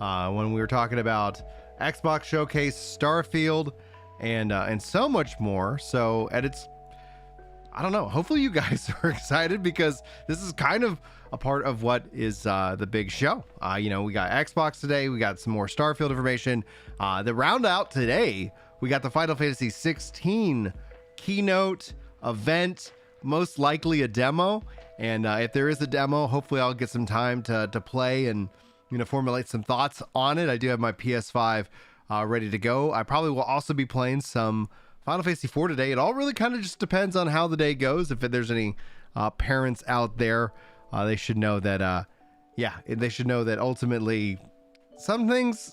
when we were talking about Xbox Showcase, Starfield, and so much more. So, and it's, I don't know, hopefully you guys are excited, because this is kind of a part of what is the big show. We got Xbox today, we got some more Starfield information. The round out today, we got the Final Fantasy 16 keynote event, most likely a demo. And if there is a demo, hopefully I'll get some time to play and formulate some thoughts on it. I do have my PS5 ready to go. I probably will also be playing some Final Fantasy 4 today. It all really kind of just depends on how the day goes. If there's any parents out there, they should know that they should know that ultimately sometimes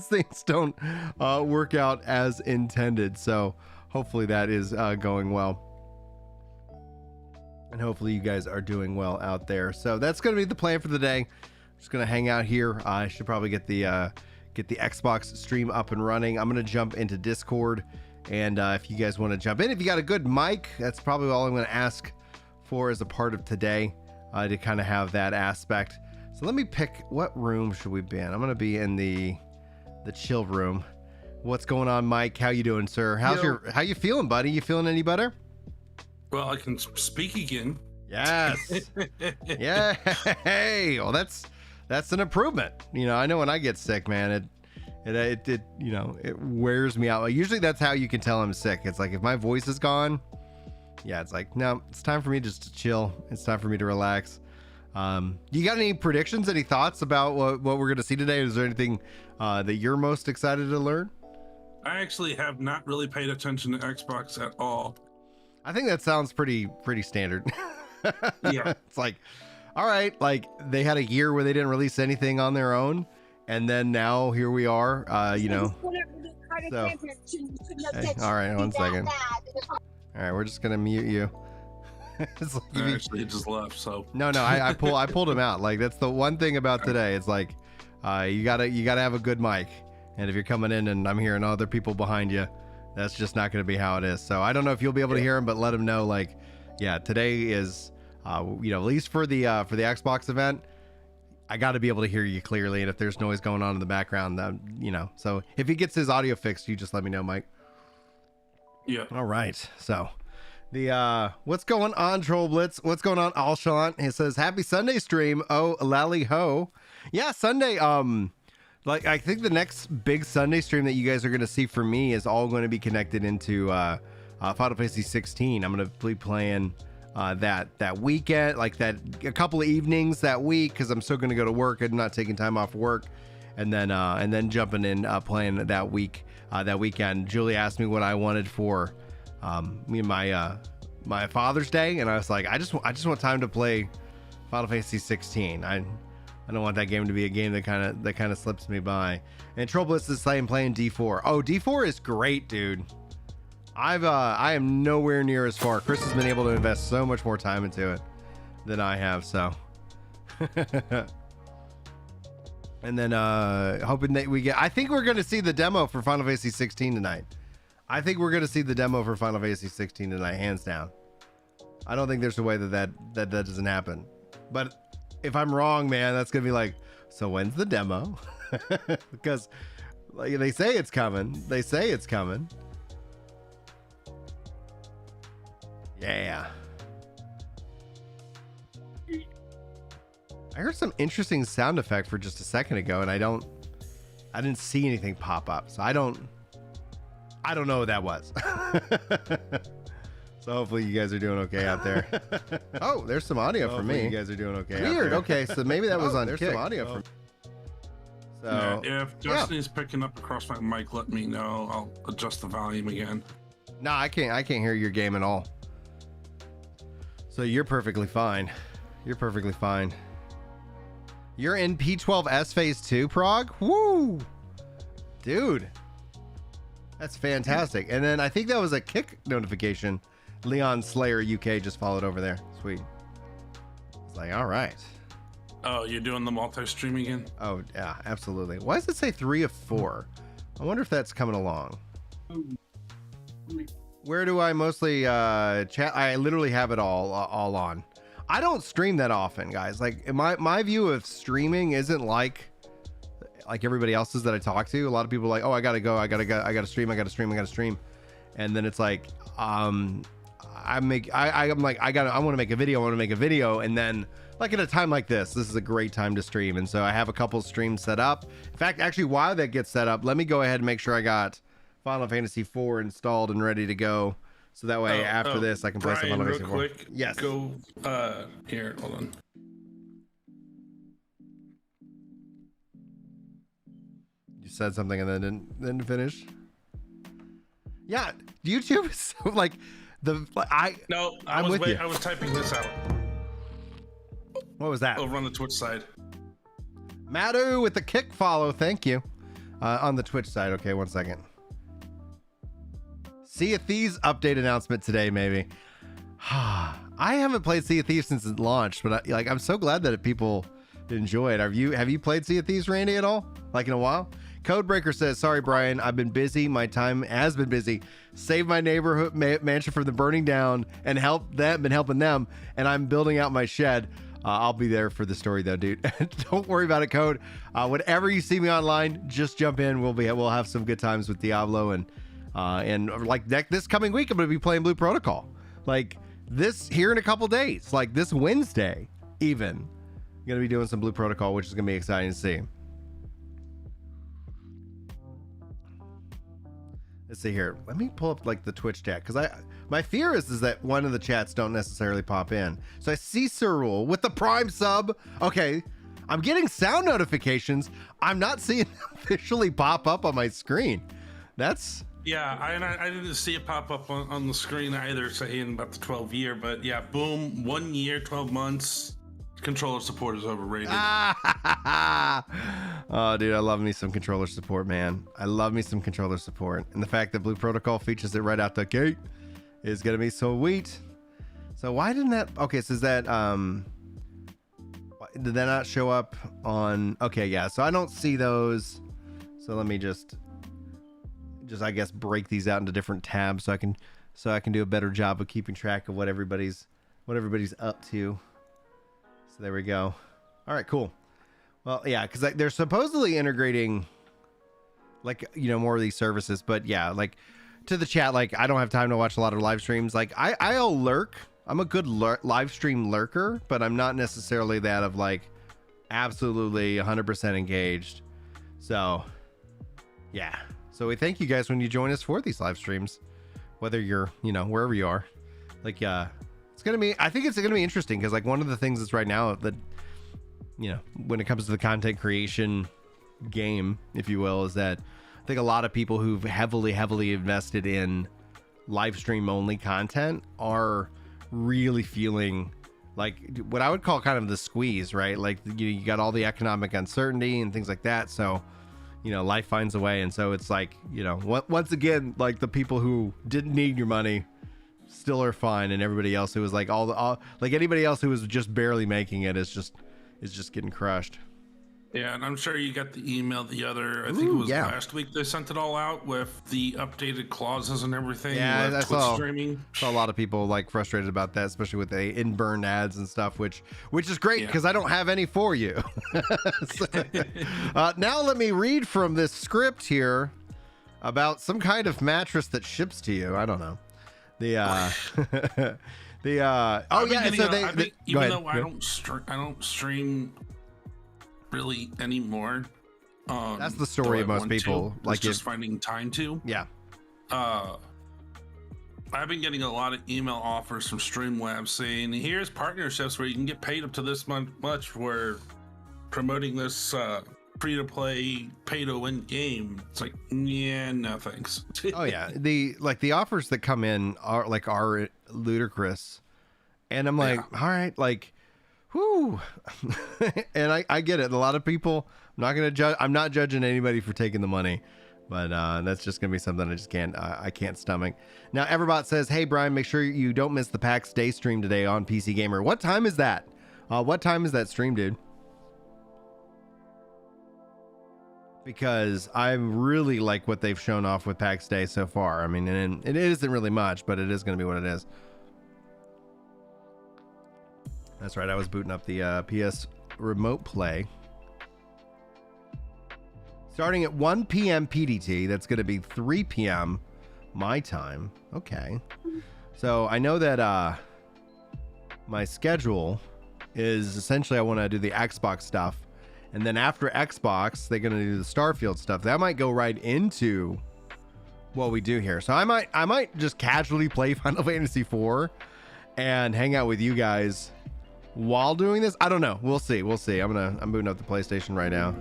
things don't work out as intended. So hopefully that is going well, and hopefully you guys are doing well out there. So that's going to be the plan for the day. Just going to hang out here. I should probably get the Xbox stream up and running. I'm going to jump into Discord, and if you guys want to jump in, if you got a good mic, that's probably all I'm going to ask for as a part of today, to kind of have that aspect. So let me pick, what room should we be in? I'm going to be in the chill room. What's going on, Mike? How you doing, sir? How you feeling, buddy? You feeling any better? Well, I can speak again. Yes. Yeah. Hey, well, that's an improvement. I know when I get sick, man, it wears me out. Usually that's how you can tell I'm sick. It's like if my voice is gone, yeah, it's like, no, it's time for me just to chill. It's time for me to relax. You got any predictions, any thoughts about what we're going to see today? Is there anything that you're most excited to learn? I actually have not really paid attention to Xbox at all. I think that sounds pretty standard. Yeah. It's like, all right, like they had a year where they didn't release anything on their own, and then now here we are, So, hey, all right, 1 second. All right, we're just gonna mute you. It's like Actually, it just left. So no, I pulled him out. Like, that's the one thing about today. It's like, you gotta have a good mic, and if you're coming in and I'm hearing other people behind you, that's just not gonna be how it is. So I don't know if you'll be able to hear him, but let him know, like, yeah, today is, at least for the Xbox event, I got to be able to hear you clearly. And if there's noise going on in the background, so if he gets his audio fixed, you just let me know, Mike. Yeah. All right. So what's going on, Troll Blitz? What's going on, Alshant? He says, happy Sunday stream. Oh, lally ho. Yeah, Sunday. Like, I think the next big Sunday stream that you guys are going to see for me is all going to be connected into Final Fantasy 16. I'm going to be playing that weekend, like that a couple of evenings that week, because I'm still going to go to work and not taking time off work, and then jumping in playing that weekend. Julie asked me what I wanted for my Father's Day, and I was like, I just want time to play Final Fantasy 16. I don't want that game to be a game that kind of slips me by. And Trollbliss is playing D4. Oh, D4 is great, dude. I am nowhere near as far. Chris has been able to invest so much more time into it than I have, so. And then hoping that I think we're going to see the demo for Final Fantasy 16 tonight. I think we're going to see the demo for Final Fantasy 16 tonight, hands down. I don't think there's a way that doesn't happen. But if I'm wrong, man, that's going to be like, so when's the demo? Because like, they say it's coming. They say it's coming. Yeah. I heard some interesting sound effect for just a second ago, and I didn't see anything pop up, so I don't know what that was. So hopefully you guys are doing okay out there. Oh, there's some audio from me. You guys are doing okay. Weird. Okay, so maybe that was on Kick. There's some audio from. So yeah, if Justin is picking up across my mic, let me know. I'll adjust the volume again. No, I can't hear your game at all. So you're perfectly fine. You're perfectly fine. You're in P12S Phase 2, Prague? Woo! Dude. That's fantastic. And then I think that was a Kick notification. Leon Slayer UK just followed over there. Sweet. It's like, all right. Oh, you're doing the multi-stream again? Oh, yeah, absolutely. Why does it say 3 of 4? I wonder if that's coming along. Where do I mostly chat? I literally have it all on. I don't stream that often, guys. Like my view of streaming isn't like like everybody else's that I talk to. A lot of people are like, oh, I gotta go, I gotta stream, and then it's like, I'm like, I want to make a video, and then like at a time like this is a great time to stream, and so I have a couple streams set up. In fact, actually, while that gets set up, let me go ahead and make sure I got Final Fantasy IV installed and ready to go, so that way after this I can play some Final Fantasy IV. Quick, yes. Go here. Hold on. You said something and then didn't finish. Yeah, YouTube is so like I was typing this out. What was that? Over on the Twitch side. Madu with the kick follow, thank you. On the Twitch side, okay, 1 second. Sea of Thieves update announcement today, maybe. I haven't played Sea of Thieves since it launched, but I'm so glad that people enjoy it. Have you played Sea of Thieves, Randy, at all? Like in a while? Codebreaker says, sorry, Brian, I've been busy. My time has been busy. Saved my neighborhood mansion from the burning down and been helping them. And I'm building out my shed. I'll be there for the story though, dude. Don't worry about it, Code. Whenever you see me online, just jump in. We'll have some good times with Diablo, and like this coming week, I'm going to be playing Blue Protocol. Like this here in a couple days, like this Wednesday, even. I'm going to be doing some Blue Protocol, which is going to be exciting to see. Let's see here. Let me pull up like the Twitch chat, because my fear is that one of the chats don't necessarily pop in. So I see Cyril with the Prime sub. Okay, I'm getting sound notifications. I'm not seeing them officially pop up on my screen. That's I didn't see it pop up on the screen either, saying about the 12 year. But yeah, boom, 1 year, 12 months. Controller support is overrated. Oh, dude, I love me some controller support, man. I love me some controller support. And the fact that Blue Protocol features it right out the gate is going to be so sweet. So why didn't that... Okay, so is that... Did that not show up on... Okay, yeah, so I don't see those. So let me just I guess break these out into different tabs so I can do a better job of keeping track of what everybody's up to. So there we go. All right, cool. Well, yeah, because they're supposedly integrating, like, more of these services. But yeah, like to the chat, like I don't have time to watch a lot of live streams. Like I'll lurk. I'm a good live stream lurker, but I'm not necessarily that of like absolutely 100% engaged. So yeah. So we thank you guys when you join us for these live streams, whether you're wherever you are. Like I think it's gonna be interesting, because like one of the things that's right now that when it comes to the content creation game, if you will, is that I think a lot of people who've heavily invested in live stream only content are really feeling like what I would call kind of the squeeze, right? Like you got all the economic uncertainty and things like that, so life finds a way. And so it's like once again, like the people who didn't need your money still are fine, and everybody else who was like like anybody else who was just barely making it is just getting crushed. Yeah, and I'm sure you got the email I think it was last week they sent it all out with the updated clauses and everything. Yeah, I saw streaming. Saw a lot of people like frustrated about that, especially with the in-burn ads and stuff, which is great because I don't have any for you. So, now let me read from this script here about some kind of mattress that ships to you. I don't know. Even though I don't stream really anymore. That's the story of most people. Like just finding time to. Yeah. I've been getting a lot of email offers from Streamlabs saying, "Here's partnerships where you can get paid up to this much for promoting this free-to-play, pay-to-win game." It's like, yeah, no thanks. Oh yeah, the offers that come in are ludicrous, and I'm like, all right, like, whoo. And I get it. A lot of people, I'm not judging anybody for taking the money, but that's just gonna be something I can't stomach. Now Everbot says, hey Brian, make sure you don't miss the PAX Day stream today on PC Gamer. What time is that? What time is that stream, dude? Because I really like what they've shown off with PAX Day so far. I mean, and it isn't really much, but it is going to be what it is. That's right. I was booting up the PS Remote Play. Starting at 1 p.m. PDT. That's going to be 3 p.m. my time. Okay. So I know that my schedule is essentially I want to do the Xbox stuff. And then after Xbox, they're going to do the Starfield stuff. That might go right into what we do here. So I might just casually play Final Fantasy IV and hang out with you guys while doing this. I don't know. We'll see. I'm booting up the PlayStation right now.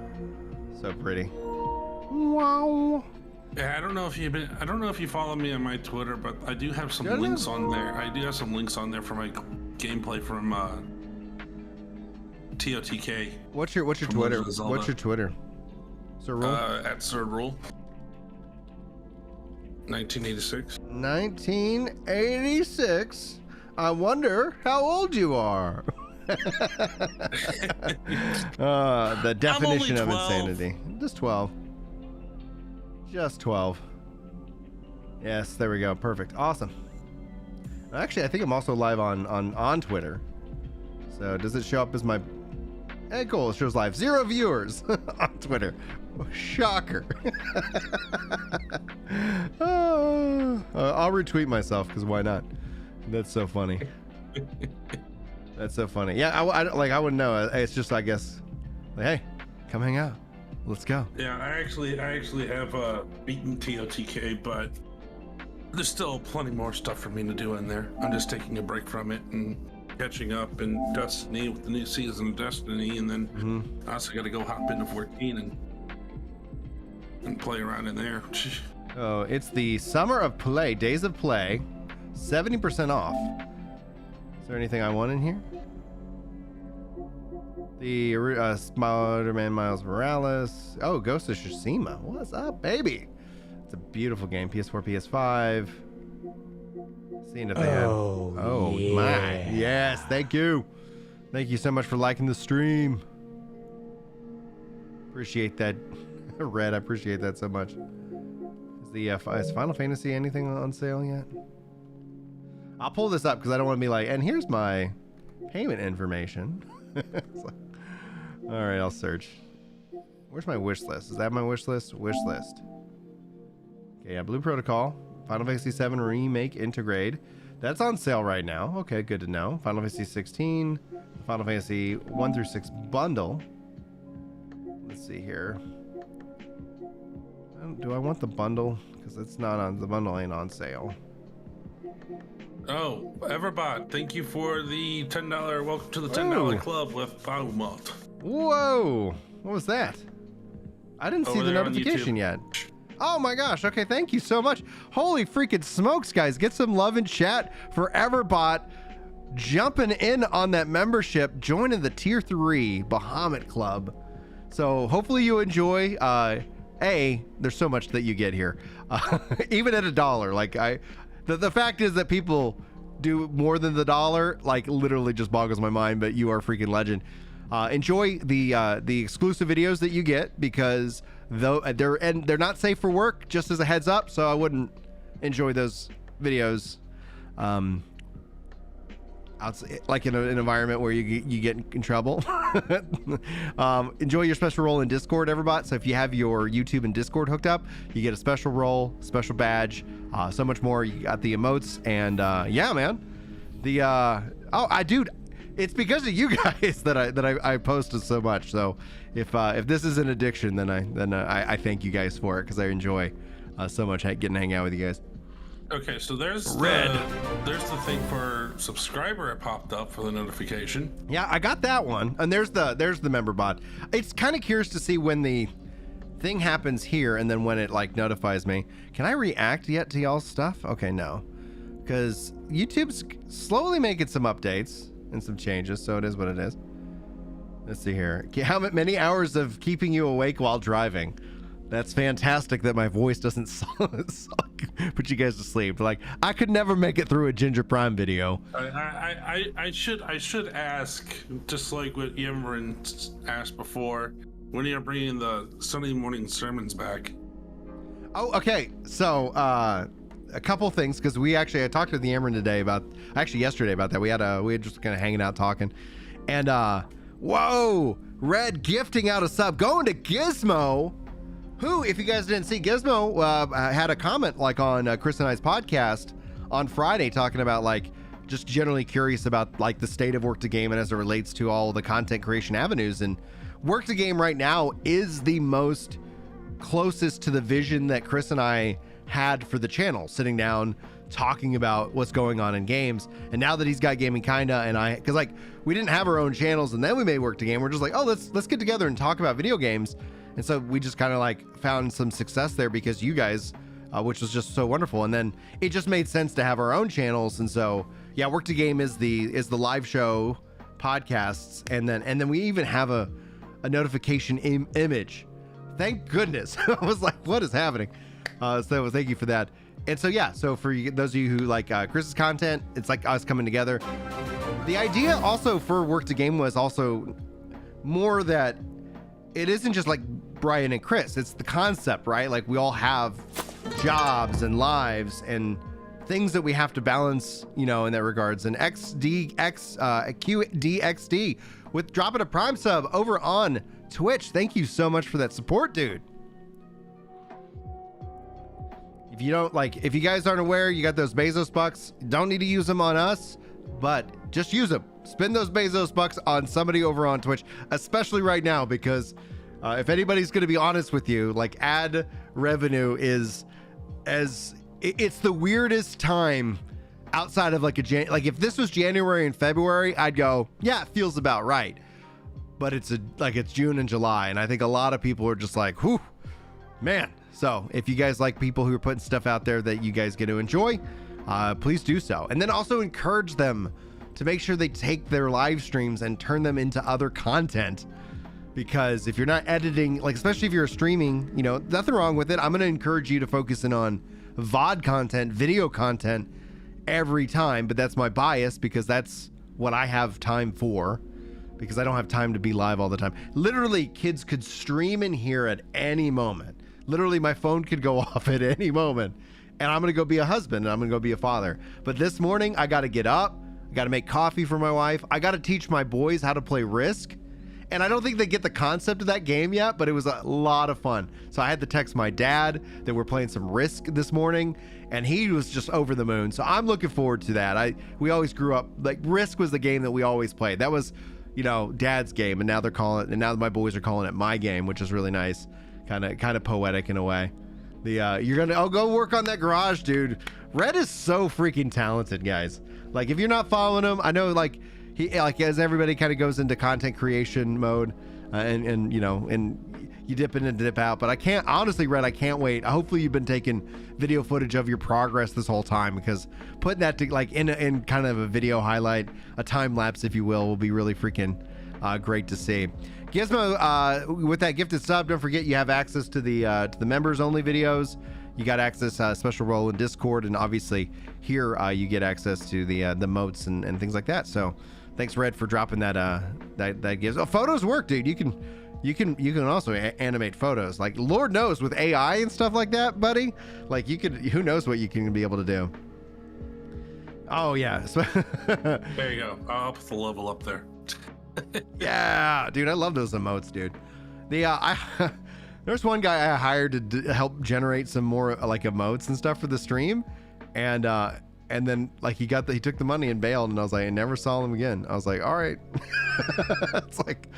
So pretty. Wow. Yeah, I don't know if you follow me on my Twitter, but I do have some links on there. I do have some links on there for my gameplay from TOTK. What's your Twitter? What's your Twitter? Sir Rule? At Sir Rule. 1986. 1986. I wonder how old you are. The definition of insanity. Just 12. Just 12. Yes, there we go. Perfect. Awesome. Actually, I think I'm also live on Twitter. So does it show up as my... Hey, cool. It shows live. 0 viewers on Twitter. Shocker. I'll retweet myself because why not? That's so funny. That's so funny. Yeah, I wouldn't know. It's just, I guess, like, hey, come hang out. Let's go. Yeah, I actually have beaten TOTK, but there's still plenty more stuff for me to do in there. I'm just taking a break from it and catching up in Destiny with the new season of Destiny, and then I also got to go hop into 14 and play around in there. Oh, it's the Summer of Play, Days of Play, 70% off. Is there anything I want in here? The Spider-Man Miles Morales. Oh, Ghost of Tsushima. What's up, baby? It's a beautiful game. PS4, PS5. Seeing if they have... Oh, yeah. My. Yes, thank you. Thank you so much for liking the stream. Appreciate that. Red, I appreciate that so much. Is Final Fantasy anything on sale yet? I'll pull this up because I don't want to be like, and here's my payment information. All right, I'll search. Where's my wish list? Is that my wish list? Wish list. Okay, yeah, Blue Protocol, Final Fantasy 7 Remake Intergrade. That's on sale right now. Okay, good to know. Final Fantasy 16, Final Fantasy 1 through 6 bundle. Let's see here. Do I want the bundle? Because it's not on, the bundle ain't on sale. Oh, Everbot, thank you for the $10. Welcome to the $10 club with Baumut. Whoa, what was that? I didn't see the notification yet. Oh my gosh, okay, thank you so much. Holy freaking smokes, guys. Get some love in chat for Everbot jumping in on that membership, joining the Tier 3 Bahamut Club. So hopefully you enjoy. There's so much that you get here. Even at $1, like the fact is that people do more than the $1, like literally just boggles my mind, but you are a freaking legend. Enjoy the exclusive videos that you get, because though they're not safe for work, just as a heads up, so I wouldn't enjoy those videos like in an environment where you get in trouble. Enjoy your special role in Discord, Everbot. So if you have your YouTube and Discord hooked up, you get a special role, special badge, so much more. You got the emotes, and yeah, man. Dude, it's because of you guys that I posted so much. So if this is an addiction, then I thank you guys for it, because I enjoy so much getting to hang out with you guys. Okay, so there's the thing for subscriber. It popped up for the notification. Yeah, I got that one, and there's the member bot. It's kind of curious to see when the thing happens here and then when it like notifies me. Can I react yet to y'all's stuff? Okay, no, because YouTube's slowly making some updates and some changes, so it is what it is. Let's see here. How many hours of keeping you awake while driving? That's fantastic that my voice doesn't put you guys to sleep. Like, I could never make it through a Ginger Prime video. I should ask, just like what Yemrin asked before, when are you bringing the Sunday morning sermons back? Oh, okay. So, a couple things, because I talked to the Yemrin yesterday about that. We had just kind of hanging out talking, and whoa, Red gifting out a sub, going to Gizmo. Who, if you guys didn't see, Gizmo had a comment like on Chris and I's podcast on Friday talking about like just generally curious about like the state of Work to Game and as it relates to all the content creation avenues. And Work to Game right now is the most closest to the vision that Chris and I had for the channel, sitting down talking about what's going on in games. And now that he's got Gaming Kinda and I, because like we didn't have our own channels and then we made Work to Game, we're just like, oh, let's get together and talk about video games. And so we just kind of like found some success there because you guys, which was just so wonderful. And then it just made sense to have our own channels. And so, yeah, Work to Game is the live show podcasts. And then we even have a notification image. Thank goodness. I was like, what is happening? So thank you for that. And so, yeah, so for those of you who like Chris's content, it's like us coming together. The idea also for Work to Game was also more that it isn't just like Brian and Chris, it's the concept, right? Like we all have jobs and lives and things that we have to balance, you know, in that regards. And QDXD with dropping a Prime sub over on Twitch. Thank you so much for that support, dude. If you don't like, if you guys aren't aware, you got those Bezos bucks. Don't need to use them on us, but just use them. Spend those Bezos bucks on somebody over on Twitch, especially right now, because if anybody's going to be honest with you, like ad revenue is it's the weirdest time outside of like like if this was January and February, I'd go, yeah, it feels about right. But it's June and July, and I think a lot of people are just like, whew, man. So if you guys like people who are putting stuff out there that you guys get to enjoy, please do so. And then also encourage them to make sure they take their live streams and turn them into other content. Because if you're not editing, like especially if you're streaming, you know, nothing wrong with it. I'm going to encourage you to focus in on VOD content, video content every time. But that's my bias because that's what I have time for. Because I don't have time to be live all the time. Literally, kids could stream in here at any moment. Literally, my phone could go off at any moment. And I'm going to go be a husband and I'm going to go be a father. But this morning, I got to get up. I got to make coffee for my wife. I got to teach my boys how to play Risk. And I don't think they get the concept of that game yet, but it was a lot of fun. So I had to text my dad that we're playing some Risk this morning, and he was just over the moon. So I'm looking forward to that. We always grew up, like Risk was the game that we always played. That was, you know, Dad's game, and now they're calling it, and now my boys are calling it my game, which is really nice. Kind of poetic in a way. I'll go work on that garage, dude. Red is so freaking talented, guys. Like if you're not following him, I know like he, like as everybody kind of goes into content creation mode, and you know, and you dip in and dip out. But I can't, honestly, Red, I can't wait. Hopefully you've been taking video footage of your progress this whole time, because putting that to like in kind of a video highlight, a time lapse, if you will be really freaking great to see. Gizmo, with that gifted sub, don't forget you have access to the members only videos. You got access special role in Discord, and obviously here you get access to the motes and things like that. So thanks, Red, for dropping that gives. Oh, photos work, dude. You can also animate photos. Like Lord knows with AI and stuff like that, buddy. Like you could, who knows what you can be able to do. Oh yeah. There you go. I'll put the level up there. Yeah, dude, I love those emotes, dude. There's one guy I hired to help generate some more like emotes and stuff for the stream, and then like he took the money and bailed, and I was like, I never saw him again. I was like, all right. It's like,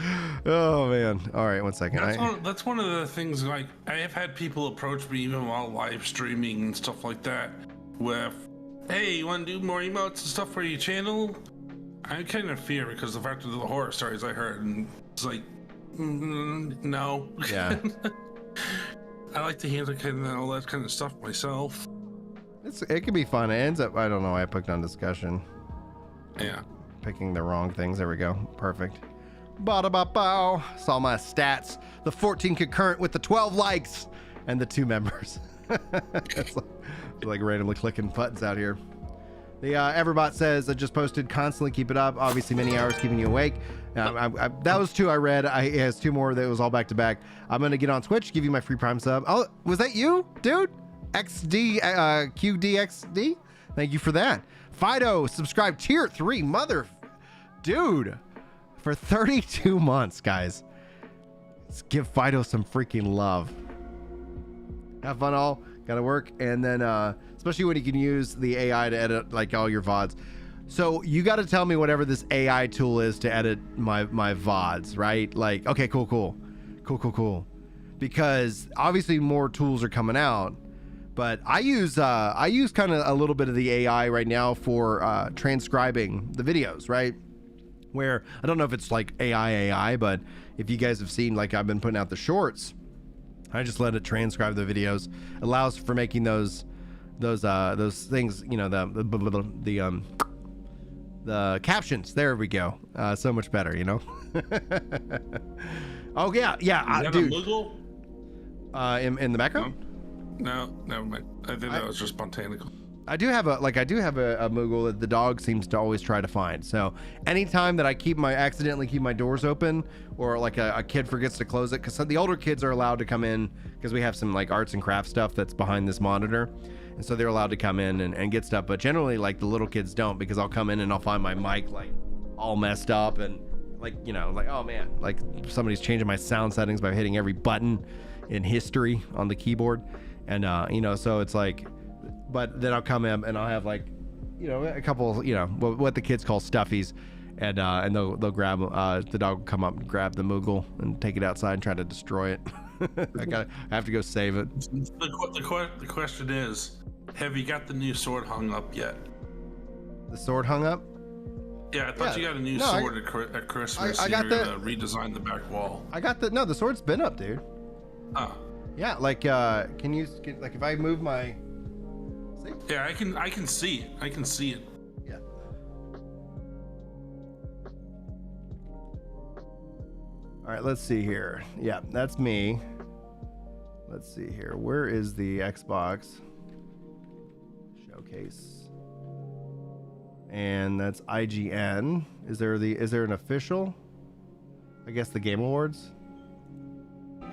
oh man. All right, one second. That's one of the things. Like I have had people approach me even while live streaming and stuff like that with, hey, you want to do more emotes and stuff for your channel? I kind of fear because the fact of the horror stories I heard, and it's like, no. Yeah. I like to handle kind of all that kind of stuff myself. It can be fun. It ends up, I don't know why I picked on discussion. Yeah. Picking the wrong things. There we go. Perfect. Ba-da-ba-bow. Saw my stats. The 14 concurrent with the 12 likes and the 2 members. It's like randomly clicking buttons out here. The Everbot says, I just posted constantly, keep it up. Obviously many hours keeping you awake. That was 2 I read. He has 2 more that was all back to back. I'm going to get on Twitch, give you my free Prime sub. Oh, was that you, dude? QDXD? Thank you for that. Fido, subscribe tier 3, dude, for 32 months, guys. Let's give Fido some freaking love. Have fun all. Gotta work. And then, especially when you can use the AI to edit like all your VODs. So you got to tell me whatever this AI tool is to edit my VODs, right? Like, okay, cool. Because obviously more tools are coming out, but I use kind of a little bit of the AI right now for transcribing the videos, right? Where I don't know if it's like AI, but if you guys have seen, like I've been putting out the shorts, I just let it transcribe the videos. Allows for making those things, you know, the captions. There we go. So much better, you know. Oh yeah. Dude. A Moogle? In the background? No, never mind. I think that was just botanical. I do have a Moogle that the dog seems to always try to find. So anytime that I accidentally keep my doors open, or like a kid forgets to close it, because the older kids are allowed to come in, because we have some like arts and crafts stuff that's behind this monitor, and so they're allowed to come in and get stuff. But generally, like the little kids don't, because I'll come in and I'll find my mic like all messed up, and like, you know, like, oh man, like somebody's changing my sound settings by hitting every button in history on the keyboard, and you know, so it's like. But then I'll come in and I'll have like, you know, a couple, you know, what the kids call stuffies, and they'll grab the dog will come up and grab the Moogle and take it outside and try to destroy it. I have to go save it. The question is, have you got the new sword hung up yet? The sword hung up? Yeah, I thought you got a new sword at Christmas. I got gonna redesign the back wall. I got the sword's been up, dude. Oh. Yeah, like like if I move my. See? Yeah, I can see it. I can see it. Yeah. All right, let's see here. Yeah, that's me. Let's see here. Where is the Xbox showcase? And that's IGN. Is there an official? I guess the Game Awards. All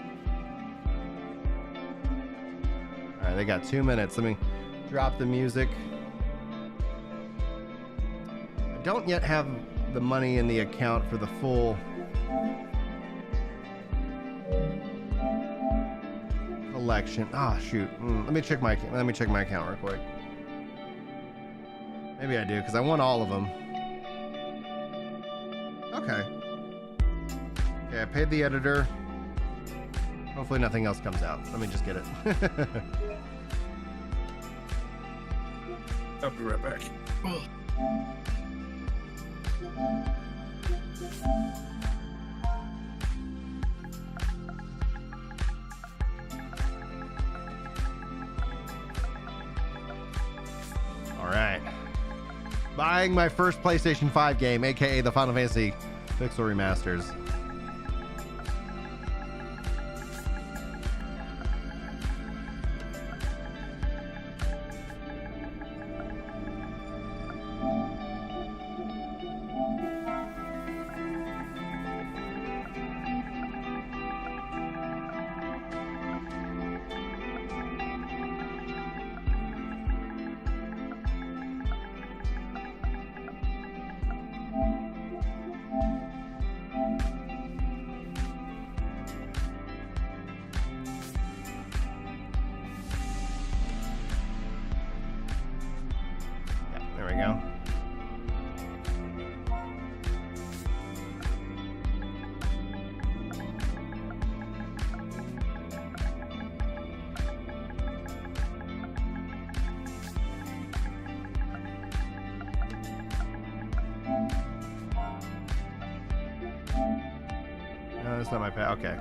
right, they got 2 minutes. Let me drop the music. I don't yet have the money in the account for the full collection. Ah, shoot. Let me check my account real quick. Maybe I do, because I want all of them. Okay, I paid the editor. Hopefully nothing else comes out. Let me just get it. I'll be right back. All right. Buying my first PlayStation 5 game, aka the Final Fantasy Pixel Remasters. There we go. No, that's not my pad. Okay.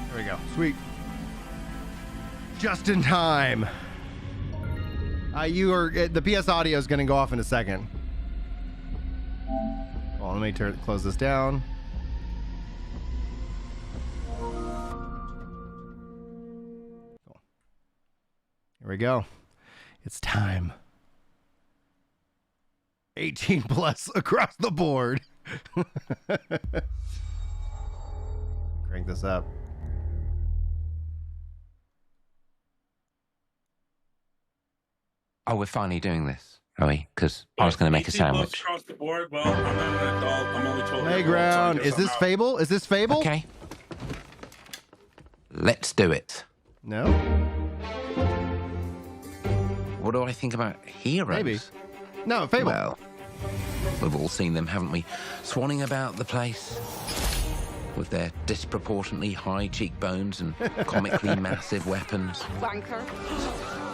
There we go. Sweet. Just in time. The PS audio is going to go off in a second. Well, let me close this down. Cool. Here we go. It's time. 18 plus across the board. Crank this up. Oh, we're finally doing this, are we? Because I was going to make a sandwich. Across the board. Well, I'm not an adult. I'm only 12 Playground. Is this Fable? Is this Fable? Okay. Let's do it. No. What do I think about heroes? Maybe. No, Fable. Well, we've all seen them, haven't we? Swanning about the place with their disproportionately high cheekbones and comically massive weapons. Wanker.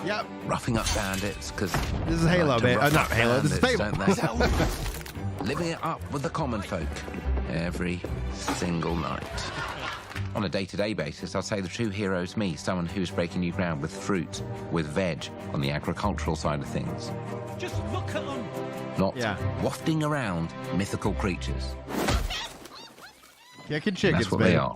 Yep. Roughing up bandits, because... This is Halo, man. Not Halo, this is Fable. Living it up with the common folk every single night. On a day-to-day basis, I'll say the true hero's me, someone who's breaking new ground with fruit, with veg, on the agricultural side of things. Just look at them. Not wafting around mythical creatures. Kicking chickens, That's what baby. they are.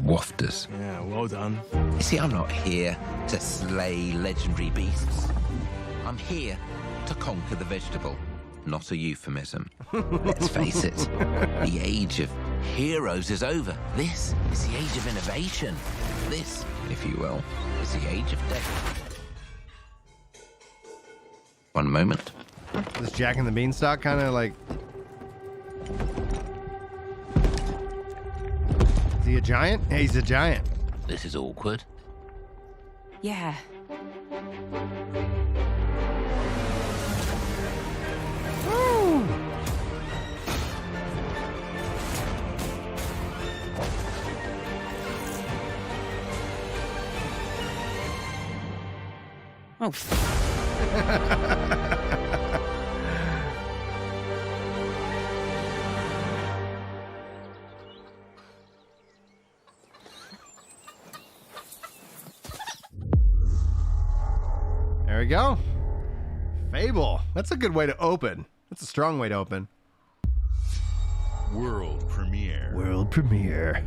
Wafters. Yeah, well done. You see, I'm not here to slay legendary beasts. I'm here to conquer the vegetable. Not a euphemism. Let's face it, the age of heroes is over. This is the age of innovation. This, if you will, is the age of death. One moment. This Jack and the Beanstalk kind of like... Is he a giant? Yeah, he's a giant. This is awkward. Yeah. Woo! Oh. There we go. Fable. That's a good way to open. That's a strong way to open. World premiere. World premiere.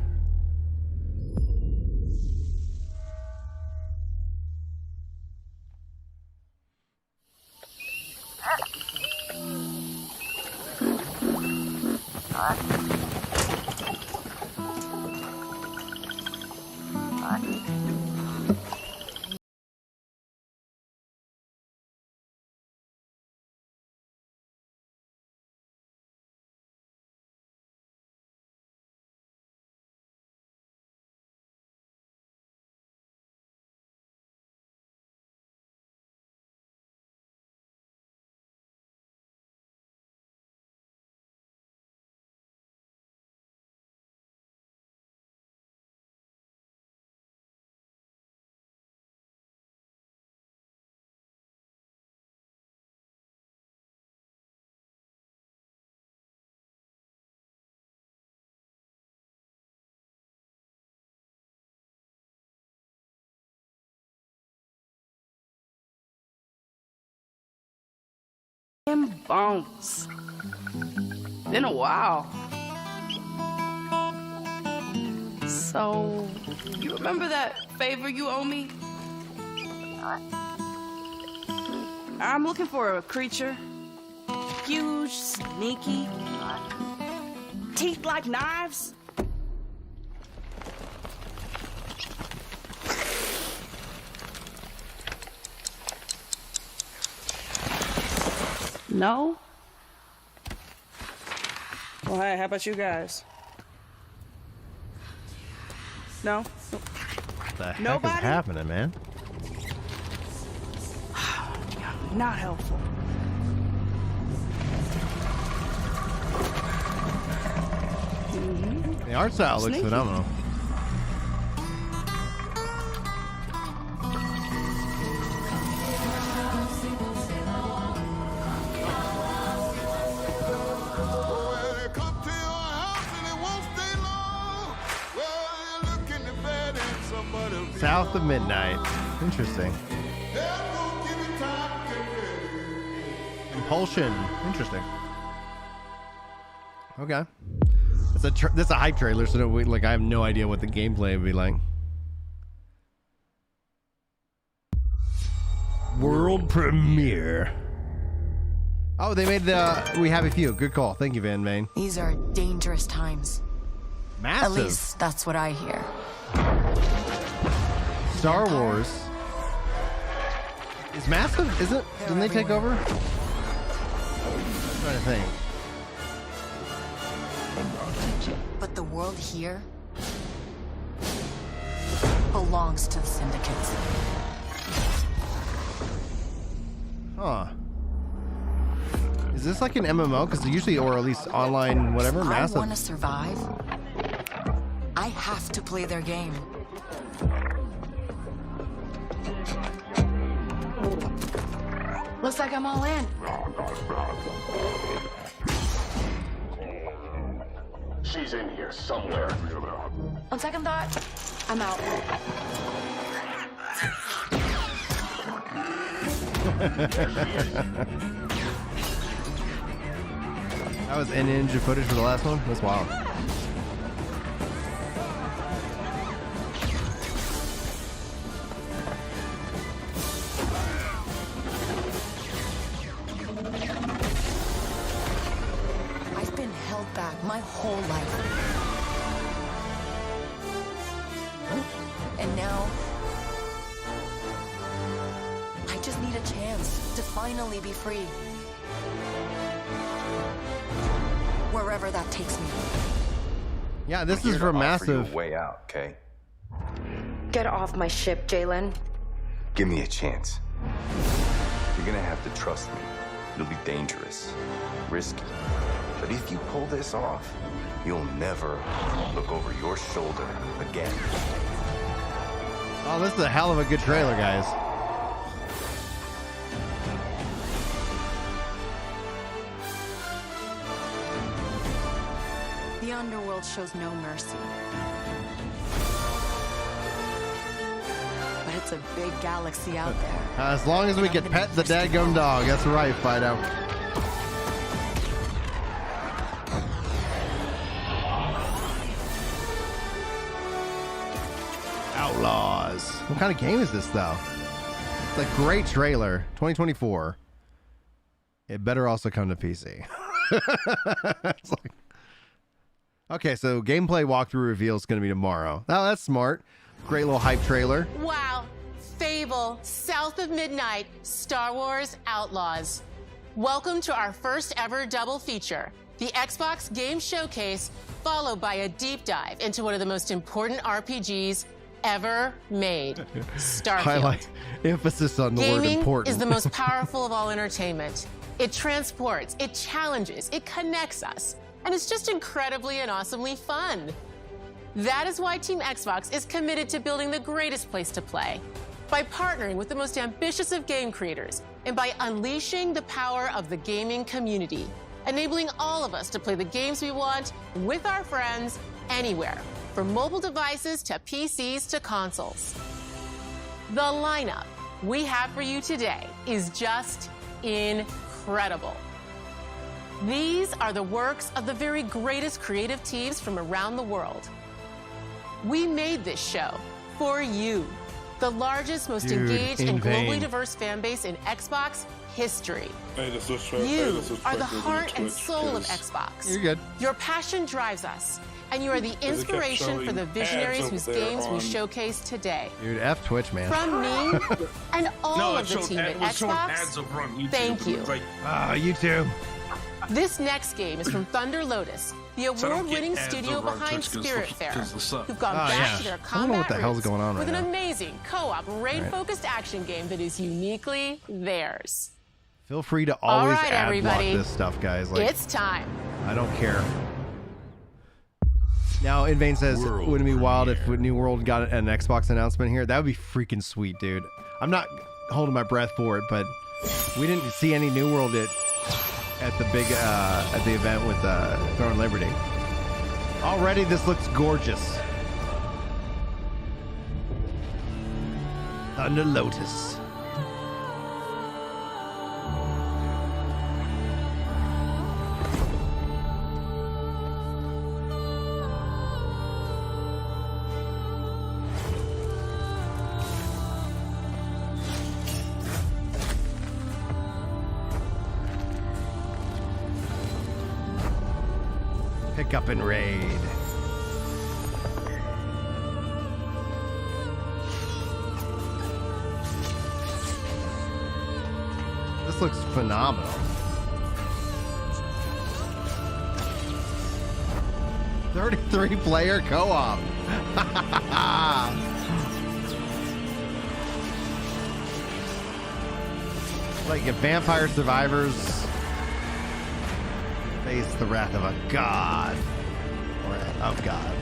Bones. Been a while. So, you remember that favor you owe me? I'm looking for a creature. Huge, sneaky, teeth like knives. No? Well, hey, how about you guys? No? What the heck Nobody? is happening, man? Not helpful. The art style looks Sneaky. phenomenal. South of midnight. Interesting. Impulsion. Interesting. Okay. That's a hype trailer, so like I have no idea what the gameplay would be like. World premiere. Oh, they made the We Have a Few. Good call. Thank you, Van Vane. These are dangerous times. Massive. At least that's what I hear. Star Wars. Is Massive? Isn't? Didn't they take over? I'm trying to think. But the world here belongs to the syndicates. Huh. Is this like an MMO? Because usually, or at least online, whatever, If I Massive. want to survive, I have to play their game. Looks like I'm all in. She's in here somewhere. On second thought, I'm out. That was in-engine footage for the last one? That's wild. I've been held back my whole life. And now, I just need a chance to finally be free. Wherever that takes me. Yeah, this We're is here for to offer you Massive. a way out, okay? Get off my ship, Jalen. Give me a chance. You're gonna have to trust me. It'll be dangerous, risky. But if you pull this off, you'll never look over your shoulder again. Oh, this is a hell of a good trailer, guys. The underworld shows no mercy. But it's a big galaxy out there. As long as we can pet the dadgum dog. That's right, Fido. Outlaws. What kind of game is this, though? It's a great trailer. 2024. It better also come to PC. It's like... Okay, so gameplay walkthrough reveal is going to be tomorrow. Oh, that's smart. Great little hype trailer. Wow. Fable, South of Midnight, Star Wars Outlaws. Welcome to our first ever double feature, the Xbox Game Showcase, followed by a deep dive into one of the most important RPGs ever made, Starfield. Highlight emphasis on the word Gaming important. is the most powerful of all entertainment. It transports, it challenges, it connects us, and it's just incredibly and awesomely fun. That is why Team Xbox is committed to building the greatest place to play. By partnering with the most ambitious of game creators and by unleashing the power of the gaming community, enabling all of us to play the games we want with our friends anywhere, from mobile devices to PCs to consoles. The lineup we have for you today is just incredible. These are the works of the very greatest creative teams from around the world. We made this show for you, the largest, most Dude, engaged in and globally vain. diverse fan base in Xbox history. Hey, this is You are the heart and soul of Xbox. You're good. Your passion drives us, and you are the inspiration for the visionaries ads whose over there games we on- showcase today. Dude, F Twitch, man. From me and all it of the showed team ad- at it was showing ads Xbox, over on YouTube. thank you. Like, Ah, you too. this next game is from Thunder Lotus, the So I don't get award-winning ads studio over on behind Twitch 'cause Spiritfarer, because the sub. who've gone Oh, back yeah. to their I don't know combat what the hell's roots going on with right an now. amazing co-op, raid-focused action game that is uniquely theirs. Feel free to All always right, ad block everybody. this stuff, guys. Like, It's time. I don't care. Now, Invain says, World wouldn't it be wild if premiere. New World got an Xbox announcement here? That would be freaking sweet, dude. I'm not holding my breath for it, but we didn't see any New World at the big at the event with Throne Liberty. Already, this looks gorgeous. Thunder Lotus. Pick up and raid. This looks phenomenal. 33-player co-op. Like if vampire survivors face the wrath of a god or of God.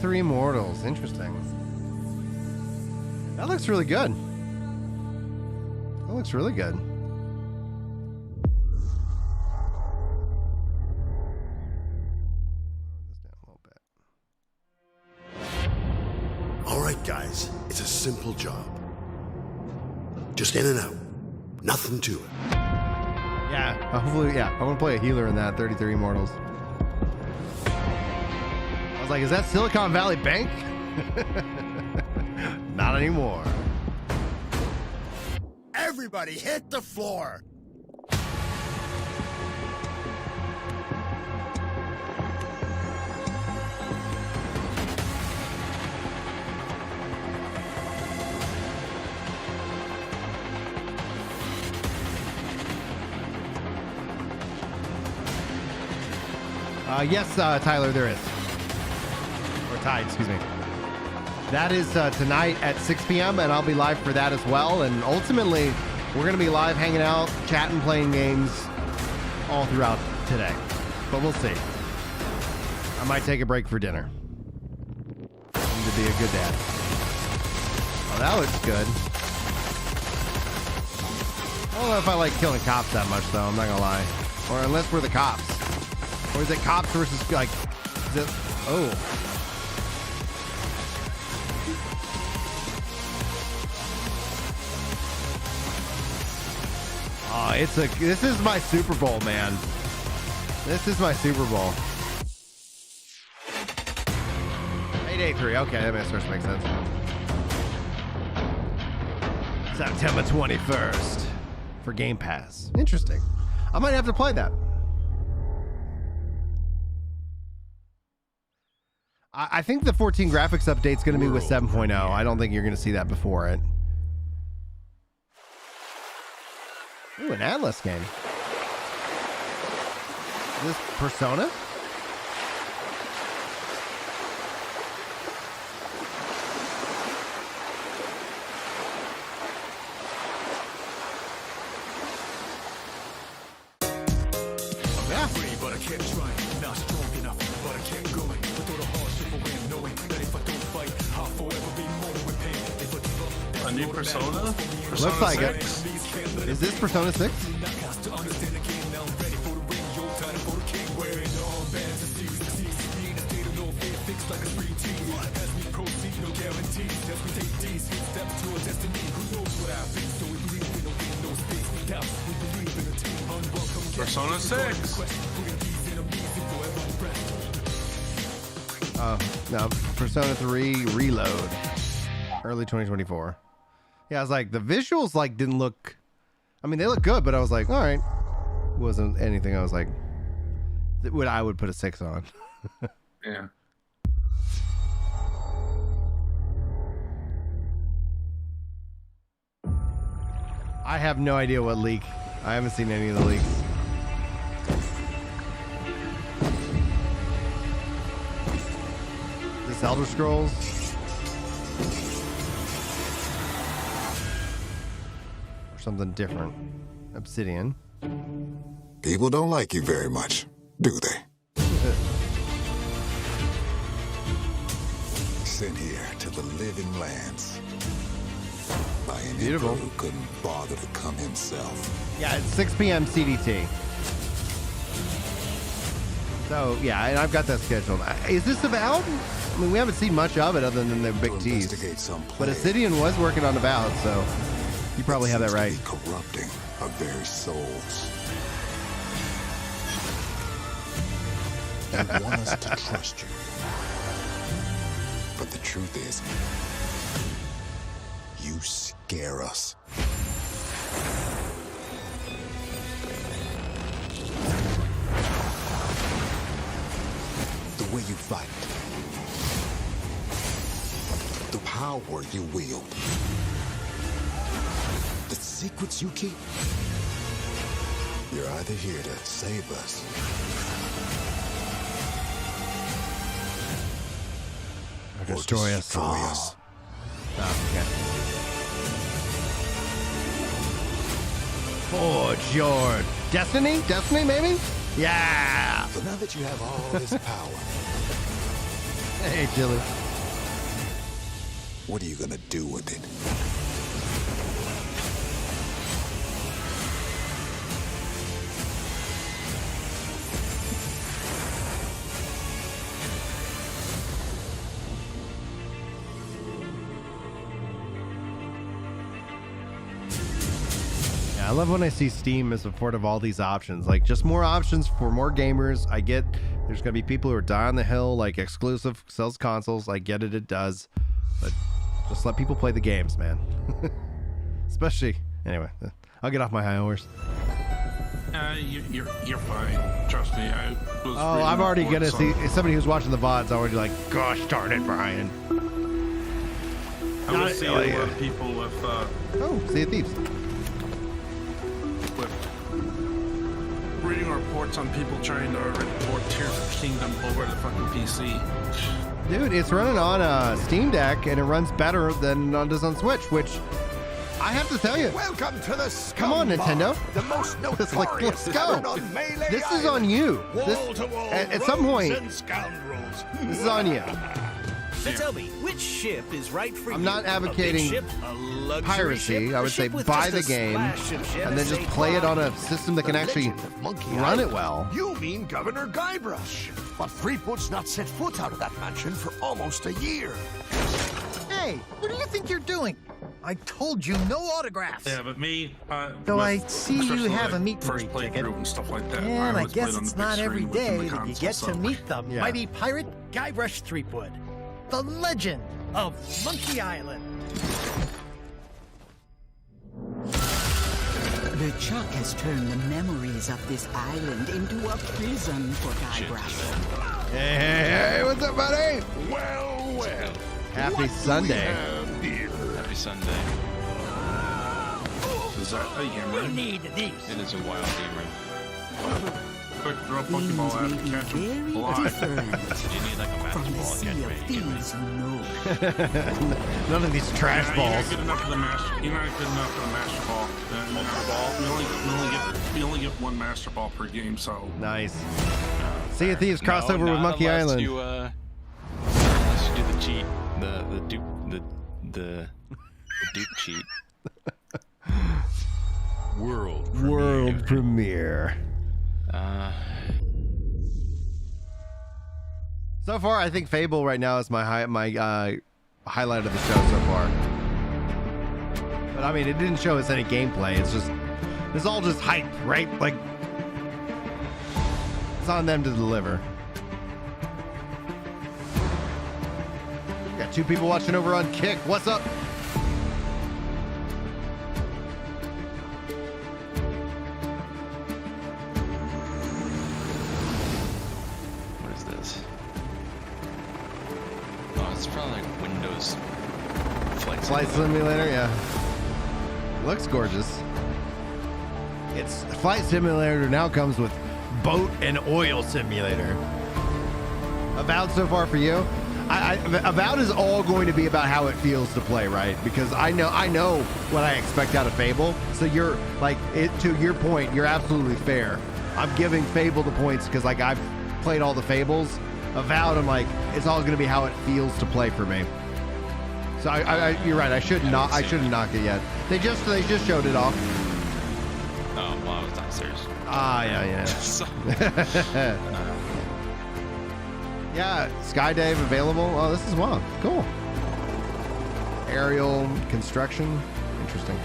Three Immortals. Interesting. That looks really good. That looks really good. All right, guys. It's a simple job. Just in and out. Nothing to it. Yeah. Hopefully, yeah. I want to play a healer in that 33 Immortals. I was like, is that Silicon Valley Bank? Not anymore. Everybody hit the floor. Yes, Tyler, there is. Or Ty, excuse me. That is tonight at 6 p.m. and I'll be live for that as well. And ultimately, we're going to be live hanging out, chatting, playing games all throughout today. But we'll see. I might take a break for dinner. To be a good dad. Oh, that looks good. I don't know if I like killing cops that much, though. I'm not going to lie. Or unless we're the cops. Or is it cops versus, like, oh. Oh, this is my Super Bowl, man. This is my Super Bowl. Day 3. Okay, that starts to make sense. September 21st for Game Pass. Interesting. I might have to play that. I think the 14 graphics update's going to be with 7.0. I don't think you're going to see that before it. Ooh, an Atlas game. Is this Persona? A new Persona? Persona Looks like 6? it. Is this Persona 6? Persona 6. Oh, no. Persona 3 Reload. Early 2024. Yeah, I was like, the visuals like didn't look... I mean, they look good, but I was like, all right. Wasn't anything I was like... I would put a 6 on. Yeah. I have no idea what leak. I haven't seen any of the leaks. This Elder Scrolls? Or something different. Obsidian. People don't like you very much, do they? Sent here to the living lands by an Beautiful. emperor who couldn't bother to come himself. Yeah, it's 6 p.m. CDT. So, yeah, and I've got that scheduled. Is this about? I mean, we haven't seen much of it other than the big tease. But Obsidian was working on About, so you probably have that right. Corrupting our very souls. They want us to trust you. But the truth is, scare us. The way you fight. The power you wield. The secrets you keep. You're either here to save us or destroy us. Oh, okay. Forge your destiny? Destiny, maybe? Yeah! So now that you have all this power, Hey, Chili. what are you gonna do with it? I love when I see Steam is afforded of all these options. Like, just more options for more gamers. I get there's going to be people who are dying on the hill, like exclusive sells consoles. I get it, it does. But just let people play the games, man. Especially, anyway, I'll get off my high horse. You're fine. Trust me. I'm already going to see somebody who's watching the VODs already like, gosh darn it, Brian. I was seeing a lot of people with Sea of Thieves. Reading reports on people trying to already port Tears of Kingdom over to fucking PC. Dude, it's running on a Steam Deck and it runs better than it does on Switch, which I have to tell you. Welcome to the Come on, Nintendo. The most It's like, let's go. on Melee This is on you. Wall-to-wall At some point, rogues and scoundrels. this is on you. So tell me, which ship is right for you? I'm not advocating a big ship, a luxury piracy. ship, I a would say ship with buy just the a game splash of and then just Genesee play it on a plot? system that can actually run it well. You mean Governor Guybrush. But Threepwood's not set foot out of that mansion for almost a year. Hey, what do you think you're doing? I told you no autographs. Yeah, but me. Though I see you have a meet and first greet ticket. playthrough and stuff like that. And I always guess played on it's the big not screen every within the day that you console, get to so- meet the Yeah. mighty pirate Guybrush Threepwood, the legend of Monkey Island. The Chuck has turned the memories of this island into a prison for Guybrush. Hey, what's up, buddy? Well, well. Happy Sunday. Happy Sunday. Is that a hammer? Need these. It is a wild hammer. Quick, throw a Pokeball at it, catch him alive. Different Did you need like a master from the ball? sea of thieves, you know. None of these trash You're balls. not good enough for the master. You're not good enough for the master ball. We only get one master ball per game, so. Nice. Sea of Thieves crossover with Monkey Island. Unless you do the cheat, the dupe cheat. World premiere. So far, I think Fable right now is my highlight of the show so far. But I mean, it didn't show us any gameplay. It's all just hype, right? Like, it's on them to deliver. Got two people watching over on Kick. What's up? What is this? Oh, it's probably like Windows Flight Simulator, yeah. Looks gorgeous. It's Flight Simulator now comes with Boat and Oil Simulator. Avowed so far for you? Avowed is all going to be about how it feels to play, right? Because I know what I expect out of Fable. So you're like, to your point, you're absolutely fair. I'm giving Fable the points because like I've played all the Fables. Avowed, I'm like, it's all going to be how it feels to play for me. So you're right. I shouldn't knock it yet. They just showed it off. Oh, well, I was downstairs. Ah, yeah. So- Yeah, Skydave available. Oh, this is wild. Cool. Aerial construction. Interesting.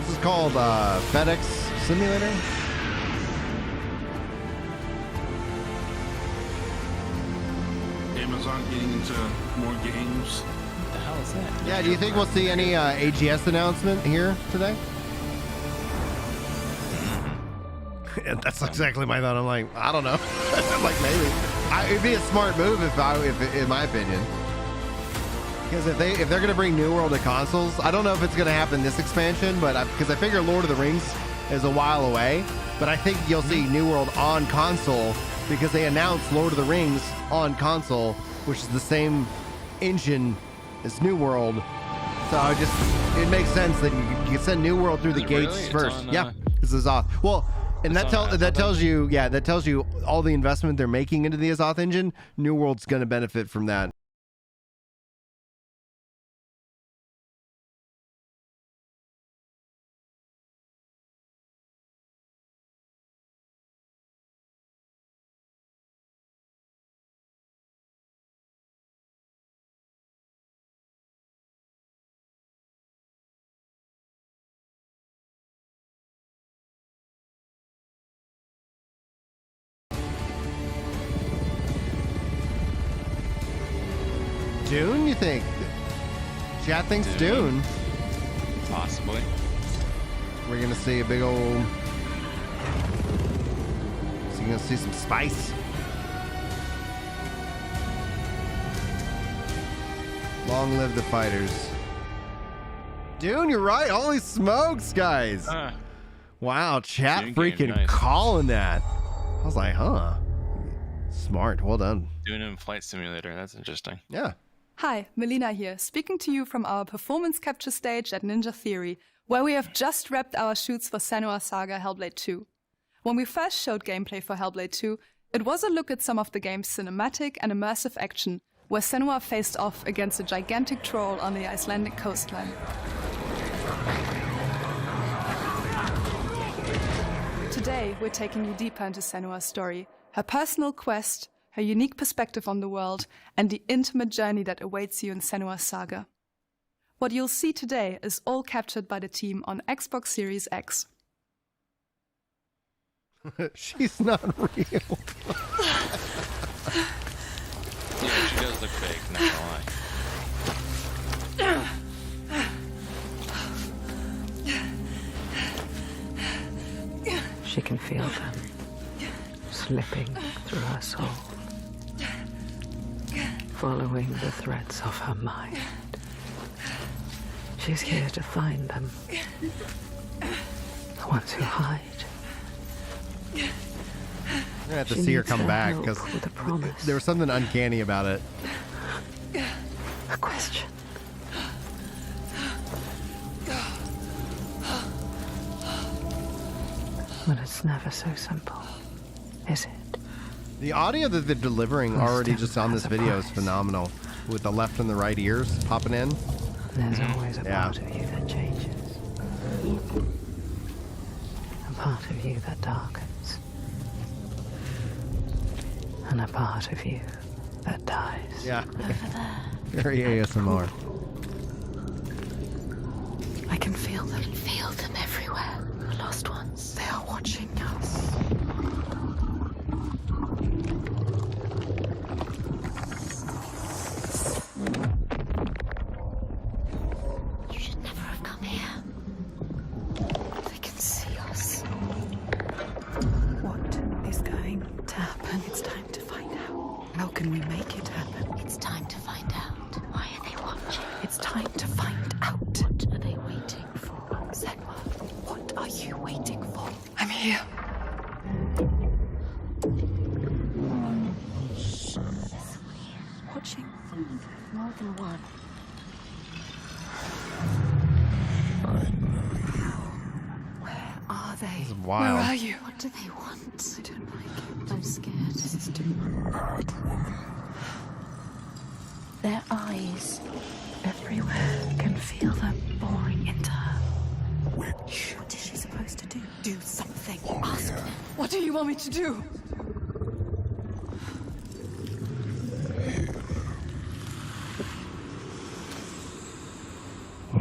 This is called FedEx Simulator. Amazon getting into more games. hell is that? Yeah, do you think we'll see any AGS announcement here today? Yeah, that's exactly my thought. I'm like, I don't know. I'm like, maybe. It'd be a smart move if in my opinion. Because if they're gonna bring New World to consoles, I don't know if it's gonna happen this expansion, but because I figure Lord of the Rings is a while away, but I think you'll see New World on console because they announced Lord of the Rings on console, which is the same engine as New World. So it makes sense that you send New World through the gates really? first. On, yeah, this is off. Well, and that tells you all the investment they're making into the Azoth engine. New World's going to benefit from that. Dune, you think? Chat thinks Dune. Possibly. We're gonna see a big old. So you're gonna see some spice. Long live the fighters. Dune, you're right. Holy smokes, guys! Wow, chat Dune freaking game, nice. calling that. I was like, huh? Smart. Well done. Dune and Flight Simulator. That's interesting. Yeah. Hi, Melina here, speaking to you from our performance capture stage at Ninja Theory, where we have just wrapped our shoots for Senua's Saga Hellblade 2. When we first showed gameplay for Hellblade 2, it was a look at some of the game's cinematic and immersive action, where Senua faced off against a gigantic troll on the Icelandic coastline. Today, we're taking you deeper into Senua's story, her personal quest, her unique perspective on the world, and the intimate journey that awaits you in Senua's Saga. What you'll see today is all captured by the team on Xbox Series X. She's not real. Yeah, she does look fake, not gonna lie. She can feel them slipping through her soul, following the threads of her mind. She's here to find them, the ones who hide. I'm gonna have to see her come back because there was something uncanny about it. A question. But it's never so simple, is it? The audio that they're delivering already just on this video is phenomenal, with the left and the right ears popping in. There's always a part of you that changes. A part of you that darkens. And a part of you that dies. Yeah. Over there. Very ASMR. I can feel them. I can feel them everywhere. The lost ones. They are watching us. You should never have come here. They can see us. What is going to happen? It's time to find out. How can we make it happen? It's time to find out. Why are they watching? It's time to find out. What are they waiting for? Senua, what are you waiting for? I'm here. Watching more than one. Where are they? This is wild. Where are you? What do they want? I don't like it. I'm scared. This is too bad, woman. Their eyes everywhere can feel them boring into her. Witch. What is she supposed to do? Do something. Ask them. What do you want me to do?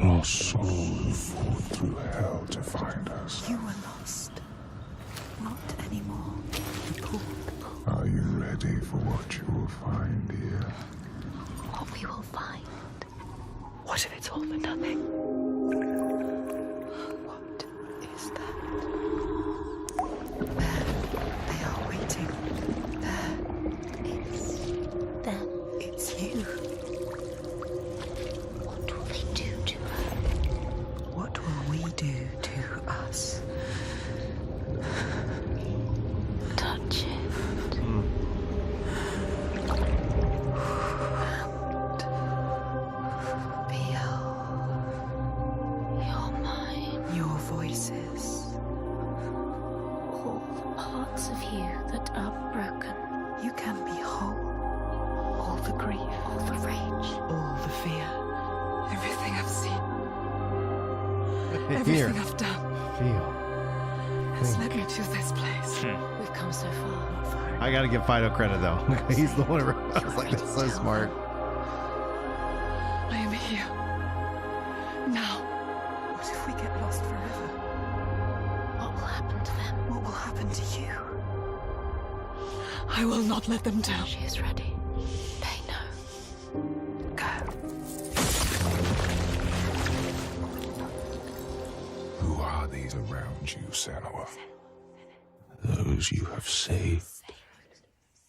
Our souls fought through hell to find us. You were lost. Not anymore. Are you ready for what you will find here? What we will find What if it's all for nothing? What is that? There, they are waiting. There. It's them. It's you. What will they do to her? What will we do to us? Touch it. Your voices. All the parts of you that are broken. You can be whole. All the grief. All the rage. All the fear. Everything I've seen. Everything I've done. Feel. Has led me to this place. We've come so far. I gotta give Fido credit though. He's the one who I was like, that's so smart. I am here. Now. What if we get lost forever? What will happen to them? What will happen to you? I will not let them down. She is ready. They know. Go. Who are these around you, Sanua? Those you have saved,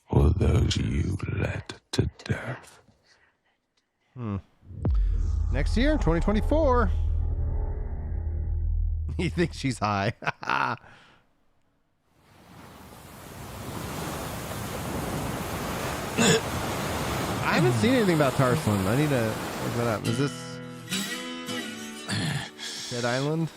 or those you led to death? Next year, 2024. He thinks she's high. I haven't seen anything about Tarsland. I need to look that up. Is this Dead Island?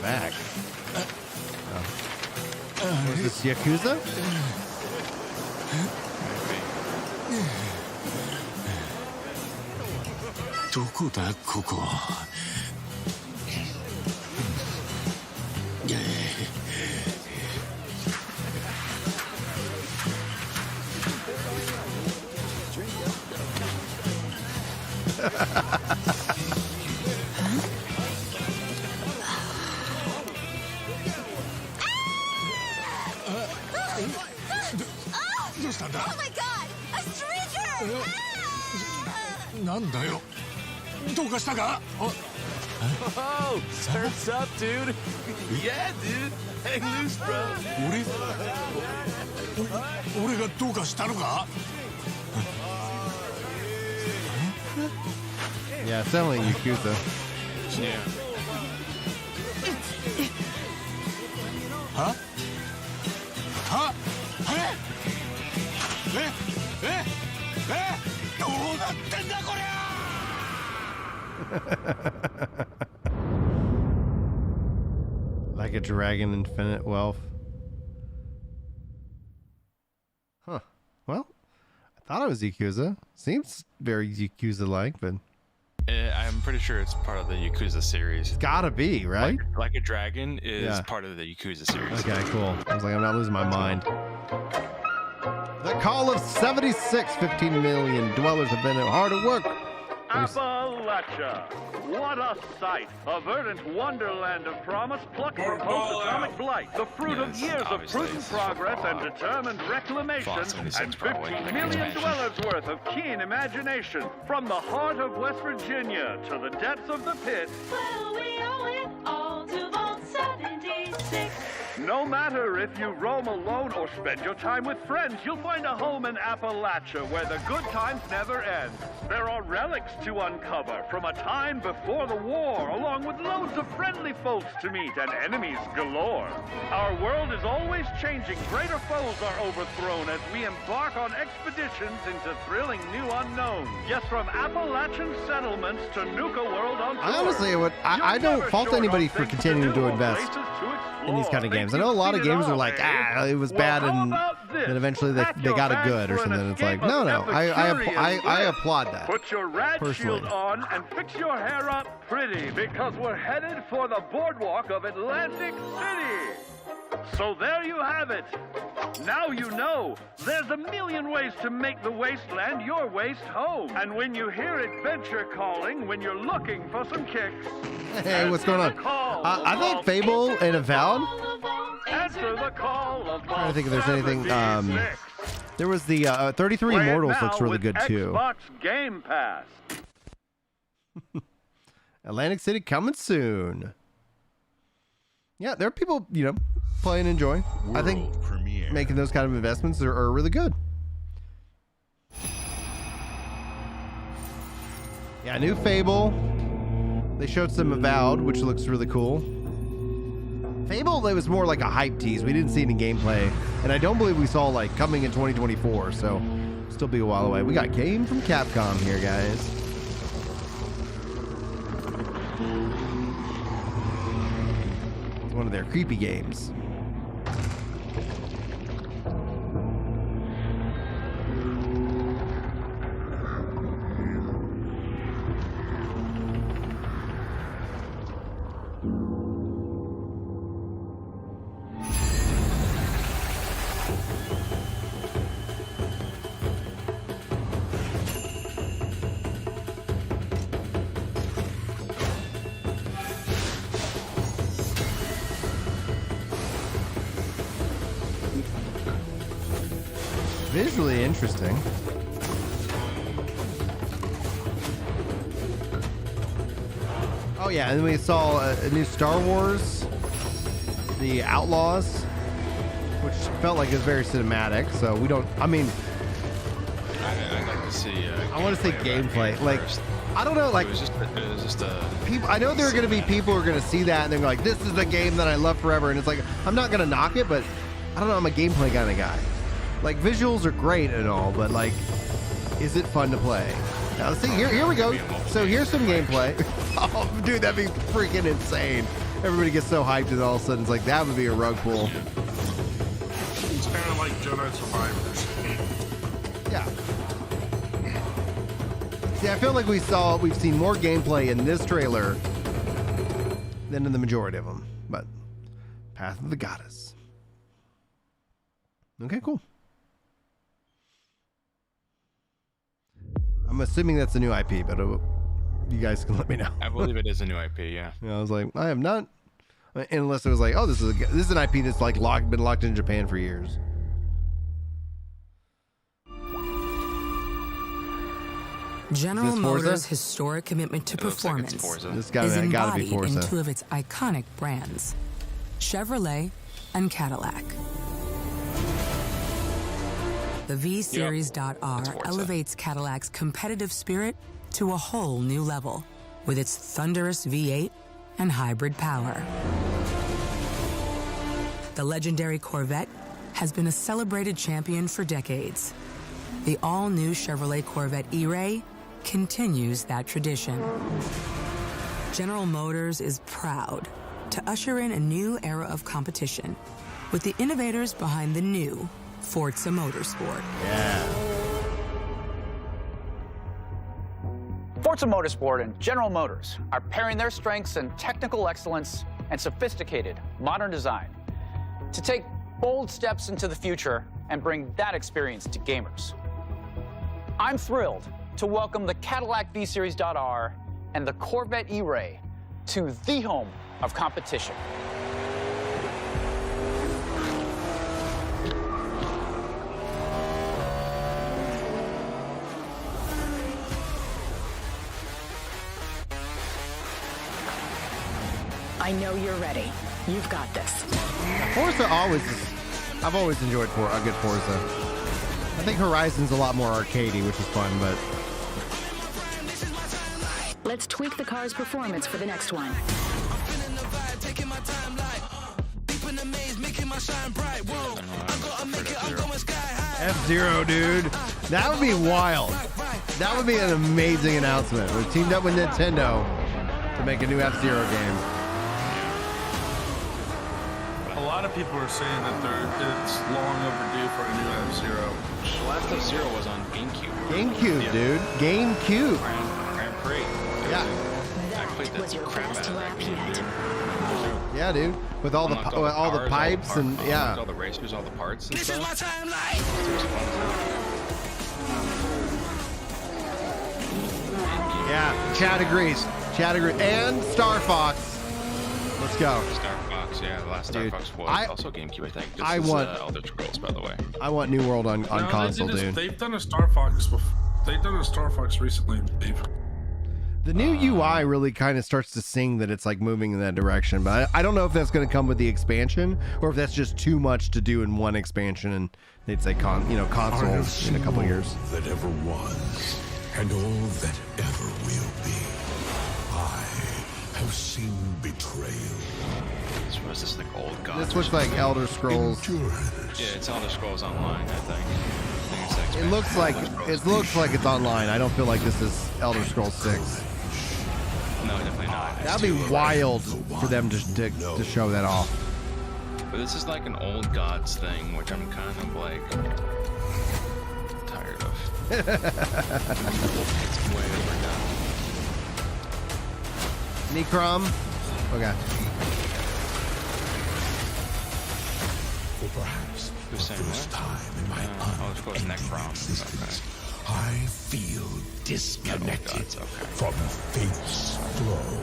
Back. Was this Yakuza? Oh my god! A stranger! なんだよ。どうかしたか? Oh, surf's up, dude. Yeah, dude. Hang loose, bro. 俺がどうかしたのか? Yeah, it's definitely Yakuza. Yeah. Huh? Huh? Like a dragon, infinite wealth. Huh. Well, I thought it was Yakuza. Seems very Yakuza-like, but I'm pretty sure it's part of the Yakuza series. It's gotta be, right? Like a Dragon is part of the Yakuza series. Okay, cool. I was like, I'm not losing my mind. The Call of 76. 15 million dwellers have been hard at work. Appalachia. What a sight. A verdant wonderland of promise plucked from post-atomic blight. The fruit of years of prudent progress and determined reclamation, and 15 million dwellers worth of keen imagination. From the heart of West Virginia to the depths of the pit. Well, we owe it all to Vault 76. No matter if you roam alone or spend your time with friends, you'll find a home in Appalachia where the good times never end. There are relics to uncover from a time before the war, along with loads of friendly folks to meet and enemies galore. Our world is always changing. Greater foes are overthrown as we embark on expeditions into thrilling new unknowns. Yes, from Appalachian settlements to Nuka World on tour. I honestly I don't fault anybody for continuing to invest in these kind of games. I know a lot of games are like, it was bad, and then eventually they got it good or something. It's like, no, I applaud that. Put your rad personally. shield on and fix your hair up pretty, because we're headed for the boardwalk of Atlantic City. So there you have it. Now you know. There's a million ways to make the wasteland your waste home. And when you hear adventure calling, when you're looking for some kicks, Hey, what's going on? I thought Fable and Avowed. Answer the call of I'm trying to think if there's anything. There was the 33 Play it Immortals now looks really with good too. Xbox Game Pass. Atlantic City coming soon. Yeah, there are people, play and enjoy. I think making those kind of investments are really good. Yeah, new Fable. They showed some Avowed, which looks really cool. Fable, it was more like a hype tease. We didn't see any gameplay. And I don't believe we saw, coming in 2024. So, still be a while away. We got game from Capcom here, guys. It's one of their creepy games. Visually interesting. Oh yeah, and then we saw a new Star Wars, The Outlaws, which felt like it was very cinematic. So we don't. I mean, I'd like to see. I want to say gameplay. I don't know. It was just a. People. I know there are going to be people who are going to see that and they're like, "This is the game that I love forever." And it's like, I'm not going to knock it, but I don't know. I'm a gameplay kind of guy. Visuals are great and all, but is it fun to play? Now, see, here we go. So here's some gameplay. Oh, dude, that'd be freaking insane. Everybody gets so hyped and all of a sudden it's like, that would be a rug pull. It's kind of like Jedi Survivors. Yeah. See, I feel like we've seen more gameplay in this trailer than in the majority of them. But Path of the Goddess. Okay, cool. I'm assuming that's a new IP, but you guys can let me know. I believe it is a new IP, yeah. I was like, I am not, unless it was like, oh, this is an IP that's been locked in Japan for years. General Motors' historic commitment to performance This is gotta be embodied Forza. in two of its iconic brands, Chevrolet and Cadillac. The V-Series.R elevates Cadillac's competitive spirit to a whole new level with its thunderous V8 and hybrid power. The legendary Corvette has been a celebrated champion for decades. The all-new Chevrolet Corvette E-Ray continues that tradition. General Motors is proud to usher in a new era of competition with the innovators behind the new Forza Motorsport. Yeah. Forza Motorsport and General Motors are pairing their strengths in technical excellence and sophisticated modern design to take bold steps into the future and bring that experience to gamers. I'm thrilled to welcome the Cadillac V-Series.R and the Corvette E-Ray to the home of competition. I know you're ready. You've got this. Forza I've always enjoyed a good Forza. I think Horizon's a lot more arcadey, which is fun, but Let's tweak the car's performance for the next one. F-Zero, dude. That would be wild. That would be an amazing announcement. We teamed up with Nintendo to make a new F-Zero game. A lot of people are saying that it's long overdue for a new F-Zero. The last F-Zero was on GameCube. GameCube, dude. GameCube. Grand Prix. Yeah. I played that crap out of that game, dude. Yeah, dude. With all the all the pipes and yeah. All the racers, all the parts and This stuff. is my timeline. Yeah, Chad agrees. And Star Fox. Let's go. Star Fox, yeah. The last Star Dude, Fox was also GameCube, I think. This is Elder Scrolls, by the way. I want New World on console, dude. They've done a Star Fox before. They've done a Star Fox recently, I believe. The new UI really kind of starts to sing that it's like moving in that direction, but I don't know if that's going to come with the expansion or if that's just too much to do in one expansion and they'd say console in a couple years. That ever was, and all that ever will be. I have seen betrayal. So was this like old gods? This looks like Elder Scrolls. Yeah, it's Elder Scrolls Online, I think. It looks like it's online. I don't feel like this is Elder Scrolls 6. No, definitely not. That'd be wild for them to show that off. But this is like an old gods thing, which I'm kind of like tired of. It's way overdone. Necrom. Okay. For perhaps the first time in my Necrom. I feel disconnected from fate's flow.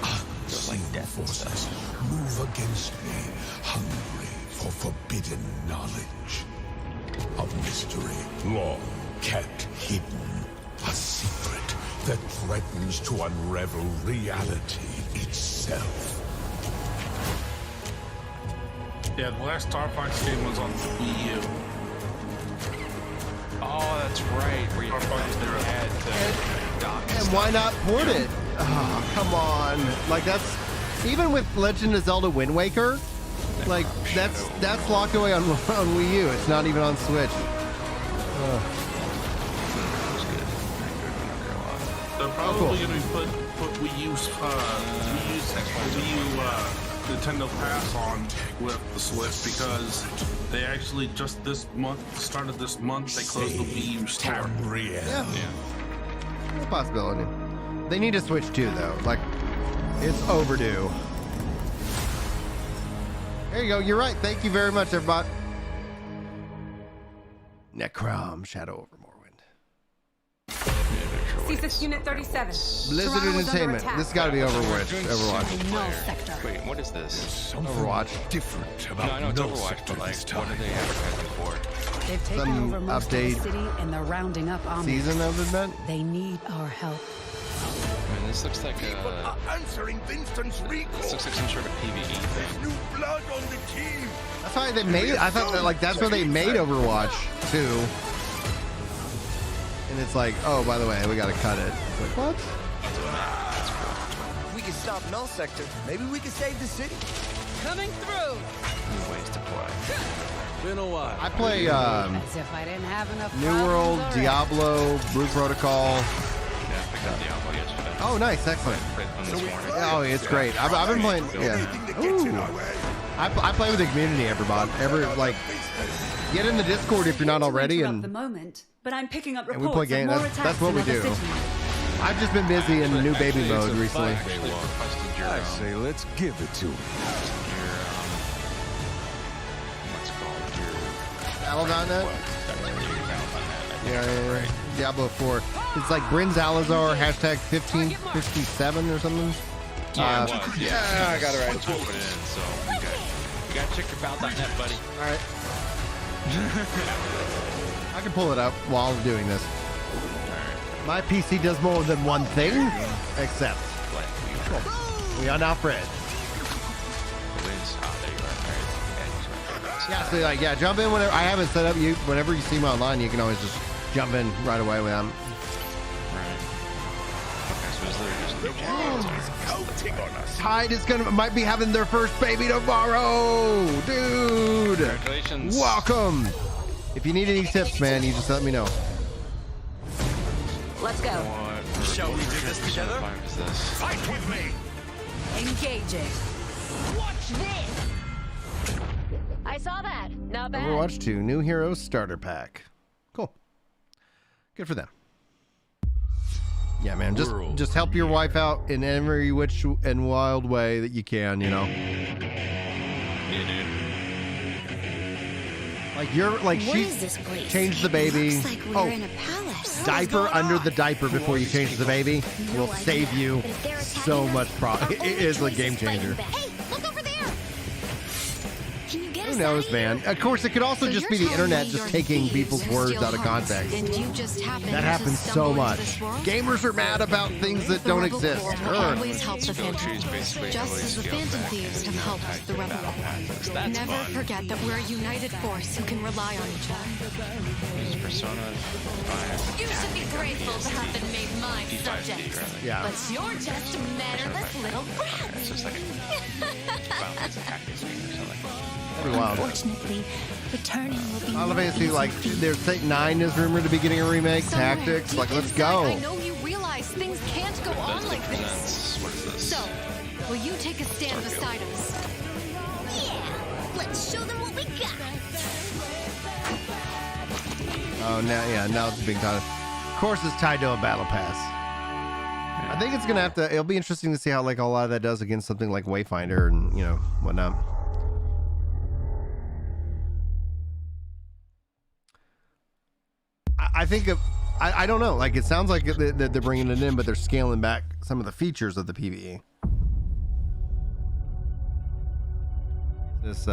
Unseen forces move against me, hungry for forbidden knowledge. A mystery long kept hidden. A secret that threatens to unravel reality itself. Yeah, the last Star Fox game was on the Wii U. Oh, that's right. Where you had dock And why not port it? Oh, come on. Like that's even with Legend of Zelda Wind Waker, like that's locked away on Wii U. It's not even on Switch. They're probably going to put Wii U Nintendo Pass on with the Switch because they actually just this month, started this month, they closed the Wii U store. Yeah. It's a possibility. They need to Switch too, though. Like, it's overdue. There you go. You're right. Thank you very much, everybody. Necrom, Shadow over Morrowind. C6 Unit 37. Blizzard Entertainment. This has got to be Overwatch. Wait, what is this? Overwatch. Different No, I know it's Overwatch, but like, what are they advertising for? They've taken Some over most of the update city and they're rounding up armies. Season of event? They need our help. I mean, this looks like answering Vincent's recall. This looks like some sort of PvE thing. New blood on the team. That's why they made it. I thought that, like that's where they made Overwatch too. And it's like, oh, by the way, we gotta cut it. It's like, what? We can stop Null Sector. Maybe we can save the city. Coming through. New ways to play. Been a while. I play As if I didn't have enough New World, problems already. Diablo, Blue Protocol. Yeah, I picked up Diablo yesterday. Oh, nice, excellent. This morning. Oh, it's great. I've been playing. Yeah. Ooh. I play with the community, everybody. Get in the Discord if you're not already, At and the moment, but I'm picking up we reports play games. of more That's what we attacks in do. other cities. I've just been busy in new baby mode recently. I say, let's give it to him. What's it called? Battle.net? Yeah. Diablo 4. It's like Bryn Zalazar, hashtag 1557 or something. Yeah, it was. Yeah, I got it right. Put it in, so you gotta check your battle.net, buddy. All right. I can pull it up while doing this. My PC does more than one thing, except we are now friends. Yeah, so like, yeah, jump in whenever. I haven't set up you. Whenever you see me online, you can always just jump in right away with them. Tide is might be having their first baby tomorrow, dude. Congratulations. Welcome. If you need any tips, man, you just let me know. Let's go. Shall we do this together? Fight with me. Engaging. Watch this. I saw that. Not bad. Overwatch 2 New Heroes Starter Pack. Cool. Good for them. Yeah, man. Just help your wife out in every which and wild way that you can, you know. dude. Like you're like What she is this place? changed the baby. Looks like we're in a palace. Diaper under the diaper before you change the baby will save you so much problem. It is a game changer. Hey, look over there. Can you get Who us knows, man? Of course, it could also just be the internet just taking people's words out of context. And you just happen That to happens so stumble into much. this world? Gamers are mad about things that The don't Rebel exist. Corps will Ugh. always help the Phantom Thieves, just as the Phantom Thieves have helped the Rebel Corps. Never forget that we're a united force who can rely on each other. Persona 5. You should be grateful to have been made my P5D, subject. rather. Yeah. But you're just a mannerless little brat. It's just like a Final Fantasy game or something. That'd be wild. Unfortunately, returning will be Final more Fantasy, like, easy. there's Take 9 is rumored to be getting a remake. Somewhere Tactics, deep like, let's inside, go. I know you realize things can't go on like this. What is this? So, will you take a stand beside us? Yeah, let's show them what we got. Oh, now it's being tied. Of course, it's tied to a battle pass. I think it's gonna have to. It'll be interesting to see how like a lot of that does against something like Wayfinder and whatnot. I think I don't know. Like it sounds like they're bringing it in, but they're scaling back some of the features of the PvE. This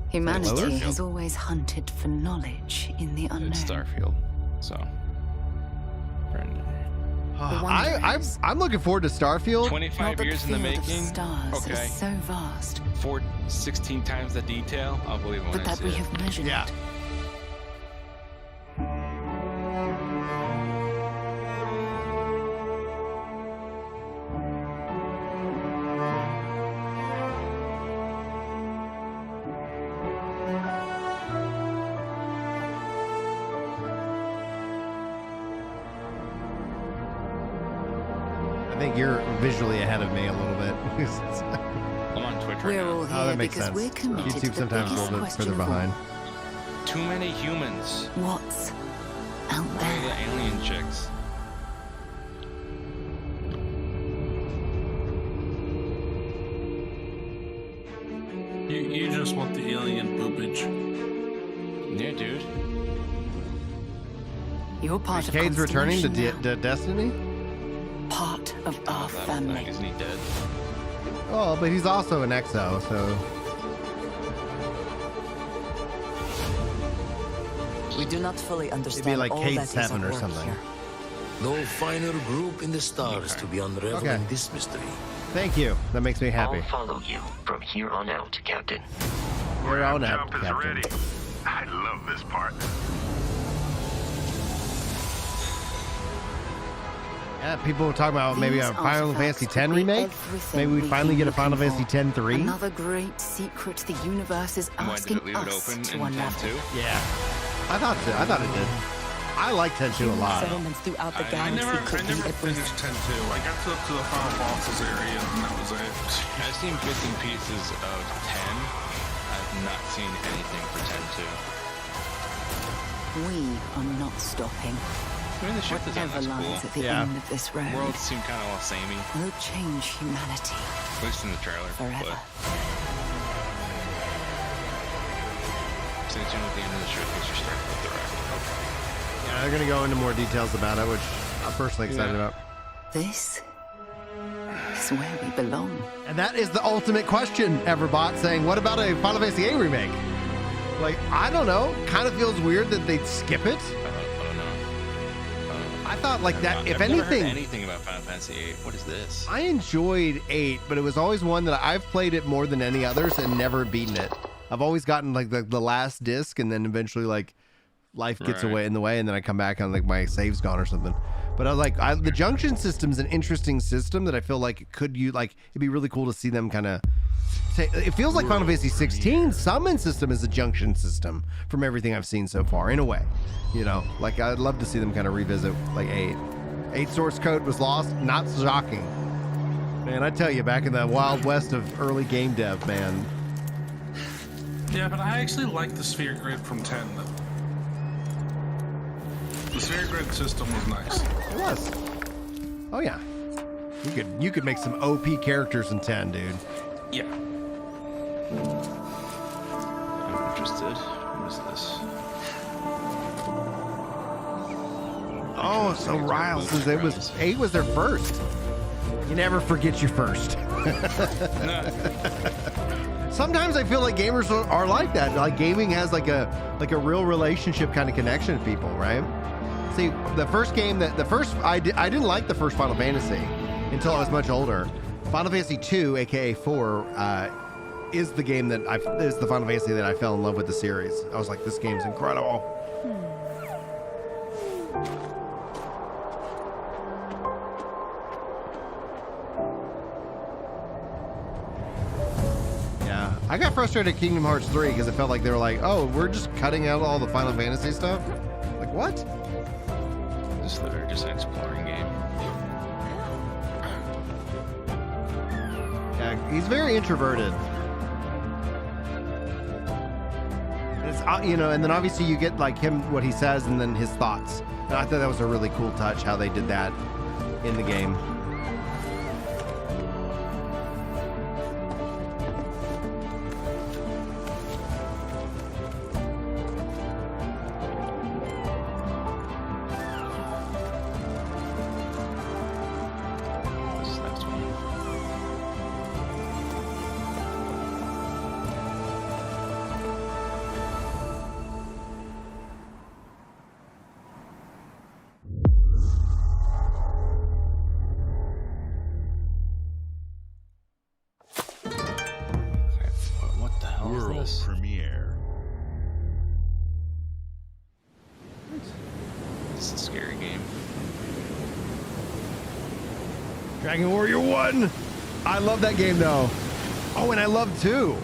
Humanity has always hunted for knowledge in the unknown. It's Starfield, so. I'm looking forward to Starfield. 25 years in the making. Stars Okay. is so vast. 16 times the detail. I'll believe it when But I that see we it. have measured it. I think you're visually ahead of me a little bit. I'm on Twitch right We're now. all Oh, here that makes because sense. we're committed to YouTube the sometimes a biggest little bit question further of all. behind. Too many humans. What's out Where are there? the alien chicks? You just want the alien boobage. Yeah, dude. You're part of Cade's returning to Constellation now. Destiny? Part of our family. Isn't he dead? Oh, but he's also an exo, so We do not fully understand maybe like all Cade that is 7 at or work something. here. No finer group in the stars to be unraveling Okay. this mystery. Thank you. That makes me happy. I'll follow you from here on out, Captain. You're on out, Jump is Captain. ready. I love this part. Yeah, people were talking about maybe a These Final Fantasy artifacts X could be remake. everything Maybe we we've finally been get a Final looking Fantasy for. X 3. Another great secret the universe is Why asking did it leave it us open to in 10 unravel. too? Yeah, I thought so. I thought it did. I like 10-2 a lot. Settlements throughout the I galaxy never could be everything. finished 10-2. I got to up to the final bosses area and that was it. I've seen bits and pieces of 10. I've not seen anything for 10-2. We are not stopping. I mean, the ship design Whatever looks lies cool. at the end of this road Worlds seem kind of all samey, will change humanity at least in the trailer. forever. But stay tuned at the end of the show because you're starting with Direct. Yeah, they're gonna go into more details about it, which I'm personally excited about. This is where we belong. And that is the ultimate question, Everbot, saying, what about a Final Fantasy VIII remake? Like, I don't know. Kind of feels weird that they'd skip it. I thought like that, if I've never heard anything, anything about Final Fantasy VIII. What is this? I enjoyed 8, but it was always one that I've played it more than any others and never beaten it. I've always gotten like the last disc and then eventually like life gets Right. away in the way and then I come back and like my save's gone or something. But I was like, the junction system's an interesting system that I feel like it'd be really cool to see them kind of. It feels like Final Fantasy 16 summon system is a junction system from everything I've seen so far in a way, like I'd love to see them kind of revisit like 8 source code was lost. Not shocking, man. I tell you, back in the wild west of early game dev, man. Yeah, but I actually like the sphere grid from 10 though. The sphere grid system was nice. It was. Oh yeah. You could make some OP characters in 10, dude. Yeah. I'm interested. What is this? Oh, so Ryle says 8 was their first. You never forget your first. Sometimes I feel like gamers are like that. Like gaming has like a real relationship kind of connection to people, right? See, the first game I didn't like the first Final Fantasy until I was much older. Final Fantasy 2, aka 4, is the game that is the Final Fantasy that I fell in love with the series. I was like, this game's incredible. Yeah, I got frustrated at Kingdom Hearts 3 because it felt like they were like, oh, we're just cutting out all the Final Fantasy stuff. Like, what? They're just an exploring game. Yeah, he's very introverted. It's, and then obviously you get like what he says, and then his thoughts. And I thought that was a really cool touch how they did that in the game. Premiere. This is a scary game. Dragon Warrior 1. I love that game though. Oh, and I love 2.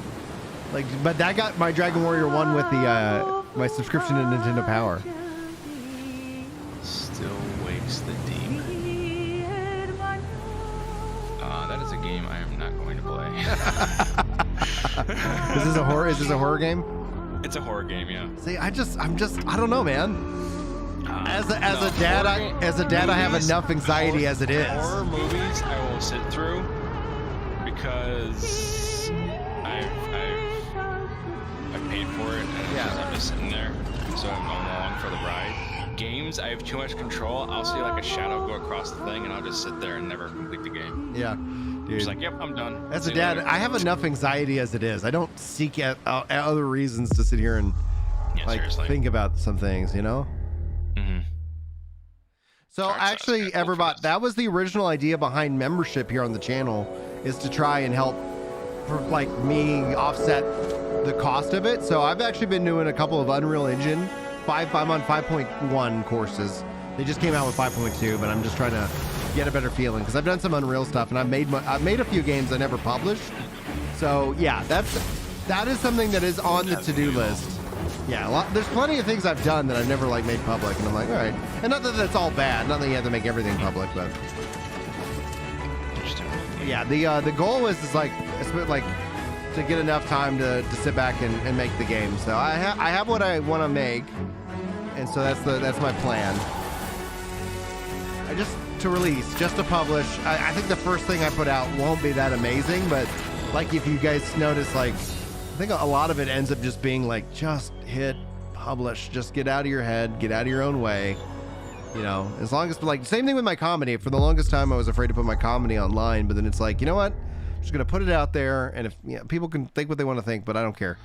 But that got my Dragon Warrior 1 with the my subscription to Nintendo Power. Still wakes the deep. That is a game I am not going to play. Is this a horror game? It's a horror game, yeah. See, I don't know, man. As a dad, I have enough anxiety as it is. Horror movies I will sit through because I've paid for it, and I'm just sitting there, so I'm going along for the ride. Games, I have too much control. I'll see like a shadow go across the thing, and I'll just sit there and never complete the game. Yeah. Dude. Just like, yep, I'm done. As a dad, I have enough anxiety as it is. I don't seek out other reasons to sit here and think about some things, you know? Mm-hmm. So actually, Everbot, that was the original idea behind membership here on the channel, is to try and help me offset the cost of it. So I've actually been doing a couple of Unreal Engine. I'm on 5.1 courses. They just came out with 5.2, but I'm just trying to get a better feeling because I've done some Unreal stuff and I've made a few games I never published. So yeah, that is something that is on the to-do list. Yeah, there's plenty of things I've done that I've never made public, and I'm like, all right. And not that that's all bad, not that you have to make everything public, but yeah, the goal is to get enough time to sit back and make the game. So I have what I want to make, and so that's my plan. To release, just to publish. I think the first thing I put out won't be that amazing, but if you guys notice, I think a lot of it ends up just being just hit publish, just get out of your head, get out of your own way. As long as same thing with my comedy. For the longest time, I was afraid to put my comedy online, but then it's you know what? I'm just gonna put it out there, and if people can think what they want to think, but I don't care.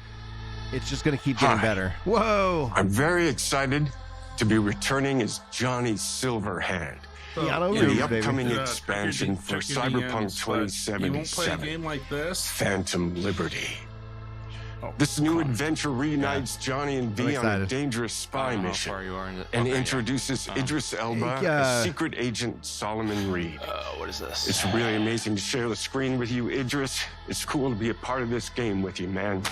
It's just gonna keep getting better. Whoa! I'm very excited to be returning as Johnny Silverhand. In the upcoming expansion for Cyberpunk 2077, you won't play a game like this? Phantom Liberty. This new adventure reunites Johnny and V on a dangerous spy mission and introduces Idris Elba as secret agent Solomon Reed. What is this? It's really amazing to share the screen with you, Idris. It's cool to be a part of this game with you, man.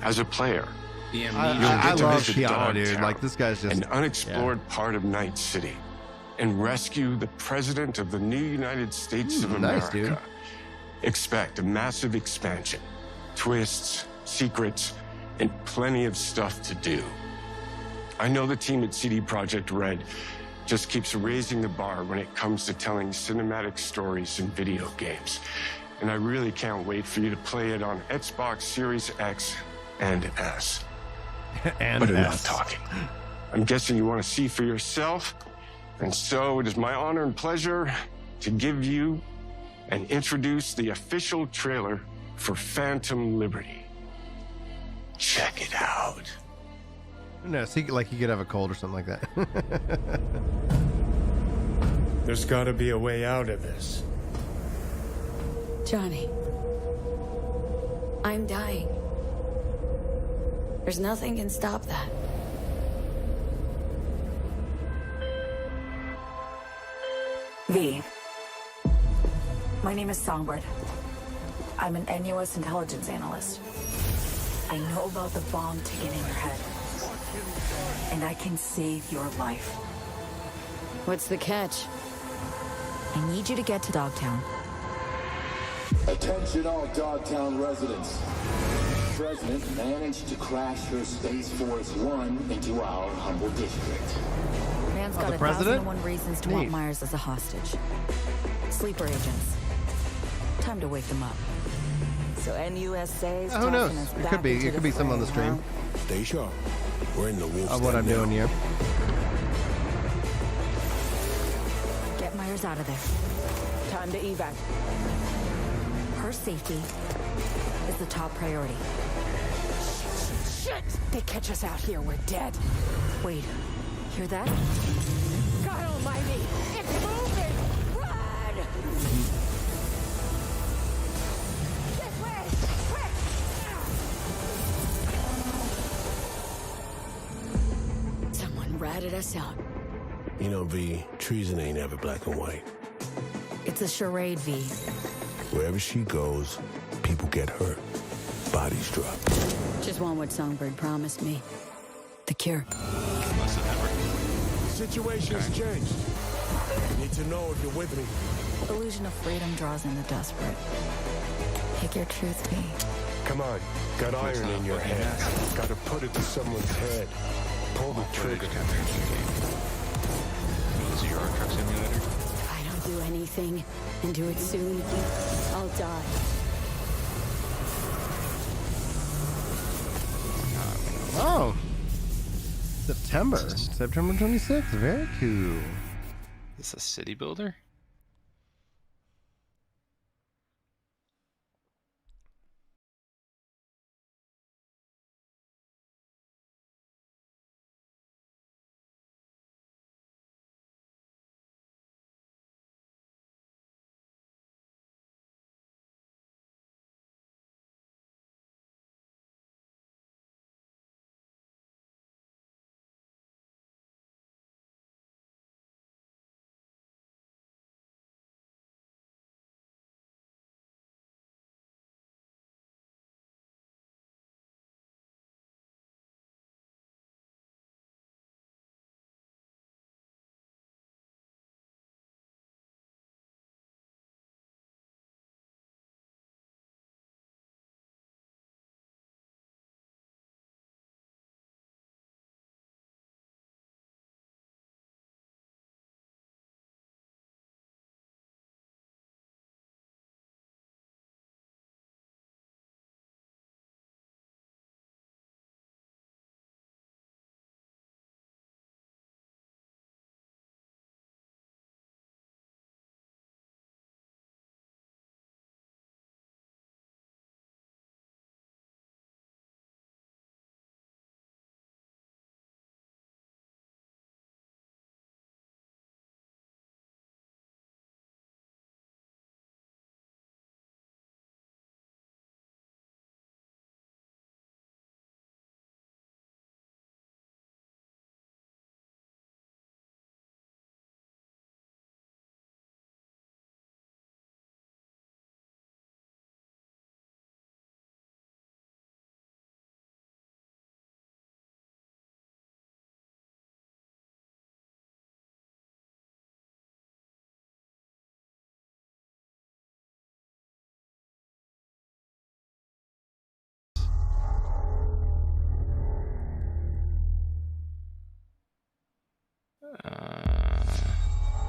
As a player, Yeah, I love Keanu, dude. This guy's just an unexplored part of Night City, and rescue the President of the new United States of America. Nice, dude. Expect a massive expansion, twists, secrets, and plenty of stuff to do. I know the team at CD Projekt Red just keeps raising the bar when it comes to telling cinematic stories in video games. and I really can't wait for you to play it on Xbox Series X and S. But enough talking. I'm guessing you want to see for yourself, and so it is my honor and pleasure to give you and introduce the official trailer for Phantom Liberty. Check it out. No, see, like he could have a cold or something like that. There's gotta be a way out of this. Johnny, I'm dying. There's nothing can stop that. V. My name is Songbird. I'm an NUS intelligence analyst. I know about the bomb ticking in your head. And I can save your life. What's the catch? I need you to get to Dogtown. Attention all Dogtown residents. The President managed to crash her Space Force One into our humble district. Man's got 1,001 reasons to want Myers as a hostage. Sleeper agents. Time to wake them up. So NUSA's who knows? It could be some on the stream. Stay sharp. We're in the wolf of what I'm doing here. Get Myers out of there. Time to evac. Her safety is the top priority. Shit! They catch us out here, we're dead. Wait, hear that? God almighty! It's moving! Run! This way! Quick! Someone ratted us out. You know, V, treason ain't ever black and white. It's a charade, V. Wherever she goes, people get hurt. Bodies drop. Just want what Songbird promised me. The cure. The situation's changed. I need to know if you're with me. Illusion of freedom draws in the desperate. Pick your truth, V. Come on. Got iron in your head. Gotta put it to someone's head. Pull the trigger. Is it your truck simulator? If I don't do anything, and do it soon, I'll die. Oh, September 26th. Very cool. Is this a city builder?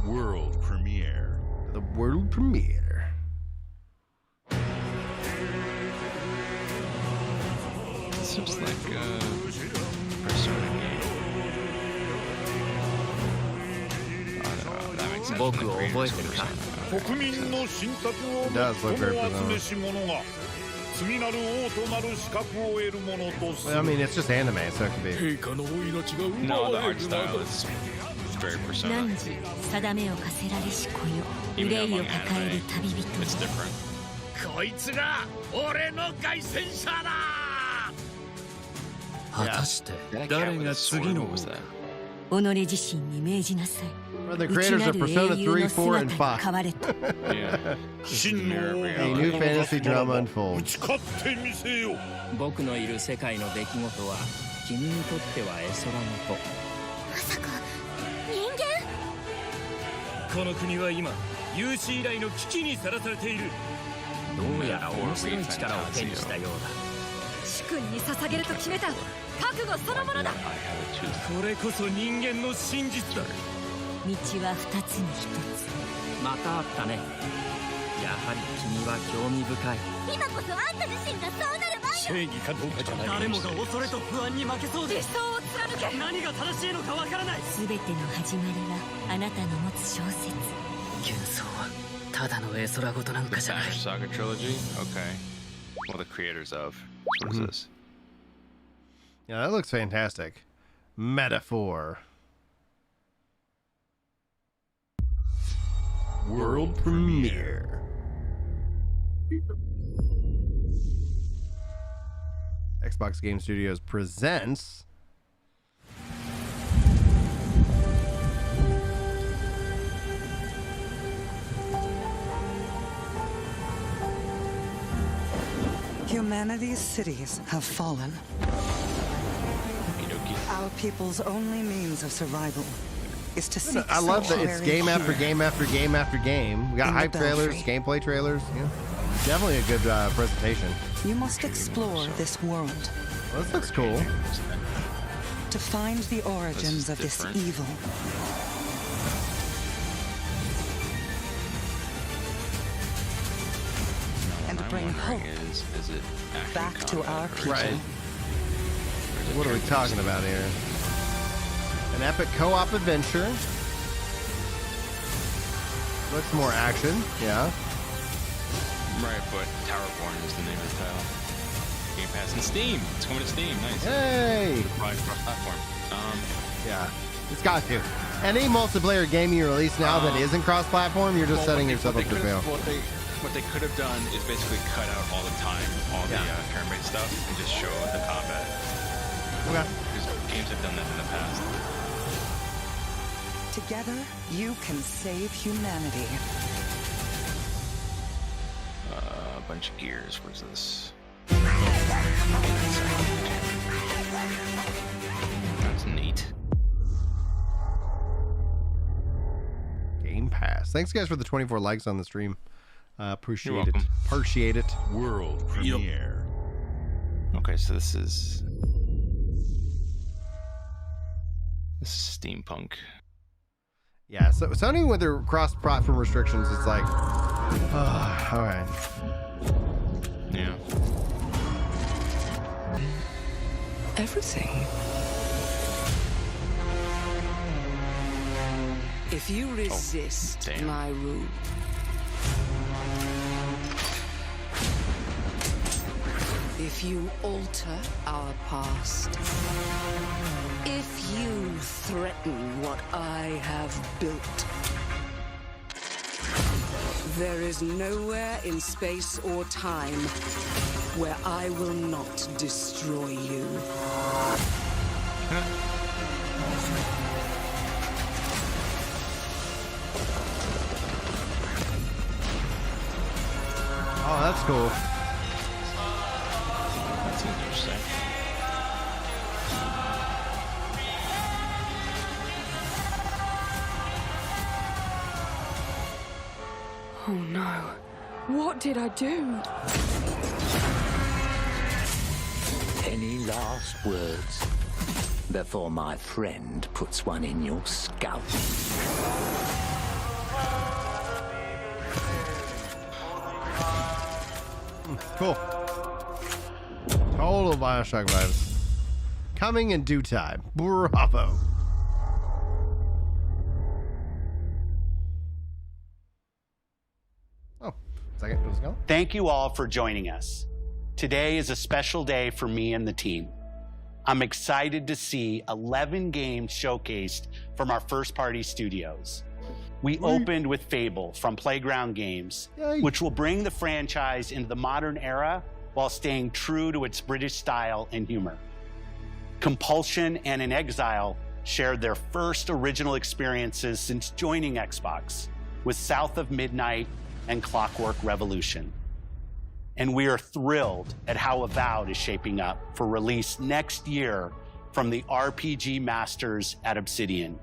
World premiere. The world premiere. does look very presentable. Well, I mean, it's just anime, so it can be. No, the art style is very Persona. Even among anime, it's different. こいつが俺の凱旋者だ。果たして誰が次の己自身に命じなさい。 The creators of Persona 3, 4, and 5. A new fantasy drama unfolds. 僕のいる世界の出来事は君にとっては絵空事。まさか人間？この国は今有史以来の危機にさらされている。どうやら面白い力を手にしたようだ。主君に捧げると決めた覚悟そのものだ。これこそ人間の真実だ。道は二つに一つ。またあったね。やはり君は興味深い。今こそあんた自身がそうなる前正義かどうかじゃない。誰もが恐れと不安に負けそうで。理想を貫け。何が正しいのかわからない。すべての始まりはあなたの持つ小説。幻想はただの絵空事なんかじゃない。 Saga trilogy? Okay. Well, the creators of. What is this? Yeah, that looks fantastic. Metaphor. World premiere. Xbox Game Studios presents Humanity's cities have fallen. Our people's only means of survival is to seek I love that it's sanctuary game after here. game after game after game. We got In the hype trailers, Belfry. gameplay trailers. Yeah. Definitely a good presentation. You must explore this world Well, this looks cool. to find the origins of this evil. And bring hope Is it action back to our people. Right. What are we talking about here? An epic co-op adventure. Looks more action, yeah. Right, but Towerborn is the name of the title. Game Pass and Steam. It's coming to Steam. Nice. Hey! Probably cross-platform. Yeah, it's got to. Any multiplayer game you release now that isn't cross-platform, you're just setting yourself up to fail. What they could have done is basically cut out all the time, all the turn-based stuff, and just show the combat. Okay. Because games have done that in the past. Together, you can save humanity. A bunch of gears. Where's this? That's neat. Game Pass. Thanks, guys, for the 24 likes on the stream. Appreciate You're it. welcome. Appreciate it. World premiere. Okay, so this is steampunk. Yeah, so Sony with their cross-platform restrictions, it's like, all right. Yeah. Everything. If you resist my rule, if you alter our past, if you threaten what I have built, there is nowhere in space or time where I will not destroy you. Oh, that's cool. That's interesting. Oh no. What did I do? Any last words before my friend puts one in your scalp? Cool. Total Bioshock vibes. Coming in due time. Bravo. Second, let's go. Thank you all for joining us. Today is a special day for me and the team. I'm excited to see 11 games showcased from our first-party studios. We opened with Fable from Playground Games, which will bring the franchise into the modern era while staying true to its British style and humor. Compulsion and In Exile shared their first original experiences since joining Xbox with South of Midnight and Clockwork Revolution. And we are thrilled at how Avowed is shaping up for release next year from the RPG masters at Obsidian.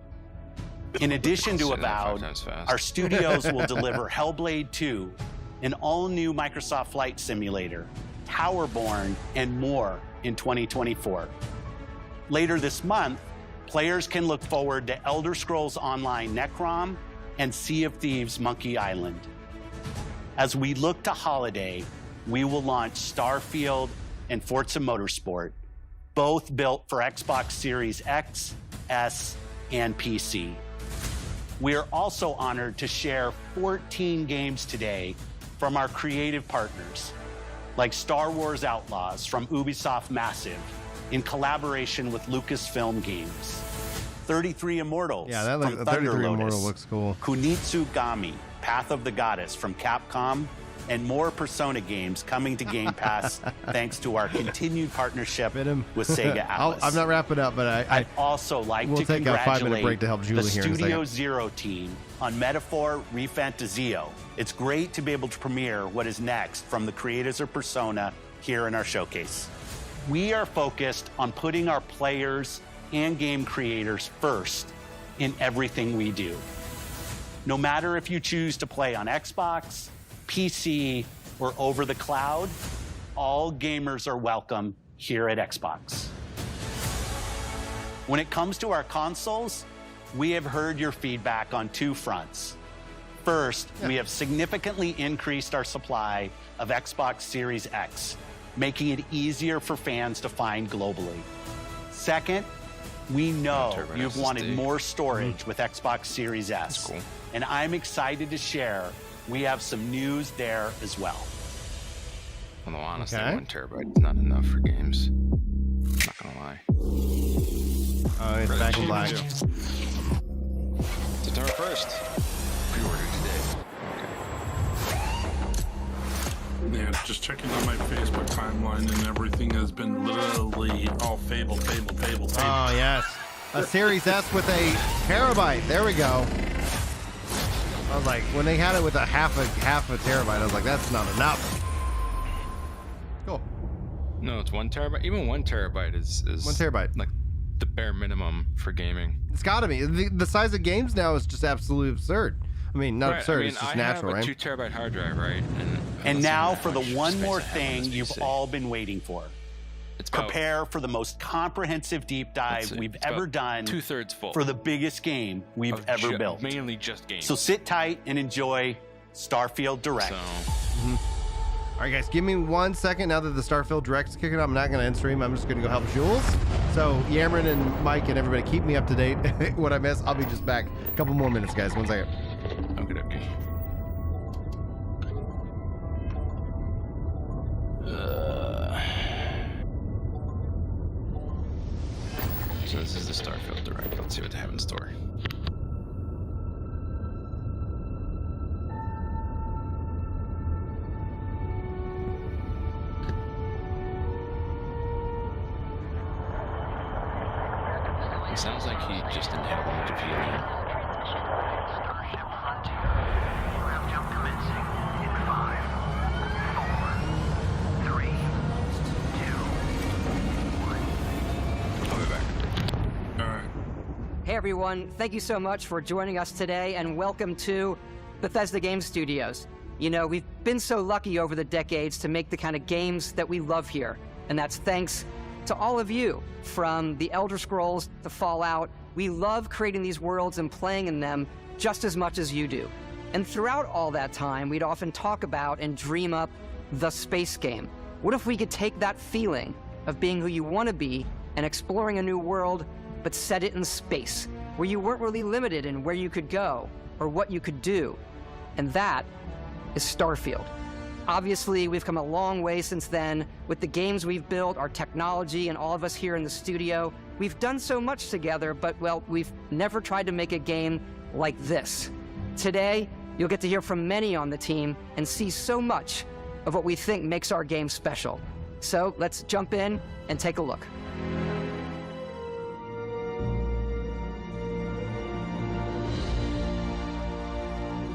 In addition to Avowed, our studios will deliver Hellblade 2, an all-new Microsoft Flight Simulator, Towerborn, and more in 2024. Later this month, players can look forward to Elder Scrolls Online Necrom and Sea of Thieves Monkey Island. As we look to holiday, we will launch Starfield and Forza Motorsport, both built for Xbox Series X, S, and PC. We are also honored to share 14 games today from our creative partners, like Star Wars Outlaws from Ubisoft Massive in collaboration with Lucasfilm Games, 33 Immortals from Thunder 33 Lotus, Immortal looks cool. Kunitsu Gami, Path of the Goddess from Capcom, and more Persona games coming to Game Pass thanks to our continued partnership with Sega Atlas. I'm not wrapping up, but I'd also like to take a 5-minute congratulate break to help Julie the here in a Studio second. Zero team on Metaphor Refantazio. It's great to be able to premiere what is next from the creators of Persona here in our showcase. We are focused on putting our players and game creators first in everything we do. No matter if you choose to play on Xbox, PC, or over the cloud, all gamers are welcome here at Xbox. When it comes to our consoles, we have heard your feedback on two fronts. First, we have significantly increased our supply of Xbox Series X, making it easier for fans to find globally. Second, we know you've wanted more storage with Xbox Series S, and I'm excited to share we have some news there as well. Although honestly, 1 terabyte is not enough for games. I'm not gonna lie. Oh, it's back in black. September 1st. Pre-order today. Yeah, just checking on my Facebook timeline, and everything has been literally all Fable. Oh, yes. A Series S with a terabyte. There we go. I was like, when they had it with a half a terabyte, I was like, that's not enough. Cool. No, it's 1 terabyte. Even 1 terabyte is 1 terabyte. Like the bare minimum for gaming. It's got to be. The size of games now is just absolutely absurd. I mean, not absurd. It's just natural, right? I have a 2 terabyte hard drive, right? And now for the one more thing you've all been waiting for. Prepare for the most comprehensive deep dive we've ever done 2/3 full for the biggest game we've ever built. Mainly just games. So sit tight and enjoy Starfield Direct. All right, guys, give me 1 second now that the Starfield Direct is kicking up. I'm not going to end stream. I'm just going to go help Jules. So Yamron and Mike and everybody, keep me up to date. What I miss, I'll be just back. A couple more minutes, guys. 1 second. Okay. So this is the Starfield Direct. Let's see what they have in store. It sounds like he just inhaled a bunch of helium. Hey everyone, thank you so much for joining us today and welcome to Bethesda Game Studios. You know, we've been so lucky over the decades to make the kind of games that we love here, and that's thanks to all of you. From the Elder Scrolls to Fallout, we love creating these worlds and playing in them just as much as you do. And throughout all that time, we'd often talk about and dream up the space game. What if we could take that feeling of being who you want to be and exploring a new world, but set it in space, where you weren't really limited in where you could go or what you could do? And that is Starfield. Obviously, we've come a long way since then. With the games we've built, our technology, and all of us here in the studio, we've done so much together, but, well, we've never tried to make a game like this. Today, you'll get to hear from many on the team and see so much of what we think makes our game special. So let's jump in and take a look.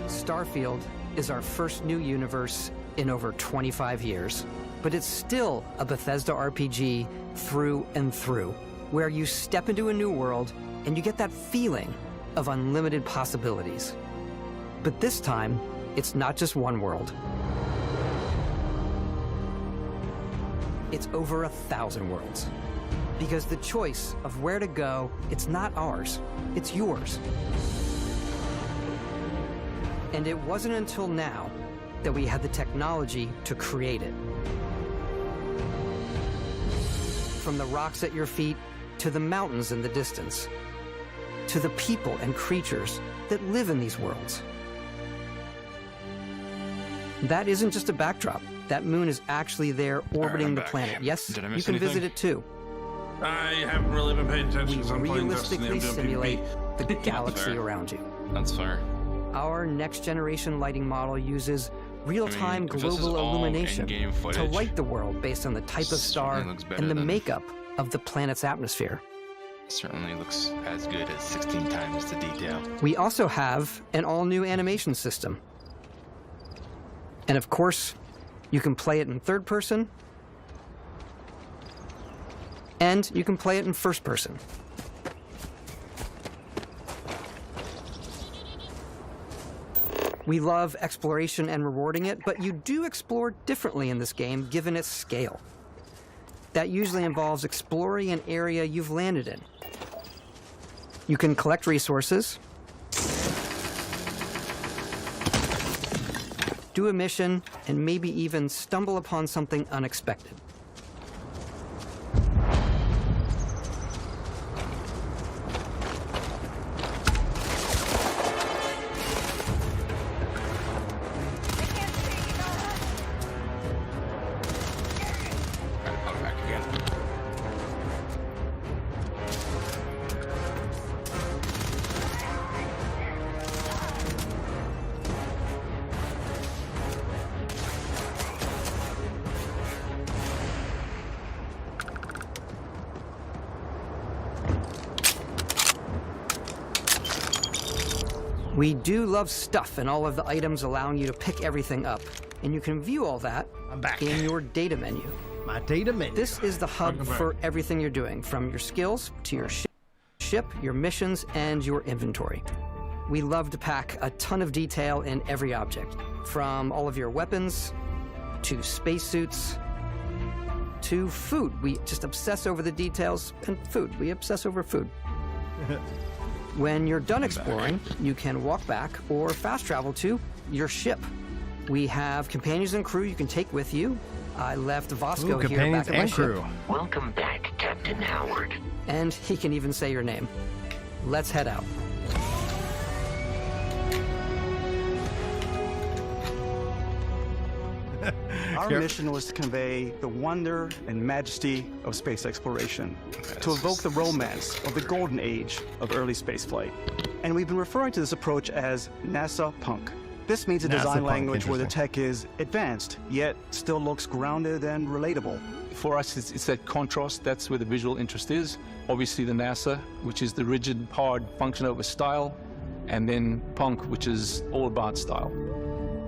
Starfield is our first new universe in over 25 years, but it's still a Bethesda RPG through and through, where you step into a new world and you get that feeling of unlimited possibilities. But this time, it's not just one world. It's over 1,000 worlds. Because the choice of where to go, it's not ours, it's yours. And it wasn't until now that we had the technology to create it. From the rocks at your feet, to the mountains in the distance, to the people and creatures that live in these worlds. That isn't just a backdrop. That moon is actually there orbiting the planet. Yes, you can visit it too. I haven't really been paying attention because I'm playing Destiny. Realistically simulate the galaxy around you. That's fair. Our next-generation lighting model uses real-time global illumination to light the world based on the type of star and the makeup of the planet's atmosphere. Certainly looks as good as 16 times the detail. We also have an all-new animation system. And of course, you can play it in third person, and you can play it in first person. We love exploration and rewarding it, but you do explore differently in this game given its scale. That usually involves exploring an area you've landed in. You can collect resources, do a mission, and maybe even stumble upon something unexpected. We do love stuff and all of the items allowing you to pick everything up. And you can view all that in your data menu. My data menu. This is the hub for everything you're doing, from your skills to your ship, your missions, and your inventory. We love to pack a ton of detail in every object, from all of your weapons, to spacesuits, to food. We just obsess over the details, and food. We obsess over food. When you're done exploring, you can walk back or fast travel to your ship. We have companions and crew you can take with you. I left Vasco here back at my ship. Welcome back, Captain Howard. And he can even say your name. Let's head out. Our mission was to convey the wonder and majesty of space exploration, to evoke the romance of the golden age of early spaceflight. And we've been referring to this approach as NASA Punk. This means a design language where the tech is advanced, yet still looks grounded and relatable. For us, it's that contrast. That's where the visual interest is. Obviously the NASA, which is the rigid, hard function over style, and then Punk, which is all about style.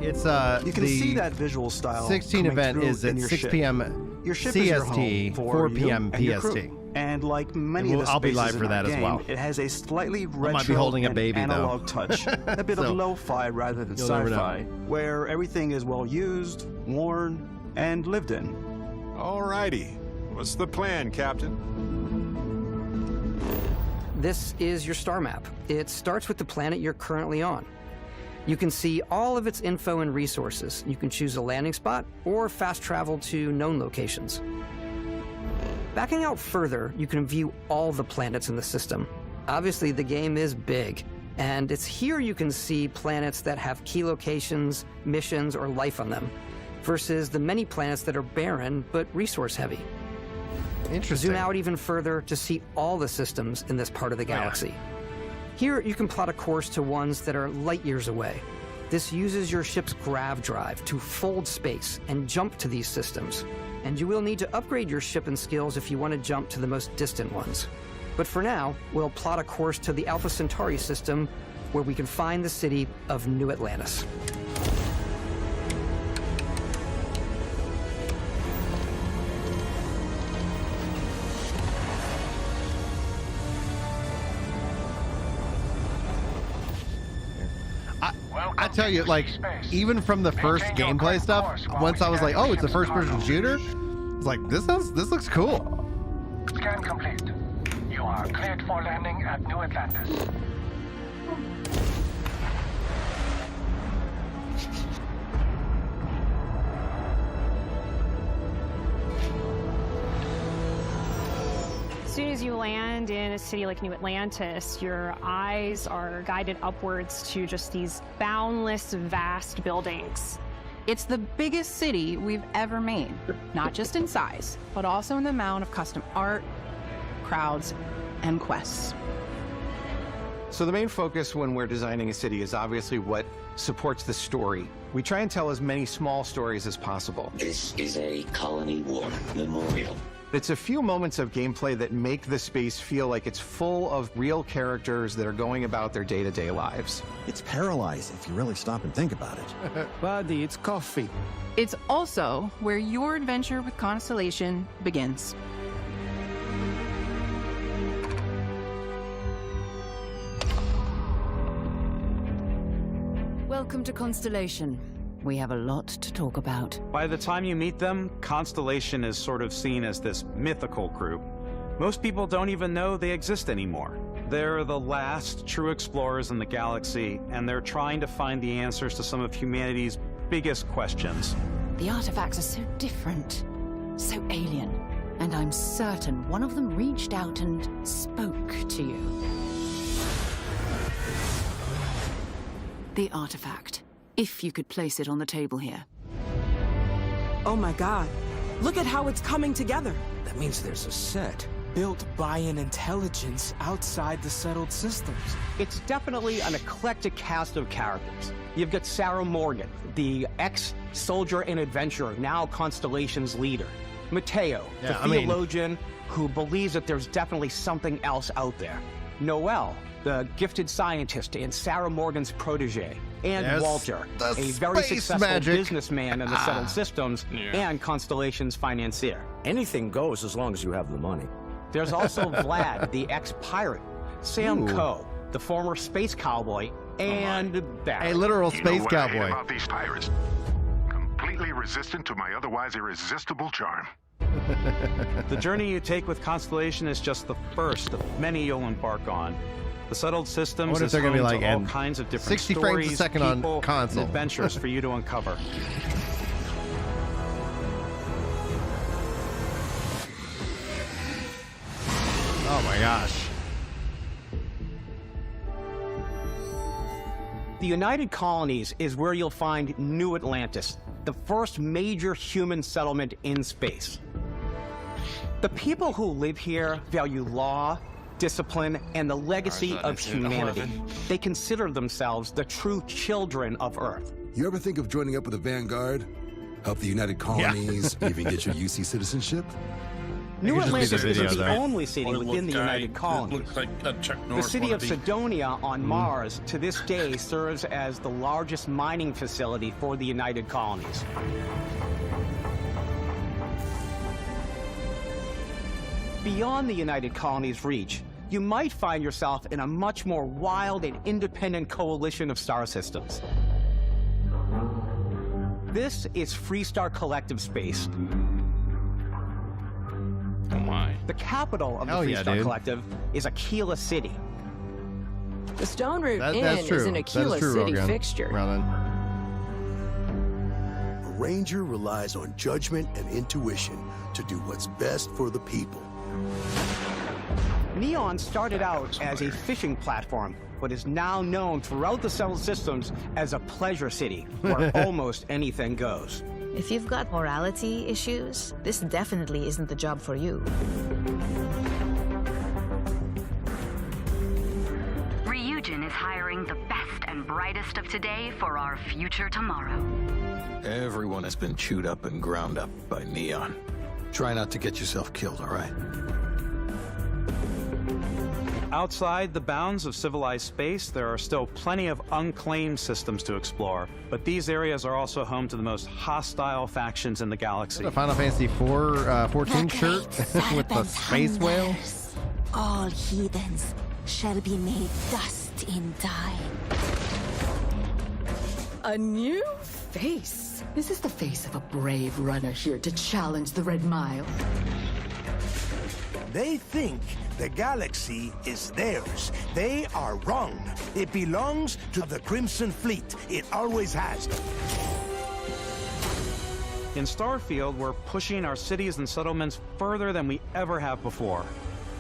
It's you can see that visual style. 16 event is at 6 p.m. Your ship CST, is your home 4 p.m. PST. And like many of the I'll be spaces live for in that our as game, well. It has a slightly retro might be holding a and baby, analog though. touch, a bit of So, lo-fi rather than you'll never sci-fi, know. where everything is well used, worn, and lived in. Alrighty, what's the plan, Captain? This is your star map. It starts with the planet you're currently on. You can see all of its info and resources. You can choose a landing spot or fast travel to known locations. Backing out further, you can view all the planets in the system. Obviously, the game is big. And it's here you can see planets that have key locations, missions, or life on them, versus the many planets that are barren but resource heavy. Interesting. Zoom out even further to see all the systems in this part of the galaxy. Here you can plot a course to ones that are light years away. This uses your ship's grav drive to fold space and jump to these systems. And you will need to upgrade your ship and skills if you want to jump to the most distant ones. But for now, we'll plot a course to the Alpha Centauri system where we can find the city of New Atlantis. I tell you, like, even from the first gameplay stuff, once I was like, oh, it's a first-person shooter, I was like, this looks cool. Scan complete. You are cleared for landing at New Atlantis. As soon as you land in a city like New Atlantis, your eyes are guided upwards to just these boundless, vast buildings. It's the biggest city we've ever made, not just in size, but also in the amount of custom art, crowds, and quests. So the main focus when we're designing a city is obviously what supports the story. We try and tell as many small stories as possible. This is a colony war memorial. It's a few moments of gameplay that make the space feel like it's full of real characters that are going about their day-to-day lives. It's paralyzing if you really stop and think about it. Buddy, it's coffee. It's also where your adventure with Constellation begins. Welcome to Constellation. We have a lot to talk about. By the time you meet them, Constellation is sort of seen as this mythical group. Most people don't even know they exist anymore. They're the last true explorers in the galaxy, and they're trying to find the answers to some of humanity's biggest questions. The artifacts are so different, so alien, and I'm certain one of them reached out and spoke to you. The artifact. If you could place it on the table here. Oh my god. Look at how it's coming together. That means there's a set built by an intelligence outside the settled systems. It's definitely an eclectic cast of characters. You've got Sarah Morgan, the ex-soldier and adventurer, now Constellation's leader. Mateo, the theologian who believes that there's definitely something else out there. Noel, the gifted scientist and Sarah Morgan's protege. And Walter, a very successful businessman in the settled systems and Constellation's financier. Anything goes as long as you have the money. There's also Vlad, the ex-pirate. Sam Coe, the former space cowboy, and Barry. A literal space cowboy. You know what I hate about these pirates? Completely resistant to my otherwise irresistible charm. The journey you take with Constellation is just the first of many you'll embark on. The settled systems is home to all kinds of different 60 stories, frames a second people, on console. and adventures for you to uncover. Oh my gosh. The United Colonies is where you'll find New Atlantis, the first major human settlement in space. The people who live here value law, discipline, and the legacy of humanity. They consider themselves the true children of Earth. You ever think of joining up with the Vanguard? Help the United Colonies, even get your UC citizenship? New Atlantis isn't the only city within the United Colonies. The city of Sidonia on Mars, to this day, serves as the largest mining facility for the United Colonies. Beyond the United Colonies' reach, you might find yourself in a much more wild and independent coalition of star systems. This is Freestar Collective Space. Oh my. The capital of the Freestar Collective is Aquila City. The Stone Root Inn is an Aquila City fixture. A ranger relies on judgment and intuition to do what's best for the people. Neon started out as a fishing platform, what is now known throughout the settled systems as a pleasure city, where almost anything goes. If you've got morality issues, this definitely isn't the job for you. Ryujin is hiring the best and brightest of today for our future tomorrow. Everyone has been chewed up and ground up by Neon. Try not to get yourself killed, all right? Outside the bounds of civilized space, there are still plenty of unclaimed systems to explore, but these areas are also home to the most hostile factions in the galaxy. A Final Fantasy 14 shirt with the space whale. All heathens shall be made dust in time. A new face. This is the face of a brave runner here to challenge the Red Mile. They think the galaxy is theirs. They are wrong. It belongs to the Crimson Fleet. It always has. In Starfield, we're pushing our cities and settlements further than we ever have before.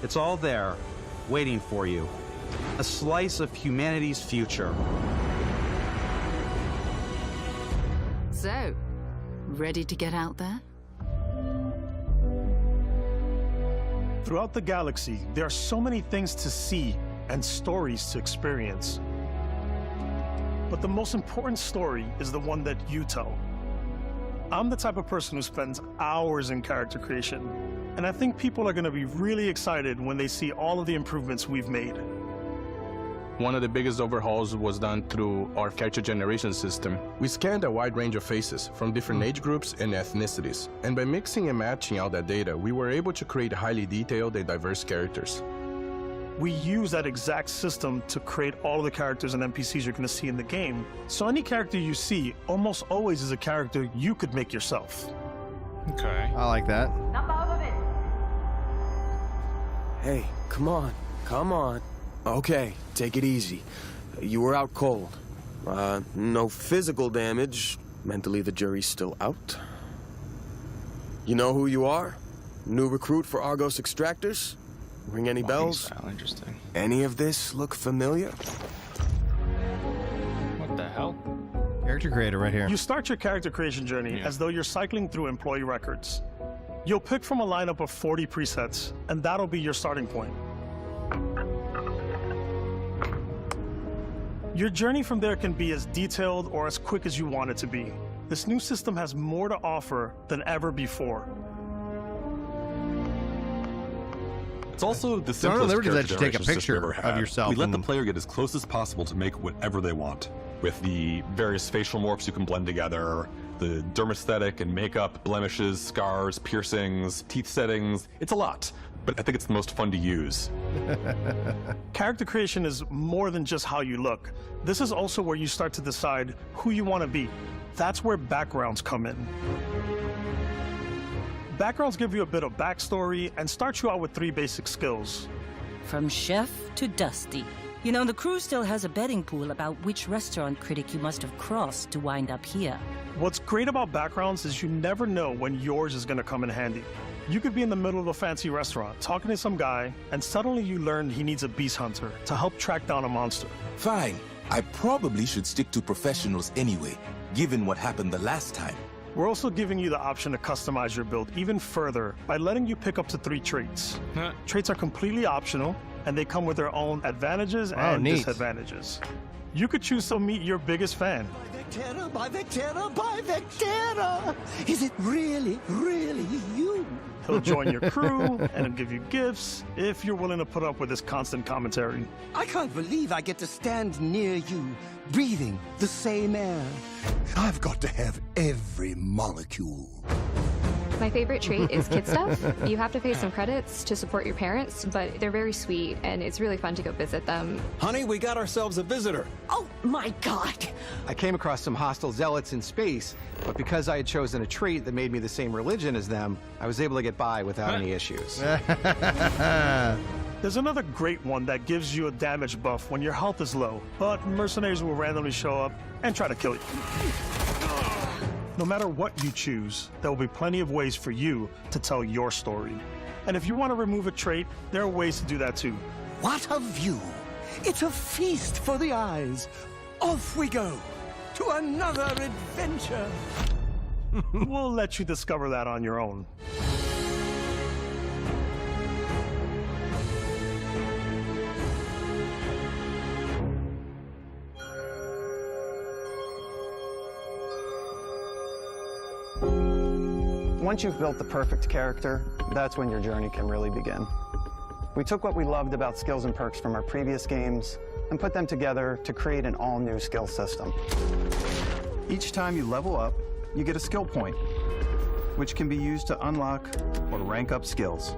It's all there, waiting for you. A slice of humanity's future. So, ready to get out there? Throughout the galaxy, there are so many things to see and stories to experience. But the most important story is the one that you tell. I'm the type of person who spends hours in character creation, and I think people are going to be really excited when they see all of the improvements we've made. One of the biggest overhauls was done through our character generation system. We scanned a wide range of faces from different age groups and ethnicities, and by mixing and matching all that data, we were able to create highly detailed and diverse characters. We use that exact system to create all of the characters and NPCs you're going to see in the game, so any character you see almost always is a character you could make yourself. Okay. I like that. Hey, come on, come on. Okay, take it easy. You were out cold. No physical damage. Mentally, the jury's still out. You know who you are? New recruit for Argos Extractors? Ring any bells? Interesting. Any of this look familiar? What the hell? Character creator right here. You start your character creation journey as though you're cycling through employee records. You'll pick from a lineup of 40 presets, and that'll be your starting point. Your journey from there can be as detailed or as quick as you want it to be. This new system has more to offer than ever before. It's also the Don't simplest Liberty character let you take a generation picture system ever of had. yourself We let and the player get as close as possible to make whatever they want. With the various facial morphs you can blend together, the dermesthetic and makeup, blemishes, scars, piercings, teeth settings. It's a lot, but I think it's the most fun to use. Character creation is more than just how you look. This is also where you start to decide who you want to be. That's where backgrounds come in. Backgrounds give you a bit of backstory and start you out with 3 basic skills. From chef to Dusty. You know, the crew still has a betting pool about which restaurant critic you must have crossed to wind up here. What's great about backgrounds is you never know when yours is going to come in handy. You could be in the middle of a fancy restaurant talking to some guy, and suddenly you learn he needs a beast hunter to help track down a monster. Fine. I probably should stick to professionals anyway, given what happened the last time. We're also giving you the option to customize your build even further by letting you pick up to 3 traits. Traits are completely optional, and they come with their own advantages and disadvantages. You could choose to meet your biggest fan. By Vectera, by Vectera! Is it really, really you? He'll join your crew and give you gifts if you're willing to put up with his constant commentary. I can't believe I get to stand near you, breathing the same air. I've got to have every molecule. My favorite trait is kid stuff. You have to pay some credits to support your parents, but they're very sweet, and it's really fun to go visit them. Honey, we got ourselves a visitor. Oh my God! I came across some hostile zealots in space, but because I had chosen a trait that made me the same religion as them, I was able to get by without any issues. There's another great one that gives you a damage buff when your health is low, but mercenaries will randomly show up and try to kill you. No matter what you choose, there will be plenty of ways for you to tell your story. And if you want to remove a trait, there are ways to do that too. What a view! It's a feast for the eyes. Off we go to another adventure. We'll let you discover that on your own. Once you've built the perfect character, that's when your journey can really begin. We took what we loved about skills and perks from our previous games and put them together to create an all-new skill system. Each time you level up, you get a skill point, which can be used to unlock or rank up skills.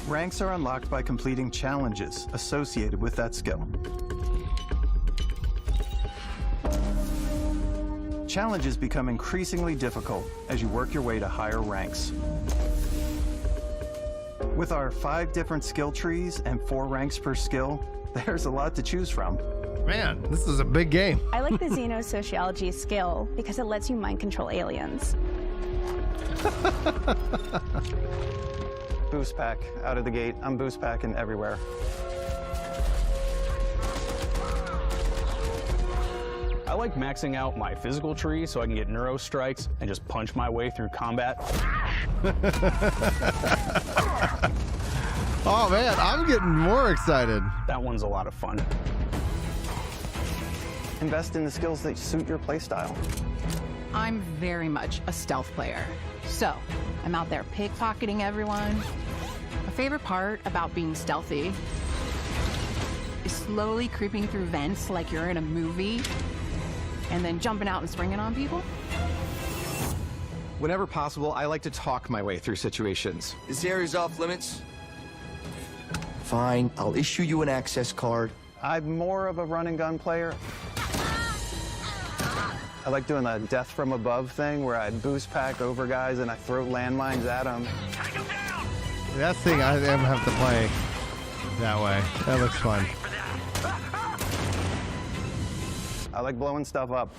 Ranks are unlocked by completing challenges associated with that skill. Challenges become increasingly difficult as you work your way to higher ranks. With our 5 different skill trees and 4 ranks per skill, there's a lot to choose from. Man, this is a big game. I like the xenosociology skill because it lets you mind control aliens. Boost pack out of the gate. I'm boost packing everywhere. I like maxing out my physical tree so I can get neuro strikes and just punch my way through combat. Oh man, I'm getting more excited. That one's a lot of fun. Invest in the skills that suit your playstyle. I'm very much a stealth player. So, I'm out there pickpocketing everyone. My favorite part about being stealthy is slowly creeping through vents like you're in a movie, and then jumping out and springing on people. Whenever possible, I like to talk my way through situations. This area's off limits. Fine, I'll issue you an access card. I'm more of a run and gun player. I like doing the death from above thing where I boost pack over guys and I throw landmines at them. That thing I am have to play that way. That looks fun. I like blowing stuff up.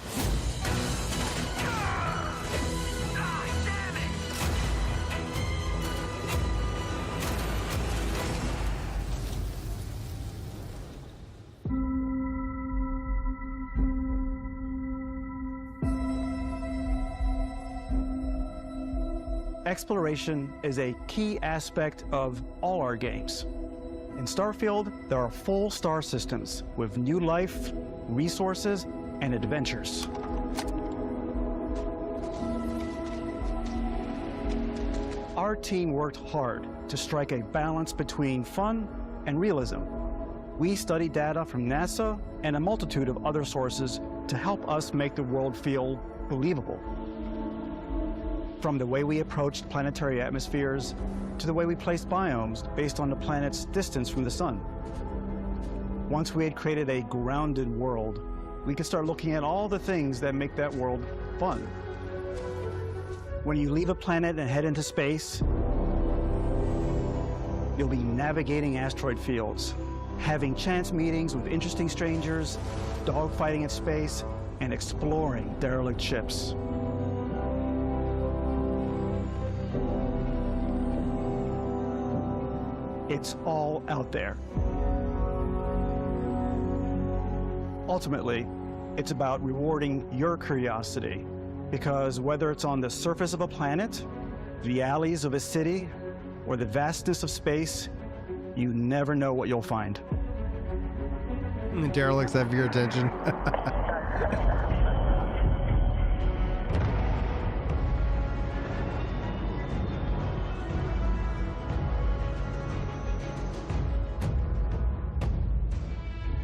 Exploration is a key aspect of all our games. In Starfield, there are full star systems with new life, resources, and adventures. Our team worked hard to strike a balance between fun and realism. We studied data from NASA and a multitude of other sources to help us make the world feel believable. From the way we approached planetary atmospheres to the way we placed biomes based on the planet's distance from the sun. Once we had created a grounded world, we could start looking at all the things that make that world fun. When you leave a planet and head into space, you'll be navigating asteroid fields, having chance meetings with interesting strangers, dogfighting in space, and exploring derelict ships. It's all out there. Ultimately, it's about rewarding your curiosity, because whether it's on the surface of a planet, the alleys of a city, or the vastness of space, you never know what you'll find. The derelicts have your attention.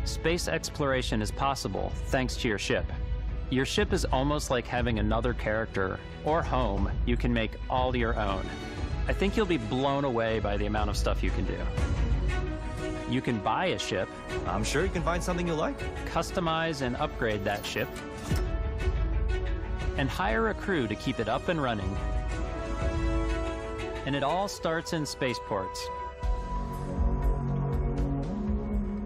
Space exploration is possible thanks to your ship. Your ship is almost like having another character or home you can make all your own. I think you'll be blown away by the amount of stuff you can do. You can buy a ship. I'm sure you can find something you like. Customize and upgrade that ship. And hire a crew to keep it up and running. And it all starts in spaceports.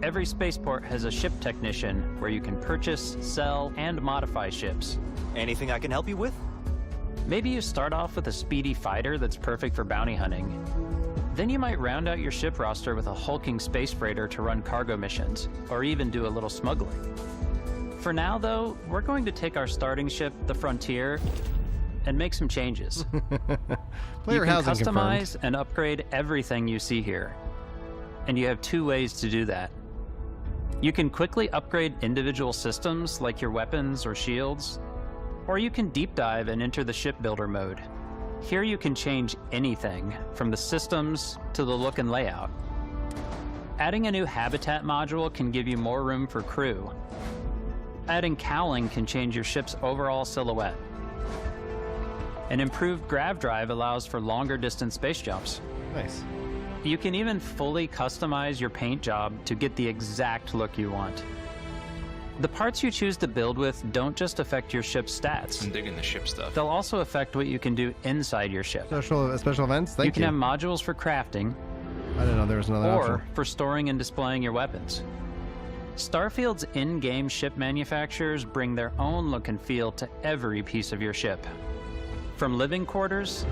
Every spaceport has a ship technician where you can purchase, sell, and modify ships. Anything I can help you with? Maybe you start off with a speedy fighter that's perfect for bounty hunting. Then you might round out your ship roster with a hulking space freighter to run cargo missions, or even do a little smuggling. For now, though, we're going to take our starting ship, the Frontier, and make some changes. Player you can housing customize confirmed. and upgrade everything you see here. And you have 2 ways to do that. You can quickly upgrade individual systems like your weapons or shields, or you can deep dive and enter the shipbuilder mode. Here you can change anything, from the systems to the look and layout. Adding a new habitat module can give you more room for crew. Adding cowling can change your ship's overall silhouette. An improved grav drive allows for longer distance space jumps. Nice. You can even fully customize your paint job to get the exact look you want. The parts you choose to build with don't just affect your ship's stats. I'm digging the ship stuff. They'll also affect what you can do inside your ship. Special events? Thank you. You can have modules for crafting. I didn't know there was another Or option. for storing and displaying your weapons. Starfield's in-game ship manufacturers bring their own look and feel to every piece of your ship. From living quarters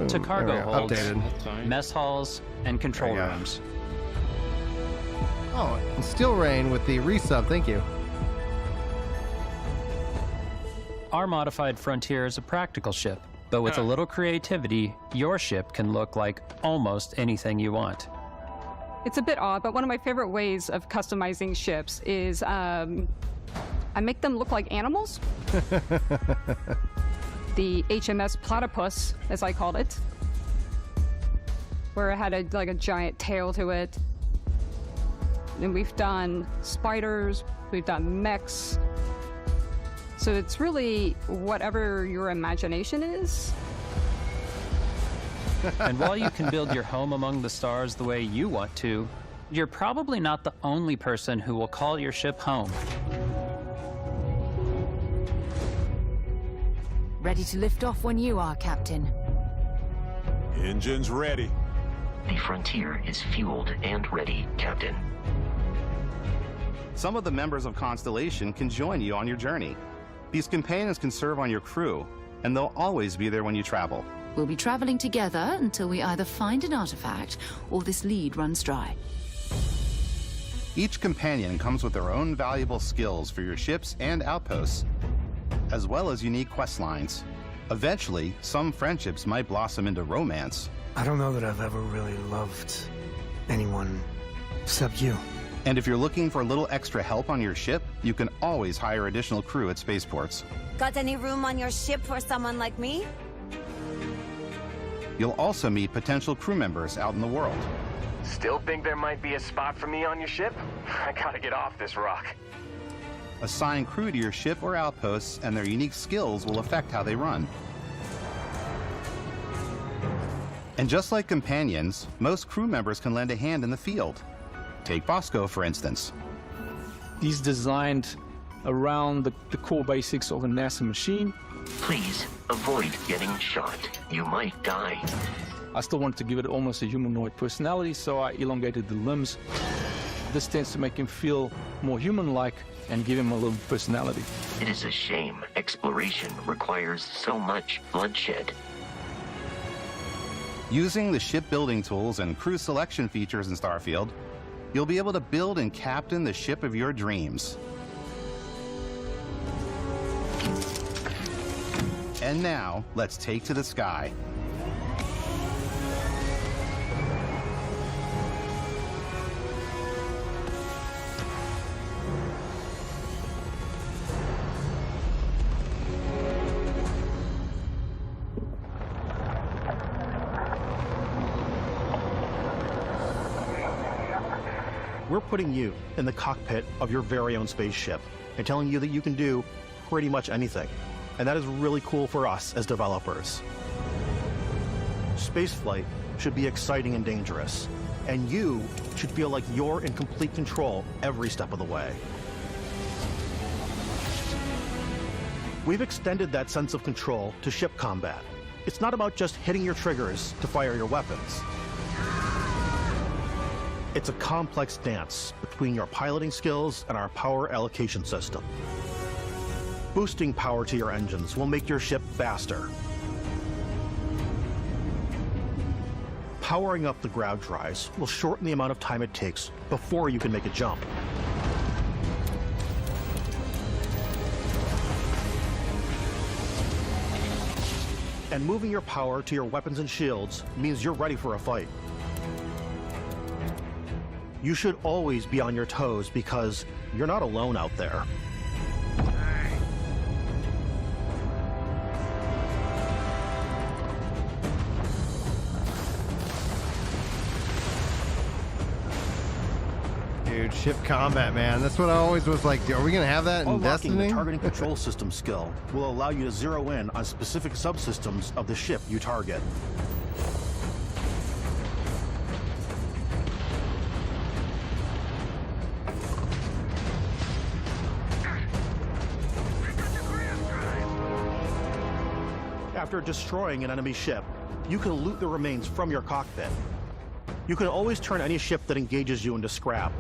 to cargo There we go. holds, Updated. mess halls, and control There you go. rooms. Oh, and Steel Rain with the resub. Thank you. Our modified Frontier is a practical ship, but with a little creativity, your ship can look like almost anything you want. It's a bit odd, but one of my favorite ways of customizing ships is I make them look like animals. The HMS Platypus, as I called it, where it had a giant tail to it. And we've done spiders, we've done mechs. So it's really whatever your imagination is. And while you can build your home among the stars the way you want to, you're probably not the only person who will call your ship home. Ready to lift off when you are, Captain. Engines ready. The Frontier is fueled and ready, Captain. Some of the members of Constellation can join you on your journey. These companions can serve on your crew, and they'll always be there when you travel. We'll be traveling together until we either find an artifact or this lead runs dry. Each companion comes with their own valuable skills for your ships and outposts, as well as unique quest lines. Eventually, some friendships might blossom into romance. I don't know that I've ever really loved anyone except you. And if you're looking for a little extra help on your ship, you can always hire additional crew at spaceports. Got any room on your ship for someone like me? You'll also meet potential crew members out in the world. Still think there might be a spot for me on your ship? I gotta get off this rock. Assign crew to your ship or outposts, and their unique skills will affect how they run. And just like companions, most crew members can lend a hand in the field. Take Bosco, for instance. He's designed around the core basics of a NASA machine. Please avoid getting shot. You might die. I still wanted to give it almost a humanoid personality, so I elongated the limbs. This tends to make him feel more human-like and give him a little personality. It is a shame exploration requires so much bloodshed. Using the shipbuilding tools and crew selection features in Starfield, you'll be able to build and captain the ship of your dreams. And now, let's take to the sky. We're putting you in the cockpit of your very own spaceship and telling you that you can do pretty much anything. And that is really cool for us as developers. Spaceflight should be exciting and dangerous, and you should feel like you're in complete control every step of the way. We've extended that sense of control to ship combat. It's not about just hitting your triggers to fire your weapons. It's a complex dance between your piloting skills and our power allocation system. Boosting power to your engines will make your ship faster. Powering up the ground tries will shorten the amount of time it takes before you can make a jump. And moving your power to your weapons and shields means you're ready for a fight. You should always be on your toes because you're not alone out there. Dude, ship combat, man. That's what I always was like, are we going to have that in Unlocking Destiny? the targeting control system skill will allow you to zero in on specific subsystems of the ship you target. After destroying an enemy ship, you can loot the remains from your cockpit. You can always turn any ship that engages you into scrap.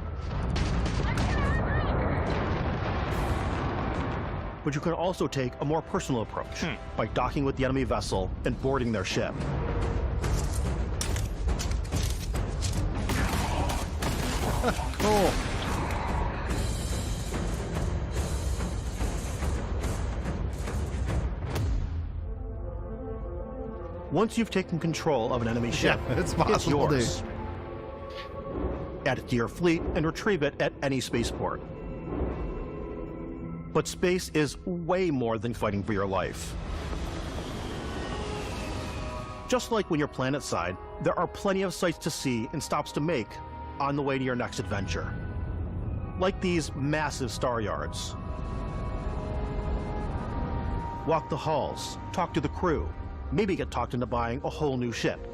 But you can also take a more personal approach by docking with the enemy vessel and boarding their ship. Cool. Once you've taken control of an enemy ship, it's possible, yours. Add it to your fleet and retrieve it at any spaceport. But space is way more than fighting for your life. Just like when you're planetside, there are plenty of sights to see and stops to make on the way to your next adventure. Like these massive star yards. Walk the halls, talk to the crew, maybe get talked into buying a whole new ship.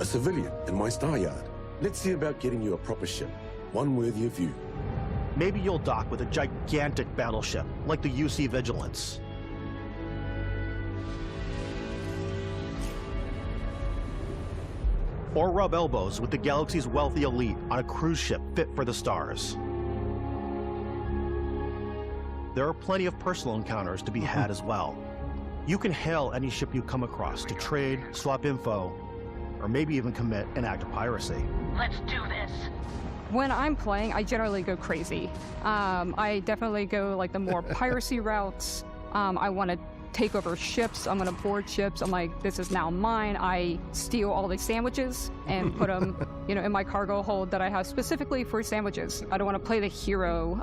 A civilian in my star yard. Let's see about getting you a proper ship, one worthy of you. Maybe you'll dock with a gigantic battleship, like the UC Vigilance. Or rub elbows with the galaxy's wealthy elite on a cruise ship fit for the stars. There are plenty of personal encounters to be had as well. You can hail any ship you come across to trade, swap info, or maybe even commit an act of piracy. Let's do this. When I'm playing, I generally go crazy. I definitely go like the more piracy routes. I want to take over ships. I'm going to board ships. I'm like, this is now mine. I steal all the sandwiches and put them, in my cargo hold that I have specifically for sandwiches. I don't want to play the hero,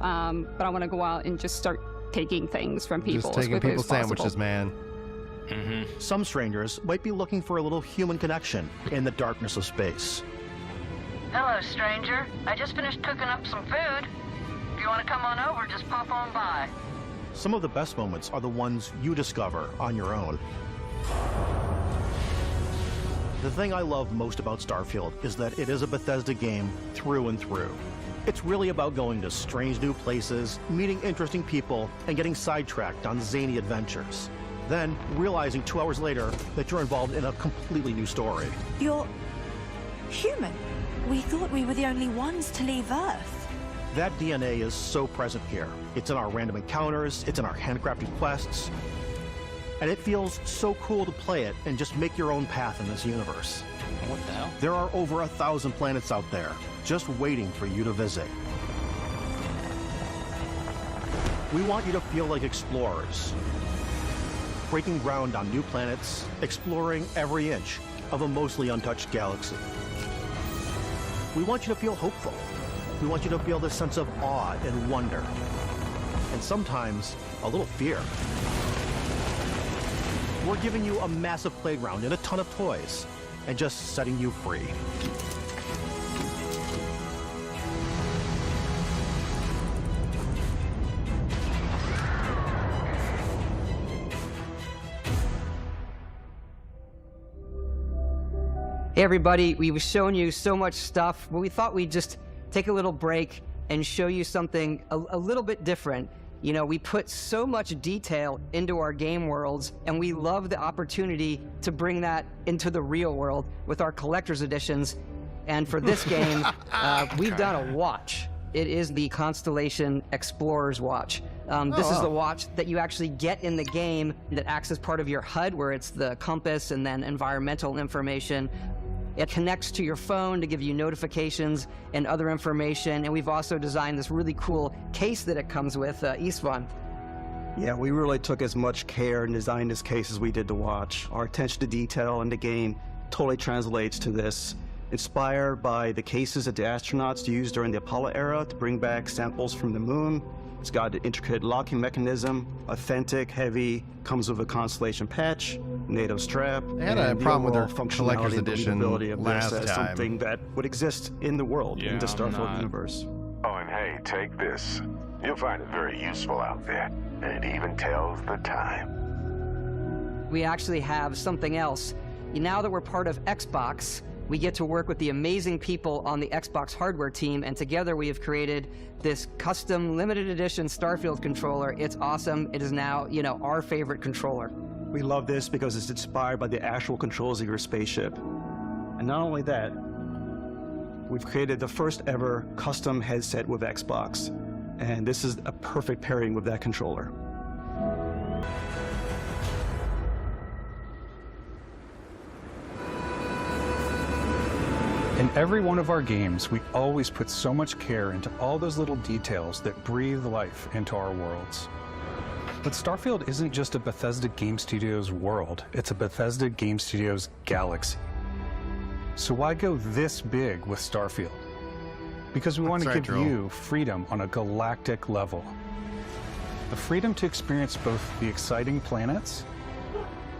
but I want to go out and just start taking things from people. Just taking people's sandwiches, man. Some strangers might be looking for a little human connection in the darkness of space. Hello, stranger. I just finished cooking up some food. If you want to come on over, just pop on by. Some of the best moments are the ones you discover on your own. The thing I love most about Starfield is that it is a Bethesda game through and through. It's really about going to strange new places, meeting interesting people, and getting sidetracked on zany adventures. Then realizing 2 hours later that you're involved in a completely new story. You're human. We thought we were the only ones to leave Earth. That DNA is so present here. It's in our random encounters, it's in our handcrafted quests, and it feels so cool to play it and just make your own path in this universe. What the hell? There are over 1,000 planets out there, just waiting for you to visit. We want you to feel like explorers, breaking ground on new planets, exploring every inch of a mostly untouched galaxy. We want you to feel hopeful. We want you to feel this sense of awe and wonder, and sometimes a little fear. We're giving you a massive playground and a ton of toys, and just setting you free. Hey everybody, we've shown you so much stuff, but we thought we'd just take a little break and show you something a little bit different. We put so much detail into our game worlds, and we love the opportunity to bring that into the real world with our collector's editions. And for this game, we've done a watch. It is the Constellation Explorer's Watch. This is the watch that you actually get in the game that acts as part of your HUD, where it's the compass and then environmental information. It connects to your phone to give you notifications and other information. And we've also designed this really cool case that it comes with, Istvan. Yeah, we really took as much care and designed this case as we did the watch. Our attention to detail in the game totally translates to this. Inspired by the cases that the astronauts used during the Apollo era to bring back samples from the moon. It's got an intricate locking mechanism, authentic, heavy, comes with a Constellation patch, NATO strap. They had a problem with their collector's edition last time. Something that would exist in the world, in the Starfield universe. Oh, and hey, take this. You'll find it very useful out there. And it even tells the time. We actually have something else. Now that we're part of Xbox, we get to work with the amazing people on the Xbox hardware team, and together we have created this custom limited edition Starfield controller. It's awesome. It is now, our favorite controller. We love this because it's inspired by the actual controls of your spaceship. And not only that, we've created the first ever custom headset with Xbox. And this is a perfect pairing with that controller. In every one of our games, we always put so much care into all those little details that breathe life into our worlds. But Starfield isn't just a Bethesda Game Studios world, it's a Bethesda Game Studios galaxy. So why go this big with Starfield? Because we want to give you freedom on a galactic level. The freedom to experience both the exciting planets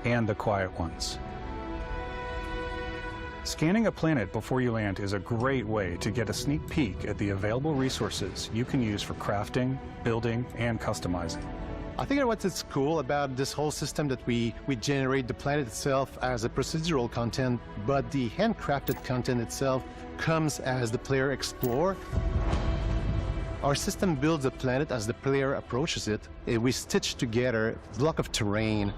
and the quiet ones. Scanning a planet before you land is a great way to get a sneak peek at the available resources you can use for crafting, building, and customizing. I think what's cool about this whole system that we generate the planet itself as a procedural content, but the handcrafted content itself comes as the player explore. Our system builds a planet as the player approaches it. We stitch together a block of terrain.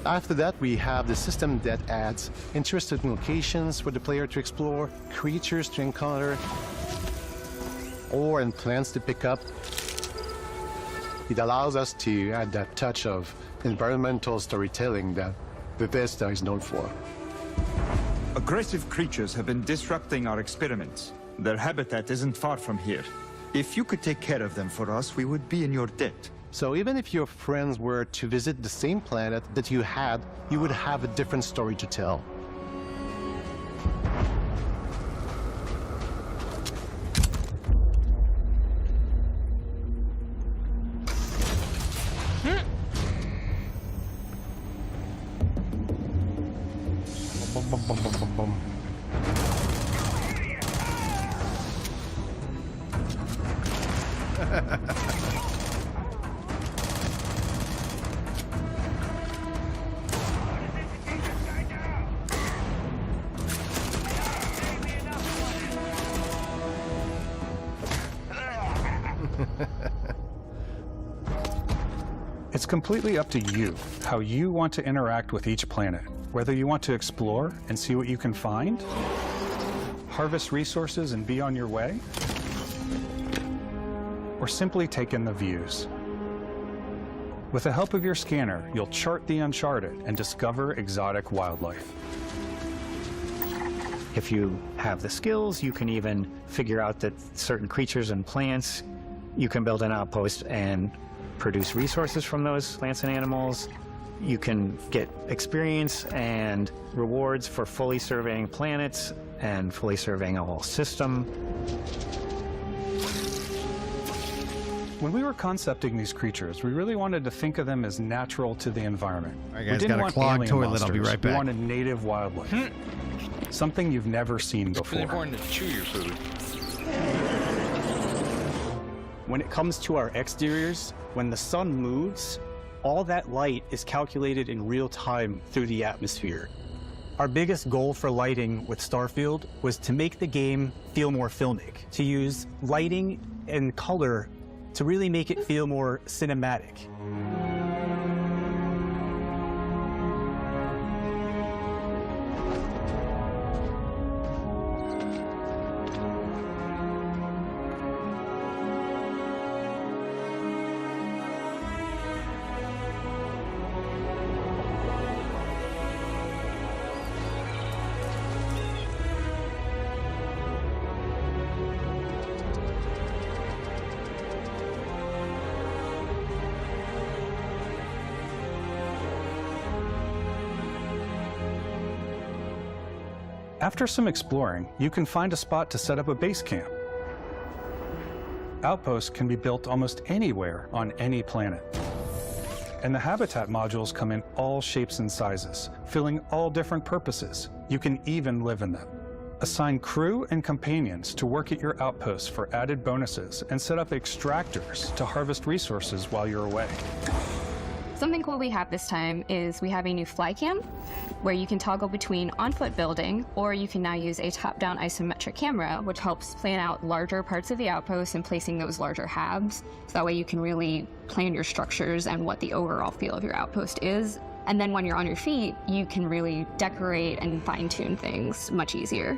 After that, we have the system that adds interesting locations for the player to explore, creatures to encounter, ore and plants to pick up. It allows us to add that touch of environmental storytelling that Bethesda is known for. Aggressive creatures have been disrupting our experiments. Their habitat isn't far from here. If you could take care of them for us, we would be in your debt. So even if your friends were to visit the same planet that you had, you would have a different story to tell. It's completely up to you how you want to interact with each planet, whether you want to explore and see what you can find, harvest resources and be on your way, or simply take in the views. With the help of your scanner, you'll chart the uncharted and discover exotic wildlife. If you have the skills, you can even figure out that certain creatures and plants, you can build an outpost and produce resources from those plants and animals. You can get experience and rewards for fully surveying planets and fully surveying a whole system. When we were concepting these creatures, we really wanted to think of them as natural to the environment. All right, We guys, didn't got a want clogged alien toilet. monsters. I'll be right back. We wanted native wildlife. Something you've never seen It's really before. important to chew your food. When it comes to our exteriors, when the sun moves, all that light is calculated in real time through the atmosphere. Our biggest goal for lighting with Starfield was to make the game feel more filmic, to use lighting and color to really make it feel more cinematic. After some exploring, you can find a spot to set up a base camp. Outposts can be built almost anywhere on any planet. And the habitat modules come in all shapes and sizes, filling all different purposes. You can even live in them. Assign crew and companions to work at your outposts for added bonuses and set up extractors to harvest resources while you're away. Something cool we have this time is we have a new fly cam where you can toggle between on-foot building, or you can now use a top-down isometric camera, which helps plan out larger parts of the outpost and placing those larger halves. So that way you can really plan your structures and what the overall feel of your outpost is. And then when you're on your feet, you can really decorate and fine-tune things much easier.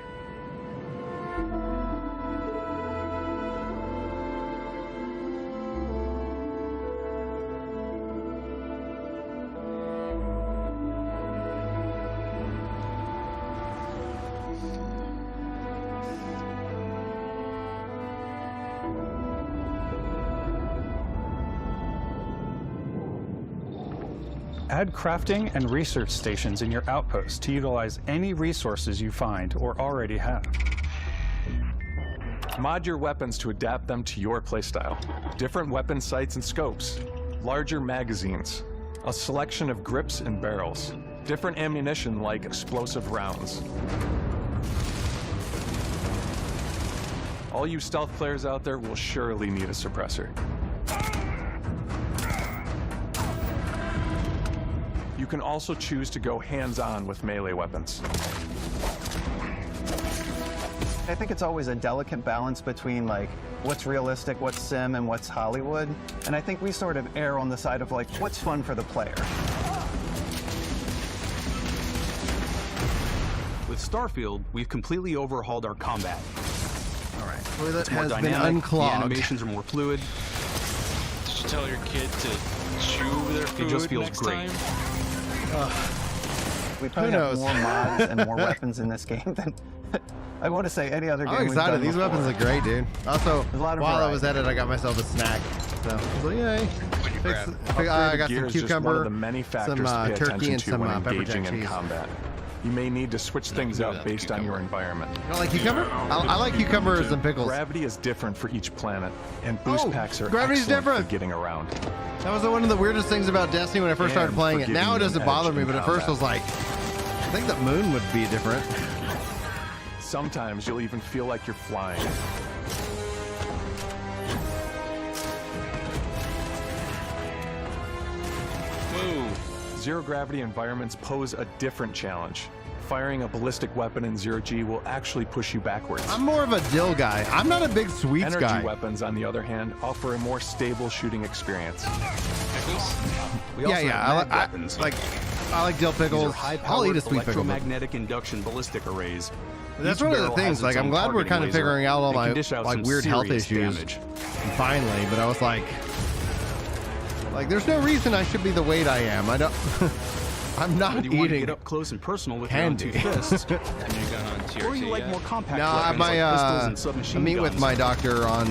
Add crafting and research stations in your outpost to utilize any resources you find or already have. Mod your weapons to adapt them to your playstyle. Different weapon sights and scopes, larger magazines, a selection of grips and barrels, different ammunition like explosive rounds. All you stealth players out there will surely need a suppressor. You can also choose to go hands-on with melee weapons. I think it's always a delicate balance between like what's realistic, what's sim, and what's Hollywood. And I think we sort of err on the side of like what's fun for the player. With Starfield, we've completely overhauled our combat. All right, toilet It's more has been dynamic, unclogged. the animations are more fluid. Did you tell your kid to chew their food It just feels next great. time? We probably have more mods and more weapons in this game than I want to say any other game. I'm excited. These weapons look great, dude. Also, a lot of while I variety. was at it, I got myself a snack. So, yay. I got some Gear is just one of cucumber, the many factors some to pay turkey, attention and to some when pepper engaging jack in cheese. combat. You may need to switch things up based on your environment. You don't like cucumber? I like cucumbers and pickles. Gravity is different for each planet, and boost packs are gravity's excellent different. for getting around. That was one of the weirdest things about Destiny when I first started And playing for it. Now it giving you doesn't an bother edge me, in but at first I was like, I think that moon would be different. Sometimes you'll even feel like you're flying. Zero gravity environments pose a different challenge. Firing a ballistic weapon in zero-G will actually push you backwards. I'm more of a dill guy. I'm not a big sweets Energy guy. weapons, on the other hand, offer a more stable shooting experience. We also have mag weapons. I like dill These are pickles. I'll high-powered eat a sweet pickle. electromagnetic induction ballistic arrays. That's Each one of the barrel things. has Like, its I'm own glad we're targeting kind of laser figuring out all and can my dish out some weird health serious issues. damage. Finally, but I was like, there's no reason I should be the weight I am. I don't. I'm not Whether you want to eating get up close and personal with candy. your own two fists, or you like more compact weapons like pistols and I submachine meet guns. with my doctor on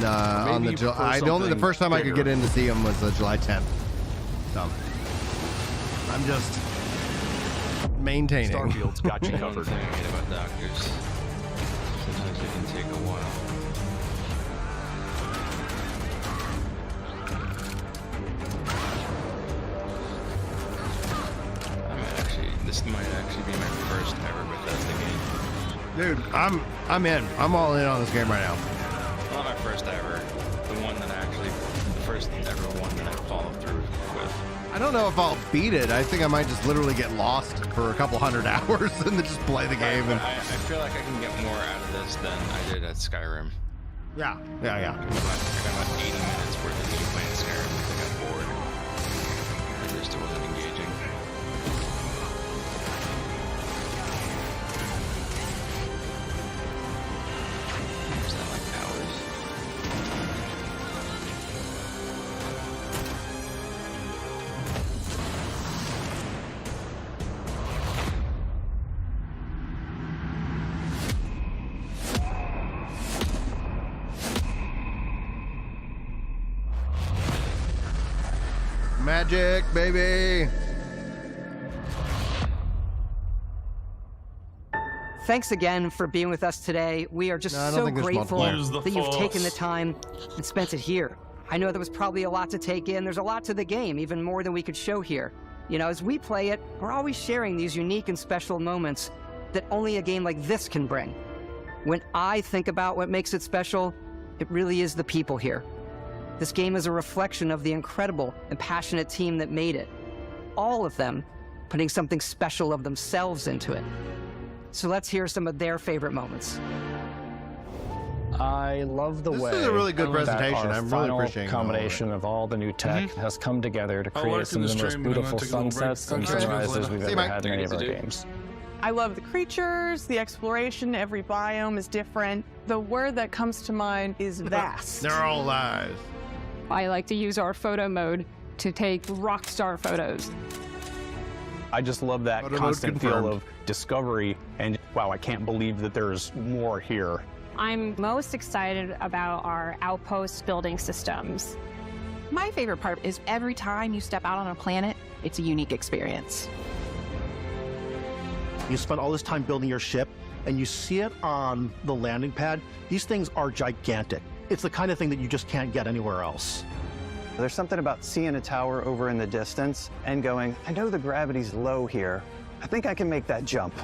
Maybe the you July. prefer The something first time I could get bigger. in to see him was July 10th. So I'm just maintaining. Starfield's got you One covered. thing I hate about doctors, sometimes they can take a while. This might actually be my first ever Bethesda game. Dude, I'm in. I'm all in on this game right now. Not my first ever. The first ever one that I followed through with. I don't know if I'll beat it. I think I might just literally get lost for a couple hundred hours and then just play the game. And I feel like I can get more out of this than I did at Skyrim. yeah. I got about 80 minutes worth of me playing Skyrim. I got bored. It just wasn't engaging. Is that like powers? Magic, baby. Thanks again for being with us today. We are just so grateful that you've taken the time and spent it here. I know there was probably a lot to take in. There's a lot to the game, even more than we could show here. You know, as we play it, we're always sharing these unique and special moments that only a game like this can bring. When I think about what makes it special, it really is the people here. This game is a reflection of the incredible and passionate team that made it. All of them putting something special of themselves into it. So let's hear some of their favorite moments. I love the way this is a really good presentation. Our I'm really final appreciating combination of all the new tech has come together to create some of the most beautiful sunsets and sunrises we've ever had in any of our games. I love the creatures, the exploration, every biome is different. The word that comes to mind is vast. They're all lies. I like to use our photo mode to take rock star photos. I just love that Photo mode constant feel confirmed. of discovery and, wow, I can't believe that there's more here. I'm most excited about our outpost building systems. My favorite part is every time you step out on a planet, it's a unique experience. You spend all this time building your ship, and you see it on the landing pad. These things are gigantic. It's the kind of thing that you just can't get anywhere else. There's something about seeing a tower over in the distance and going, I know the gravity's low here. I think I can make that jump.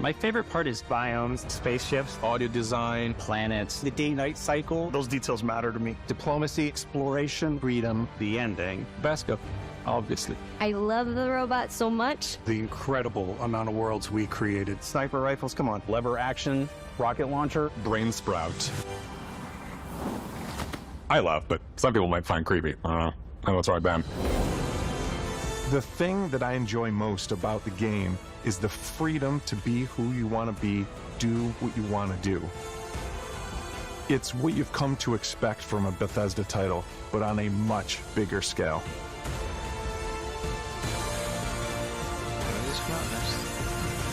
My favorite part is biomes, spaceships, Audio design, planets, The day-night cycle, Those details matter to me. diplomacy, exploration, freedom, the ending. Basco, obviously. I love the robot so much. The incredible amount of worlds we created. Sniper rifles, come on. Lever action, rocket launcher. Brain sprout. I love, but some people might find creepy. I don't know. I know it's right, Ben. The thing that I enjoy most about the game is the freedom to be who you want to be, do what you want to do. It's what you've come to expect from a Bethesda title, but on a much bigger scale.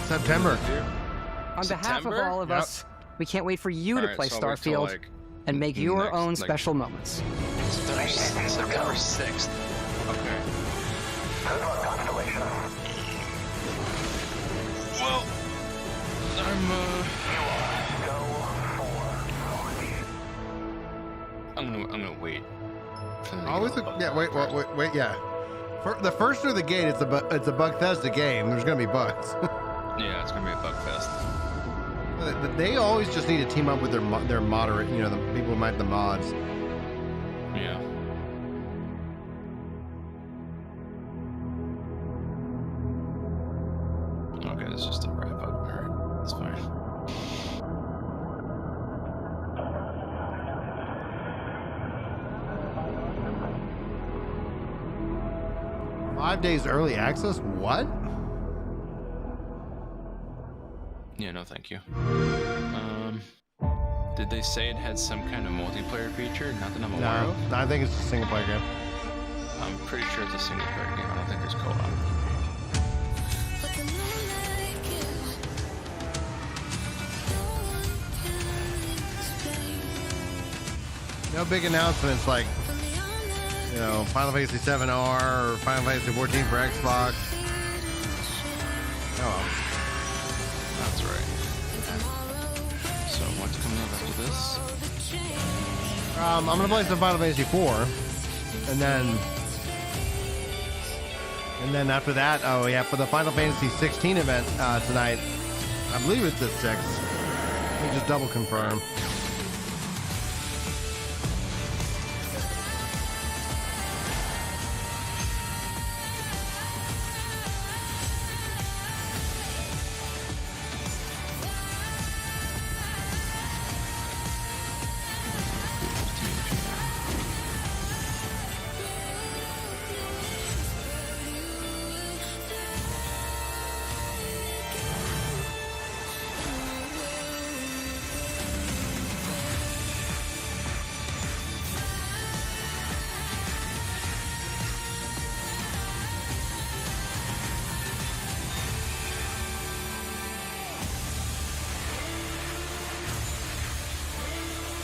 September. On behalf of all of us, we can't wait for you to Alright, play so I'll wait till, Starfield like, and make your next, own like- special moments. September 6th. Okay. Well, I'm gonna wait. Always, wait, yeah. The first of the gate, it's a Bethesda game. There's gonna be bugs. Yeah, it's gonna be a bug fest. They always just need to team up with their moderate, you know, the people who might the mods. Yeah. Okay, this is just a wrap up. Alright, that's fine. Five days early access? What? Yeah, no thank you. Did they say it had some kind of multiplayer feature? Not that I'm aware No, of. I think it's a single player game. I'm pretty sure it's a single player game. I don't think there's co-op. No big announcements like, you know, Final Fantasy 7R or Final Fantasy 14 for Xbox. Oh, That's right. So what's coming up after this? I'm gonna play some Final Fantasy 4, and then after that, oh yeah, for the Final Fantasy 16 event tonight, I believe it's at 6. Let me just double confirm.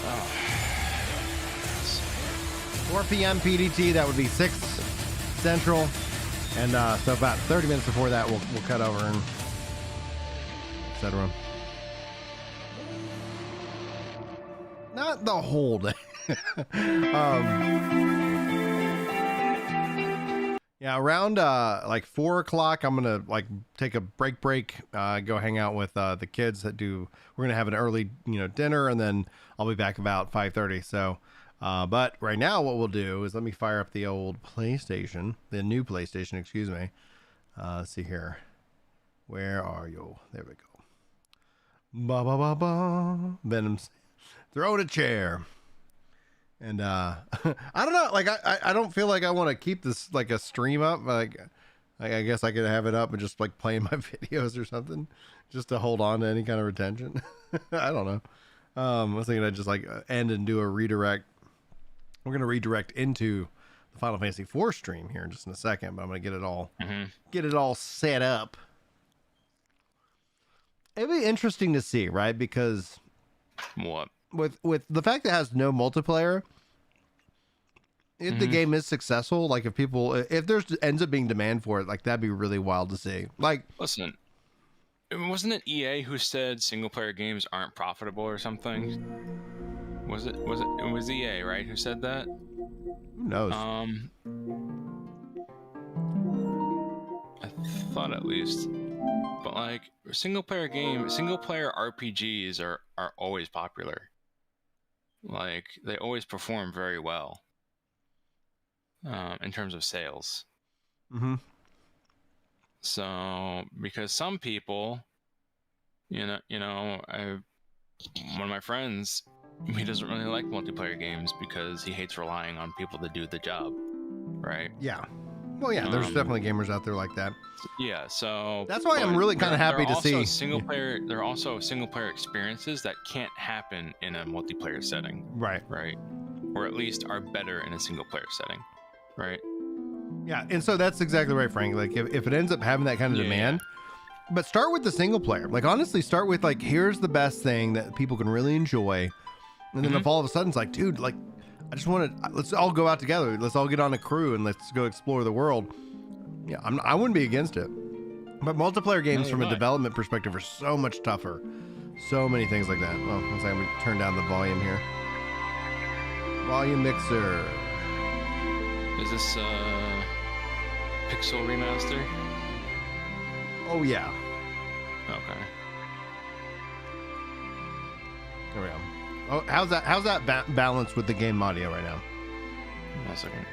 Oh. 4 p.m. PDT, that would be 6 Central. And so about 30 minutes before that, we'll cut over and etc. Not the whole day. Yeah, around like 4 o'clock, I'm gonna like take a break, go hang out with the kids we're gonna have an early, dinner, and then I'll be back about 5:30. So, but right now, what we'll do is let me fire up the old PlayStation, the new PlayStation, excuse me. Let's see here. Where are you? There we go. Ba ba ba ba. Venom's throwing a chair. And I don't know, like I don't feel like I want to keep this like a stream up. Like I guess I could have it up and just like playing my videos or something, just to hold on to any kind of retention. I don't know. I was thinking I'd just like end and do a redirect. We're gonna redirect into the Final Fantasy IV stream here in just in a second, but I'm gonna get it all set up. It'd be interesting to see, right? Because what? With the fact that it has no multiplayer, if the game is successful, like if there's ends up being demand for it, like that'd be really wild to see. Like, listen, wasn't it EA who said single player games aren't profitable or something? It was EA, right, who said that? Who knows? I thought at least. But like single player RPGs are always popular. Like they always perform very well in terms of sales. Mm-hmm. So because some people, one of my friends, he doesn't really like multiplayer games because he hates relying on people to do the job, right? Yeah. Well, yeah, there's definitely gamers out there like that. Yeah, so that's why I'm really kind of happy to see there are also single player experiences that can't happen in a multiplayer setting. Right. Or at least are better in a single player setting. Right. Yeah, and so that's exactly right, Frank. Like if it ends up having that kind of demand, but start with the single player. Like honestly, start with like here's the best thing that people can really enjoy, and then if all of a sudden it's like, dude, like I just want to, let's all go out together. Let's all get on a crew and let's go explore the world. Yeah, I wouldn't be against it. But multiplayer games from a development perspective are so much tougher. So many things like that. Well, one second, we turn down the volume here. Volume mixer. Is this Pixel Remaster? Oh, yeah. Okay. There we go. Oh, how's that balanced with the game audio right now? One second.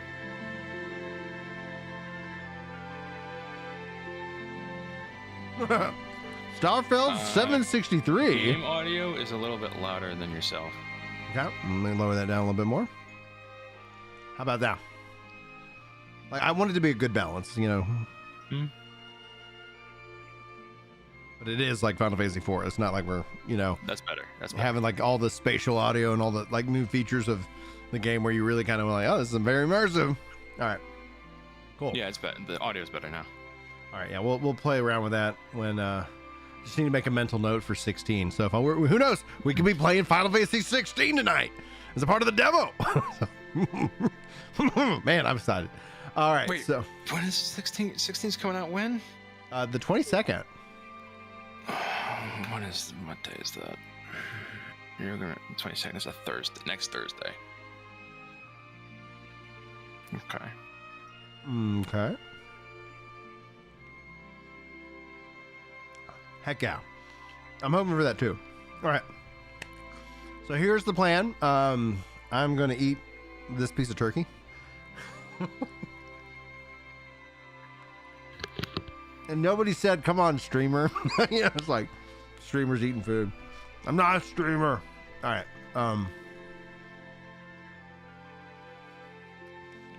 Starfield 763. Game audio is a little bit louder than yourself. Okay, let me lower that down a little bit more. How about that? Like I want it to be a good balance, But it is like Final Fantasy IV. It's not like we're, That's better. Having like all the spatial audio and all the like new features of the game where you really kind of like, oh, this is very immersive. All right. Cool. Yeah, it's better. The audio is better now. All right. Yeah, we'll play around with that when just need to make a mental note for 16. So if who knows, we could be playing Final Fantasy 16 tonight as a part of the demo. Man, I'm excited. All right. Wait, so when is 16? 16's coming out when? The 22nd. What day is that? 22nd is a Thursday. Next Thursday. Okay. Okay. Heck yeah. I'm hoping for that too. All right. So here's the plan. I'm going to eat this piece of turkey. And nobody said, come on, streamer. It's like streamers eating food. I'm not a streamer. All right.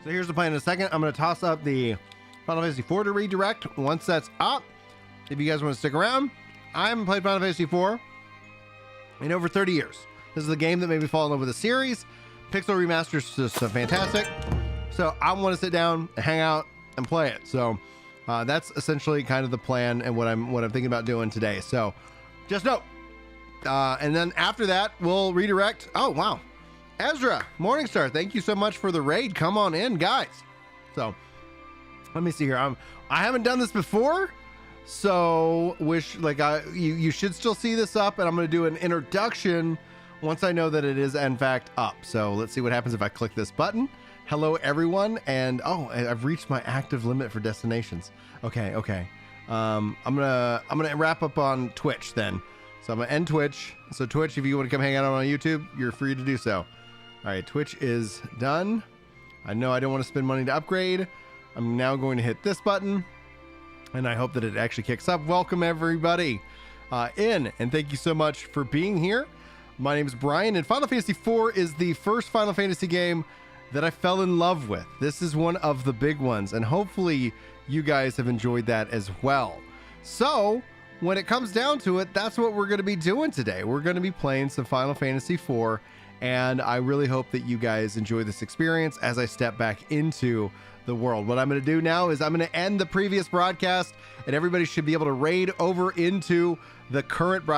So here's the plan. In a second, I'm going to toss up the Final Fantasy IV to redirect. Once that's up, if you guys want to stick around, I haven't played Final Fantasy IV in over 30 years. This is the game that made me fall in love with the series. Pixel Remaster is just fantastic. So I want to sit down, hang out, and play it. So that's essentially kind of the plan and what I'm thinking about doing today. So just know. And then after that, we'll redirect. Oh, wow. Ezra, Morningstar, thank you so much for the raid. Come on in, guys. So let me see here. I haven't done this before, So you should still see this up, and I'm going to do an introduction once I know that it is in fact up. So let's see what happens if I click this button. Hello everyone, and I've reached my active limit for destinations. Okay. I'm gonna wrap up on Twitch then. So I'm gonna end Twitch. So Twitch, if you want to come hang out on YouTube, you're free to do so. All right, Twitch is done. I know I don't want to spend money to upgrade. I'm now going to hit this button, and I hope that it actually kicks up. Welcome everybody in, and thank you so much for being here. My name is Brian, and Final Fantasy IV is the first Final Fantasy game that I fell in love with. This is one of the big ones, and hopefully you guys have enjoyed that as well. So when it comes down to it, that's what we're going to be doing today. We're going to be playing some Final Fantasy IV, and I really hope that you guys enjoy this experience as I step back into the world. What I'm going to do now is I'm going to end the previous broadcast, and everybody should be able to raid over into the current broadcast.